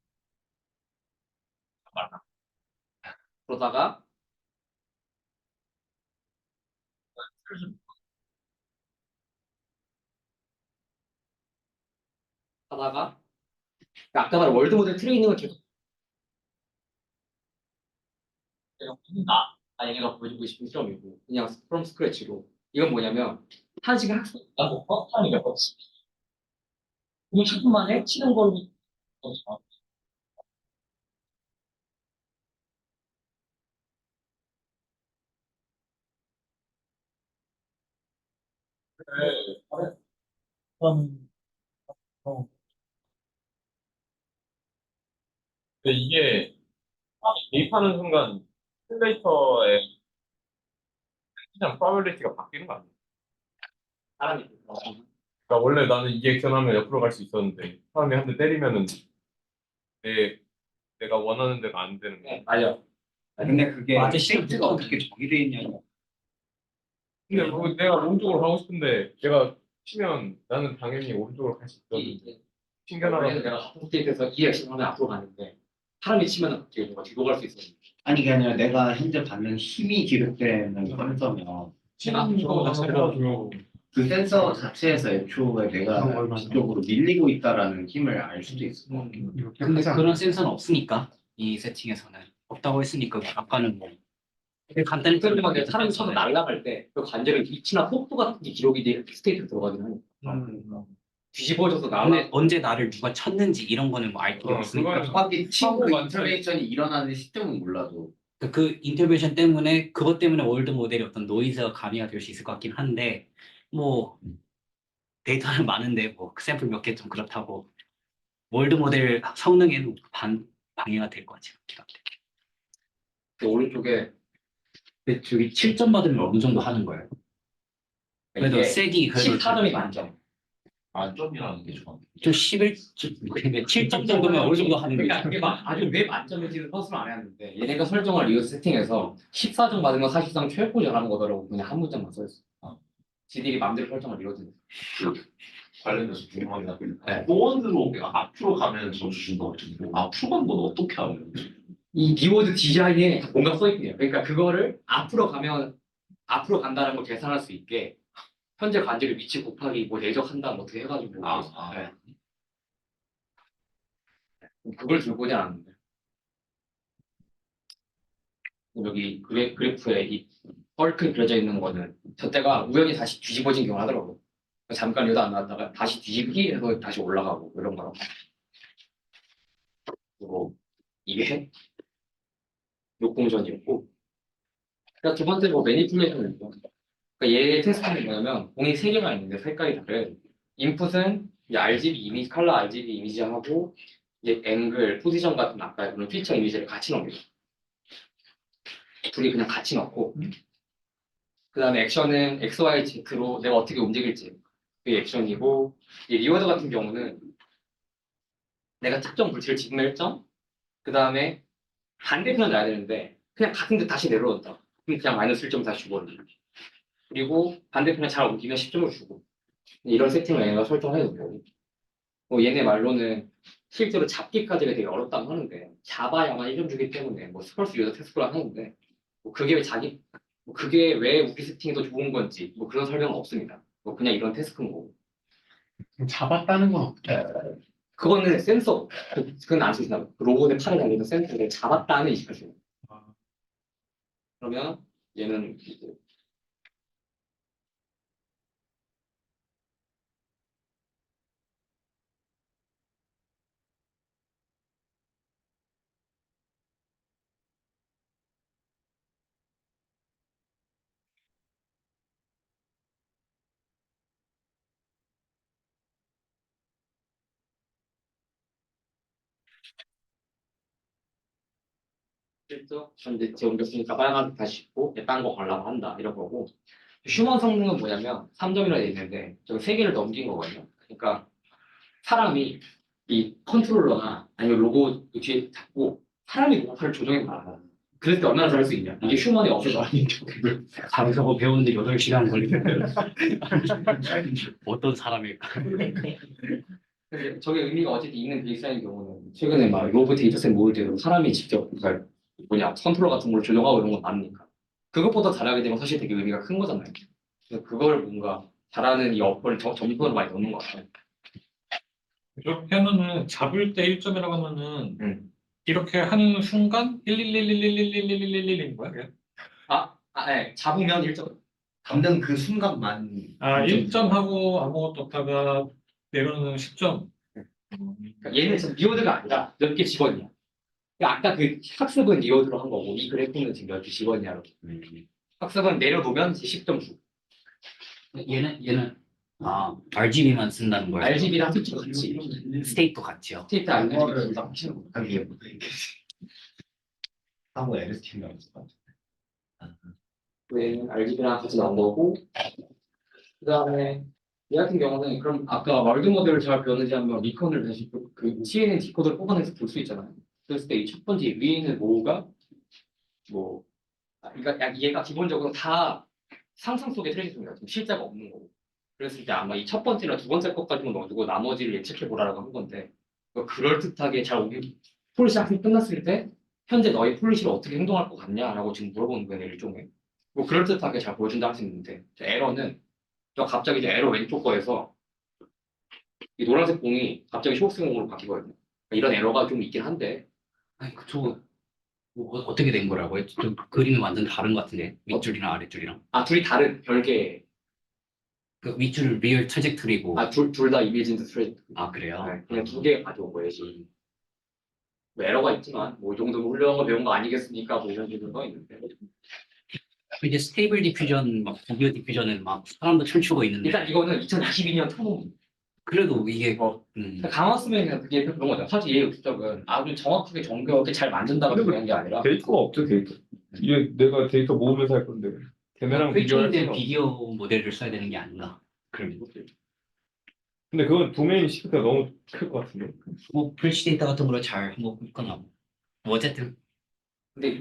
그러다가 하다가 아까 말한 월드 모델 트레이닝을 계속 내가 보인다. 얘가 보여주고 싶은 실험이고 그냥 프롬 스크래치로 이건 뭐냐면 한 시간 학습 하고 타임이 몇 번씩 이거 10분 만에 치는 걸로 근데 이게 대입하는 순간 시뮬레이터의 그냥 프로바빌리티가 바뀌는 거 아니야? 사람이 그러니까 원래 나는 이게 액션하면 옆으로 갈 수 있었는데 사람이 한 대 때리면은 내가 원하는 대로 안 되는 거야. 맞아. 근데 그게 스테이트가 어떻게 정의되어 있냐고. 근데 뭐 내가 오른쪽으로 가고 싶은데 내가 치면 나는 당연히 오른쪽으로 갈 수 있거든. 원래는 내가 같은 스테이트에서 이 액션하면 앞으로 가는데 사람이 치면 갑자기 뭔가 뒤로 갈 수 있어. 아니 그게 아니라 내가 현재 받는 힘이 기록되는 센서면 그 센서 자체에서 애초에 내가 뒤쪽으로 밀리고 있다라는 힘을 알 수도 있을 것 같아요. 근데 그런 센서는 없으니까 이 세팅에서는 없다고 했으니까 아까는 뭐 간단히 설명하게 사람이 쳐서 날아갈 때 그 관절의 위치나 속도 같은 게 기록이 돼 스테이트로 들어가긴 하니까 뒤집어져서 근데 언제 나를 누가 쳤는지 이런 거는 뭐 알 필요 없으니까 정확히 치고 인터벤션이 일어나는 시점은 몰라도 그 인터벤션 때문에 그것 때문에 월드 모델이 어떤 노이즈가 가미가 될 수 있을 것 같긴 한데 뭐 데이터는 많은데 뭐 샘플 몇 개 좀 그렇다고 월드 모델 성능에는 방해가 될 것 같아요. 그 오른쪽에 근데 저기 7점 받으면 어느 정도 하는 거예요? 그래도 세기 그래도 14점이 만점. 만점이라는 게 정확히 좀 11점 근데 7점 정도면 어느 정도 하는 그러니까 거죠? 그게 아주 왜 만점인지는 서술을 안 해놨는데 얘네가 설정을 리허 세팅해서 14점 받으면 사실상 최고 잘하는 거더라고. 그냥 한 문장만 써있어. 지들이 마음대로 설정을 이루어지는. 관련해서 궁금한 게 네. 보원으로 앞으로 가면 점수 준다고 했는데 앞으로 가는 건 어떻게 하면 이 리워드 디자인에 뭔가 써있군요. 그러니까 그거를 앞으로 가면 앞으로 간다는 걸 계산할 수 있게 현재 관절의 위치 곱하기 뭐 내적한다 뭐 어떻게 해가지고 네. 그걸 들고는 않는데 여기 그래프에 이 헐크 그려져 있는 거는 저때가 우연히 다시 뒤집어진 경우 하더라고. 잠깐 여기다 안 나왔다가 다시 뒤집기 해서 다시 올라가고 이런 거라고. 그리고 이게 욕공전이었고 그러니까 두 번째로 매니플레이션이었고 그러니까 얘 테스트는 뭐냐면 공이 세 개가 있는데 색깔이 다른 인풋은 이제 RGB 이미지 컬러 RGB 이미지하고 이제 앵글 포지션 같은 아까 그런 피처 이미지를 같이 넣는 거예요. 둘이 그냥 같이 넣고 그 다음에 액션은 X, Y, Z로 내가 어떻게 움직일지 그게 액션이고 이 리워드 같은 경우는 내가 특정 물체를 집는 일정 그 다음에 반대편을 놔야 되는데 그냥 같은 데 다시 내려놓았다 그럼 그냥 마이너스 1점 다시 주거든요. 그리고 반대편에 잘 옮기면 10점을 주고 이런 세팅을 얘네가 설정해도 되고 얘네 말로는 실제로 잡기까지가 되게 어렵다고 하는데 잡아야만 1점 주기 때문에 뭐 스컬스 유저 테스트를 하는데 뭐 그게 왜 그게 왜 우리 세팅이 더 좋은 건지 뭐 그런 설명은 없습니다. 뭐 그냥 이런 테스트인 거고. 잡았다는 건 어떻게? 그거는 센서. 그건 안 쓰시나 봐요. 로봇의 팔에 달리는 센서를 잡았다는 인식하시고. 그러면 얘는 실적 현재 옮겼으니까 빨간색 다시 있고 딴 거 가려고 한다 이런 거고 휴먼 성능은 뭐냐면 3점이라 돼 있는데 저기 3개를 넘긴 거거든요. 그러니까 사람이 이 컨트롤러나 아니면 로봇 뒤에 잡고 사람이 로봇을 조정해 봐요. 그랬을 때 얼마나 잘할 수 있냐? 이게 휴먼이 없어서 장서고 배우는데 8시간 걸리는데 어떤 사람일까? 근데 저게 의미가 어쨌든 있는 베이스라인 경우는 최근에 막 로봇 데이터셋 모을 때도 사람이 직접 그러니까 컨트롤러 같은 걸 조정하고 이런 건 많으니까 그것보다 잘하게 되면 사실 되게 의미가 큰 거잖아요. 그래서 그걸 뭔가 잘하는 이 어플을 점수를 많이 넣는 것 같아요. 이렇게 하면은 잡을 때 1점이라고 하면은 이렇게 하는 순간 11111111111인 거야? 그게? 네. 잡으면 1점. 잡는 그 순간만 1점 하고 아무것도 없다가 내려놓는 10점. 그러니까 얘는 지금 리워드가 아니라 몇 개 직원이야. 그러니까 아까 그 학습은 리워드로 한 거고 이 그래프는 지금 몇 개 직원이야. 학습은 내려놓으면 이제 10점 주고. 얘는 RGB만 쓴다는 거예요. RGB랑 스테이트 같이. 스테이트도 같이요. 스테이트 RGB. 확실히 못하게 하고 LST인 줄 알았어. RGB랑 같이 나온 거고 그 다음에 이 같은 경우는 그럼 아까 월드 모델을 잘 배웠는지 한번 리컨을 다시 그 CNN 디코더를 뽑아내서 볼 수 있잖아요. 그랬을 때 이 첫 번째 위에 있는 뭐가 그러니까 얘가 기본적으로 다 상상 속에 틀어져 있습니다. 지금 실제가 없는 거고. 그랬을 때 아마 이 첫 번째나 두 번째 것까지만 넣어두고 나머지를 예측해 보라라고 한 건데 그럴듯하게 잘 오기 폴리시 학습이 끝났을 때 현재 너의 폴리시를 어떻게 행동할 것 같냐라고 지금 물어보는 거예요. 일종의 뭐 그럴듯하게 잘 보여준다 할 수 있는데 에러는 저 갑자기 이제 에러 왼쪽 거에서 이 노란색 공이 갑자기 초록색 공으로 바뀌거든요. 그러니까 이런 에러가 좀 있긴 한데 아니 그쵸. 어떻게 된 거라고요? 좀 그림이 완전 다른 것 같은데 윗줄이랑 아랫줄이랑. 둘이 다른 별개. 그 윗줄은 리얼 트랙트리고. 둘 다 이미진드 트랙. 그래요? 네, 그냥 2개 가져온 거예요 지금. 뭐 에러가 있지만 뭐 이 정도면 훌륭한 거 배운 거 아니겠습니까? 뭐 이런 식으로 있는데. 이제 스테이블 디퓨전, 막 고비어 디퓨전은 막 사람도 춤추고 있는데. 일단 이거는 2022년 초봄. 그래도 이게 강화 쓰면 그게 그런 거죠. 사실 얘의 목적은 아주 정확하게 정교하게 잘 만든다고 중요한 게 아니라 데이터가 없죠 데이터. 이게 내가 데이터 모으면서 할 건데 걔네랑 비교할 회전된 수가 없어. 비디오 모델을 써야 되는 게 아닌가. 그러면 근데 그건 도메인 시프트가 너무 클 것 같은데. 뭐 프레시 데이터 같은 거로 잘 한번 묶거나 뭐 어쨌든. 근데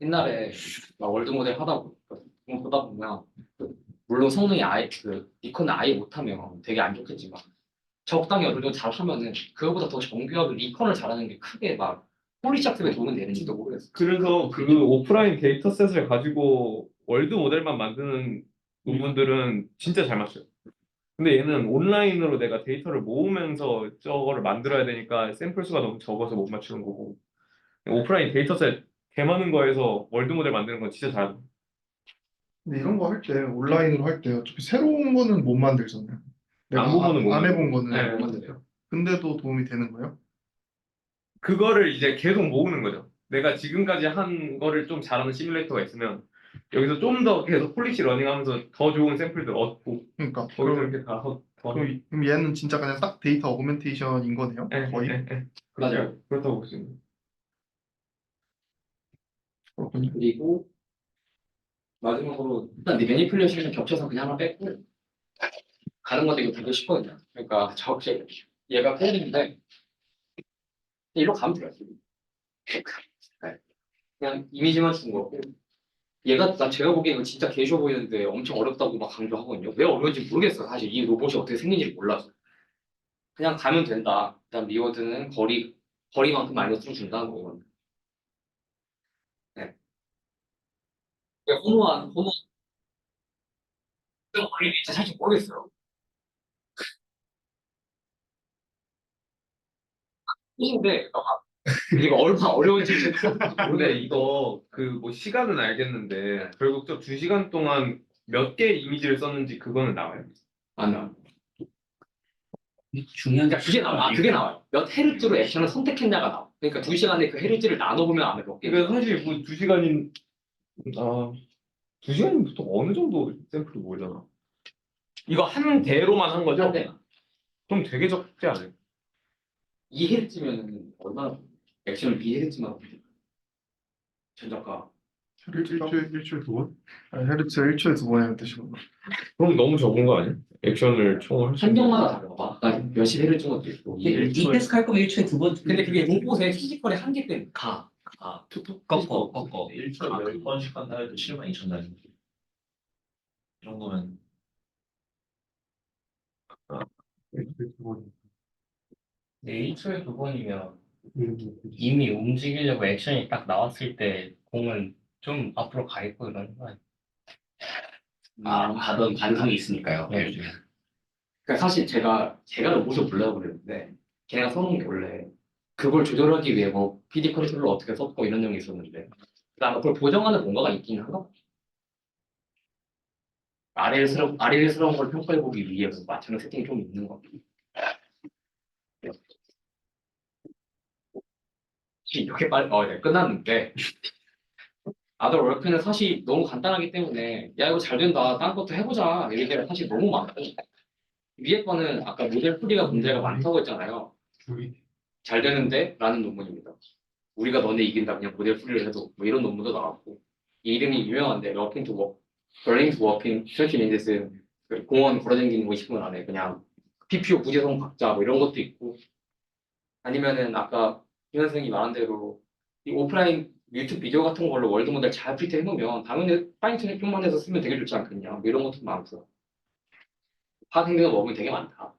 옛날에 막 월드 모델 하다 보다 보면 물론 성능이 아예 비컨을 아예 못하면 되게 안 좋겠지만 적당히 어느 정도 잘하면은 그거보다 더 정교하게 리컨을 잘하는 게 크게 막 폴리샵 때문에 도움이 되는지도 모르겠어. 그래서 그 오프라인 데이터셋을 가지고 월드 모델만 만드는 논문들은 진짜 잘 맞춰요. 근데 얘는 온라인으로 내가 데이터를 모으면서 저거를 만들어야 되니까 샘플 수가 너무 적어서 못 맞추는 거고, 오프라인 데이터셋 개 많은 거에서 월드 모델 만드는 건 진짜 잘. 근데 이런 거 할 때 온라인으로 할 때 어차피 새로운 거는 못 만들잖아요. 내가 안 보고는 못 안 만들어요. 해본 거는. 네, 못 만들어요. 근데도 도움이 되는 거예요? 그거를 이제 계속 모으는 거죠. 내가 지금까지 한 거를 좀 잘하는 시뮬레이터가 있으면 여기서 좀 더 계속 폴리시 러닝하면서 더 좋은 샘플들 얻고 그러니까 거기서 그럼, 이렇게 다 더. 그럼 얘는 진짜 그냥 딱 데이터 어그멘테이션인 거네요? 거의? 맞아요. 그렇다고 볼 수 있는. 그렇군요. 그리고 마지막으로 일단 매니플레이션 겹쳐서 그냥 하나 뺐고 가는 건데 이거 되게 쉽거든요. 그러니까 저렇게 얘가 꼴인데 이리로 가면 돼요. 네. 그냥 이미지만 준 거고 얘가 제가 보기엔 이거 진짜 개쉬워 보이는데 엄청 어렵다고 막 강조하거든요. 왜 어려운지 모르겠어요. 사실 이 로봇이 어떻게 생긴지 몰라서 그냥 가면 된다. 일단 리워드는 거리만큼 마이너스를 준다는 거거든요. 네. 허무한 거리 진짜 사실 모르겠어요. 근데 이거 얼마나 어려운지 근데 이거 그 뭐 시간은 알겠는데 결국 저 2시간 동안 몇 개의 이미지를 썼는지 그거는 나와요. 안 나와요. 중요한 그러니까 그게 나와. 그게 나와요. 몇 헤르츠로 액션을 선택했냐가 나와. 그러니까 2시간에 그 헤르츠를 나눠보면 아마 몇 개. 그러니까 사실 뭐 2시간인 2시간이면 보통 어느 정도 샘플이 모이잖아. 이거 한 대로만 한 거죠? 네. 그럼 되게 적지 않아요? 2헤르츠면 얼마나 액션을 2헤르츠만 전작가 일주일에 두 번? 아니, 헤르츠 일주일에 두 번이라는 뜻이구나. 그럼 너무 적은 거 아니야? 액션을 총을 할수 있는 환경마다 달라. 아까 몇십 헤르츠인 것도 있고. EPS 할 거면 일주일에 2번. 근데 그게 로봇의 피지컬의 한계 때문에 툭툭 꺾어. 일주일에 10번씩 한다 해도 72,000단위. 이 정도면 네, 1초에 2번이면 이미 움직이려고 액션이 딱 나왔을 때 공은 좀 앞으로 가 있고 이러는 거 아니에요? 가던 관성이 있으니까요. 네. 그러니까 사실 제가 로봇을 보려고 그랬는데 걔네가 써놓은 게 원래 그걸 조절하기 위해 뭐 PD 컨트롤러 어떻게 썼고 이런 내용이 있었는데 그다음 그걸 보정하는 뭔가가 있긴 한가? 아래스러운 걸 평가해보기 위해 뭐 맞추는 세팅이 좀 있는 것 같아요. 이렇게 빨리 네, 끝났는데 아더 월크는 사실 너무 간단하기 때문에 야 이거 잘 된다 딴 것도 해보자 이런 게 사실 너무 많고 위에 거는 아까 모델 풀이가 문제가 많다고 했잖아요. 잘 되는데? 라는 논문입니다. 우리가 너네 이긴다 그냥 모델 풀이를 해도 뭐 이런 논문도 나왔고 이 이름이 유명한데 러핑 투 워크, 러닝 투 워킹 스트레칭 인데스 공원 걸어다니는 거 20분 안에 그냥 PPO 부재성 박자 뭐 이런 것도 있고 아니면은 아까 김 선생님이 말한 대로 이 오프라인 유튜브 비디오 같은 걸로 월드 모델 잘 프리트 해놓으면 당연히 파인 튜닝만 해서 쓰면 되게 좋지 않겠냐 뭐 이런 것도 많고 파생되는 먹으면 되게 많다.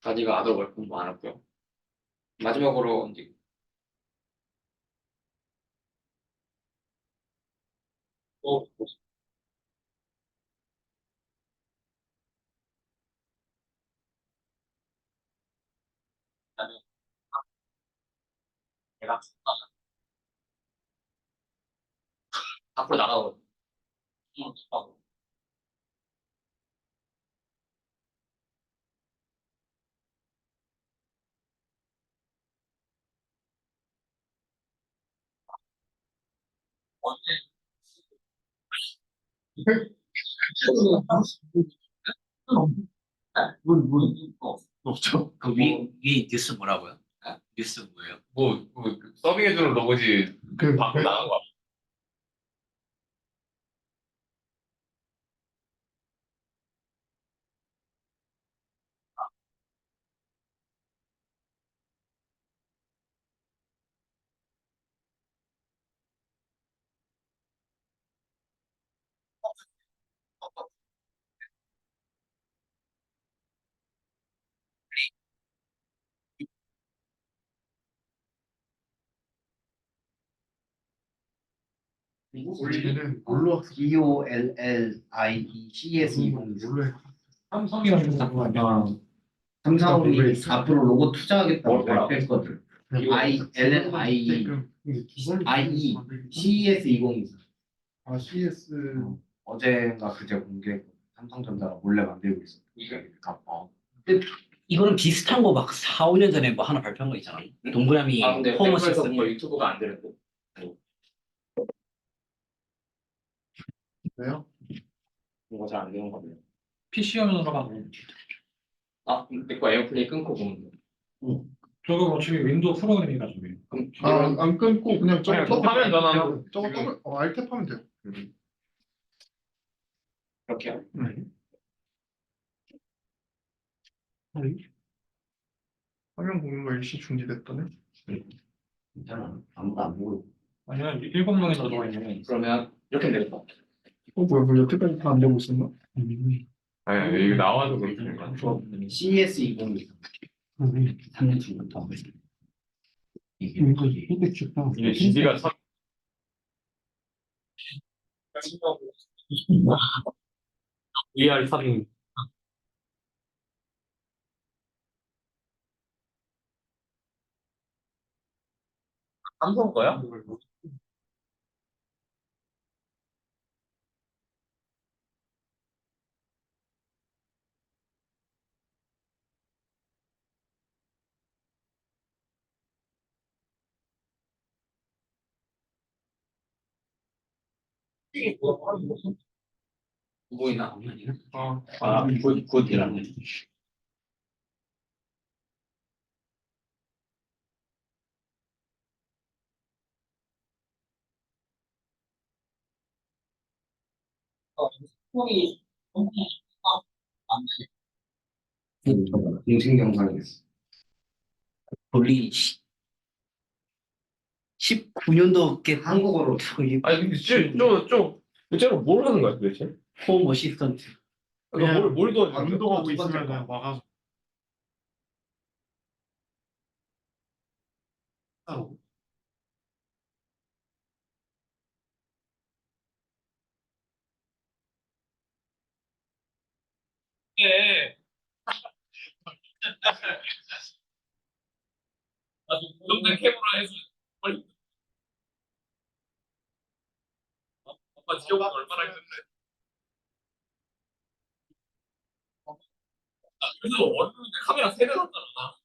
가지가 아더 월드도 많았고요. 마지막으로 이제 또 그다음에 내가 밖으로 나가고 하고 언제 없죠. 그 위 뉴스 뭐라고요? 뉴스 뭐예요? 뭐 서빙해주는 로봇이 그 밖으로 나간 거 얘는 뭘로 학습? DOLLIE 뭘로 해? 삼성이라는 거 삼성이 앞으로 로봇 투자하겠다고 뭐라고? 발표했거든. 지금 이걸 IE CES 2024 아 CS 어제가 그제 공개 삼성전자가 몰래 만들고 있어. 이게 이거는 비슷한 거 막 4, 5년 전에 뭐 하나 발표한 거 있잖아. 동그라미 근데 홈 팩에서 어시스턴트. 뭐 유튜브가 안 되는데. 왜요? 이거 잘 안 되는 거네요. PC 화면으로만 아, 내거 에어플레이 끊고 보면 돼. 저거 어차피 윈도우 프로그램이라서 그럼 안 끊고 그냥 아니, 또 화면 전환. 저거 더블 알탭 하면 돼요. 그렇게요. 화면 공유가 일시 중지됐다네. 괜찮아. 아무도 안 보고. 아니면 7명이 들어가 있는 그러면 이렇게 되겠다. 뭐야 여태까지 다 안 되고 있었나? 아니 이거 나와도 그렇게 거 CES 2024 3년 전부터 하고 있어. 이게 GD가 참 VR3 삼성 거야? 보이나? 아, 굿이라네. 공식 영상이었어. 본리 19년도 한국어로 아니 근데 좀 실제로 뭘 하는 거야 도대체? 홈 어시스턴트. 그러니까 뭘 도와주는 거야? 운동하고 있으면 와가지고 예. 나도 고정된 캠으로 해서 빨리. 아빠 지옥은 얼마나 힘든데. 그래서 원래 카메라 3대 샀잖아.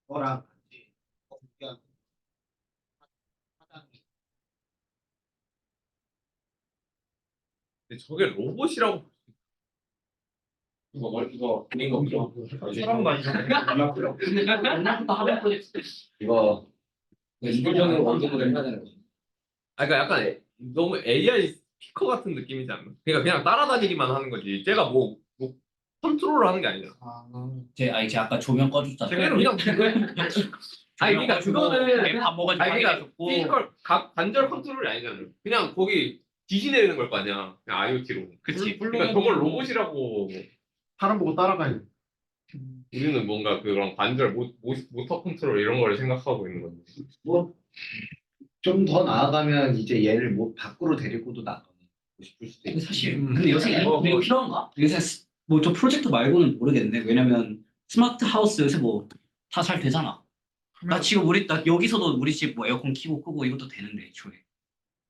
거랑 근데 저게 로봇이라고 이거 그린 거 그려. 사람도 아니잖아. 이거 이불전으로 원도 모델 해야 되는 거. 아 그러니까 약간 너무 AI 스피커 같은 느낌이지 않나? 그러니까 그냥 따라다니기만 하는 거지. 쟤가 뭐 컨트롤을 하는 게 아니잖아. 제 아까 조명 꺼줬잖아. 그냥 아니 그러니까 그거는 밥 먹어가지고 아니 그러니까 해가지고. 피지컬 관절 컨트롤이 아니잖아. 그냥 거기 지시 내리는 걸 거 아니야. 그냥 IoT로. 그치. 그러니까 저걸 로봇이라고 사람 보고 따라가야 돼. 우리는 뭔가 그런 관절 모터 컨트롤 이런 걸 생각하고 있는 건데. 뭐 좀 더 나아가면 이제 얘를 뭐 밖으로 데리고도 나가고 싶을 수도 근데 있고. 사실 근데 요새 이거 필요한가? 요새 뭐 저 프로젝트 말고는 모르겠네. 왜냐면 스마트 하우스 요새 뭐 다 잘 되잖아. 나 지금 나 여기서도 우리 집 뭐 에어컨 켜고 끄고 이것도 되는데 애초에.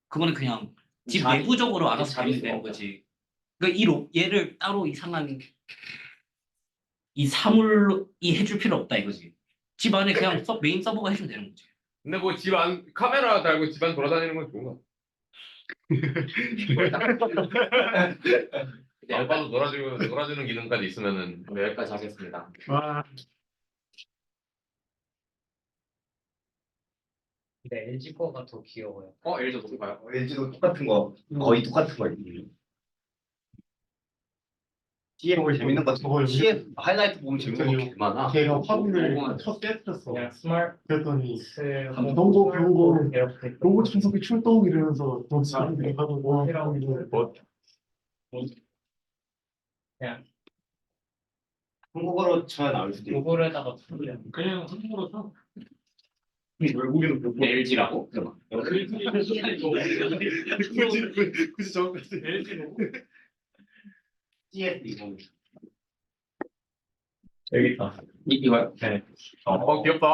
그거는 그냥 집 내부적으로 알아서 하면 되는 거지. 그러니까 얘를 따로 이상한 이 사물로 해줄 필요 없다 이거지. 집 안에 그냥 메인 서버가 해주면 되는 거지. 근데 뭐 집 안 카메라 달고 집 안 돌아다니는 건 좋은 거 같아. 알바도 놀아주는 기능까지 있으면은 여기까지 하겠습니다. 와, 근데 LG 거가 더 귀여워요. LG도 똑같아요. LG도 똑같은 거 거의 똑같은 거 있는. 뒤에 보면 재밌는 거 같아. 뒤에 하이라이트 보면 재밌는 거 개 많아. 걔가 화분을 첫 깨뜨렸어. 그냥 스마트 그랬더니 홈 너무 배우고 이렇게 로봇 청소기 출동 이러면서 너 지금 하고 뭐 이라고 뭐 그냥 한국어로 쳐야 나올 수도 있고. 구글에다가 그냥 한국으로 써. 외국인은 LG라고? 굳이 저거까지 CS 이거. 여기 있다. 이거요? 네. 귀엽다.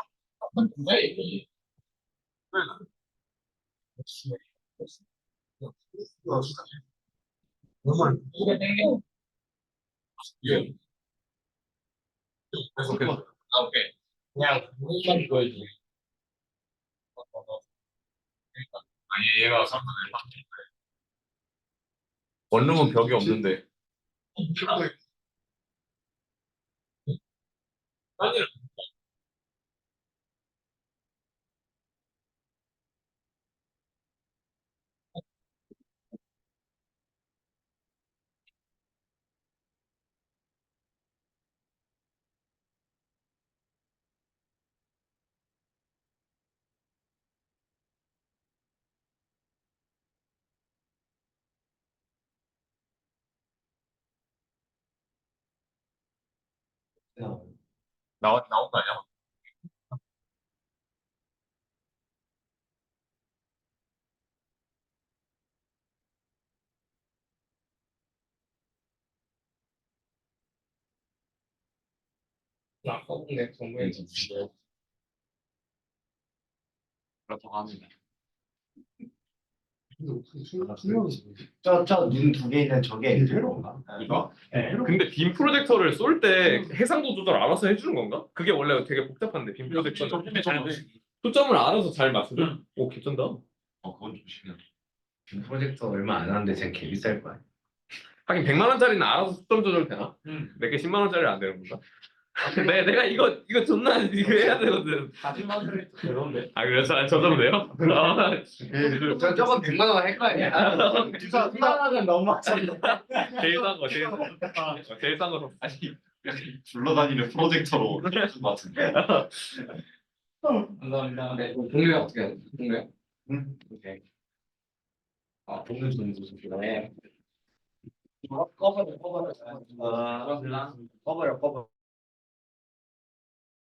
오케이. 그냥 이만 보여주기. 아니 얘가 3분의 1. 원룸은 벽이 없는데. 아니 나온 거 아니야? 아까 본데 정부에서 그렇다고 합니다. 저눈 두 개 있는 저게 LG인가? 이거? 근데 빔 프로젝터를 쏠 때 해상도 조절 알아서 해주는 건가? 그게 원래 되게 복잡한데 빔 프로젝터는 초점을 알아서 잘 맞추죠? 오 개쩐다. 그건 좀 신기하다. 프로젝터 얼마 안 하는데 쟤 개 비쌀 거야. 하긴 100만 원짜리는 알아서 초점 조절 되나? 내게 10만 원짜리 안 되는 건가? 내가 이거 존나 이거 해야 되거든. 40만 원짜리 그런데. 아 그래서 저도 돼요? 저건 100만 원 할 거 아니야? 100만 원은 너무 많잖아. 제일 싼 거, 제일 싼 거. 아니 굴러다니는 프로젝터로 것 같은데. 감사합니다. 네, 동료야 어떻게 해요? 동료야? 응. 오케이. 동료 전수네. 꺼버려. 꺼버려.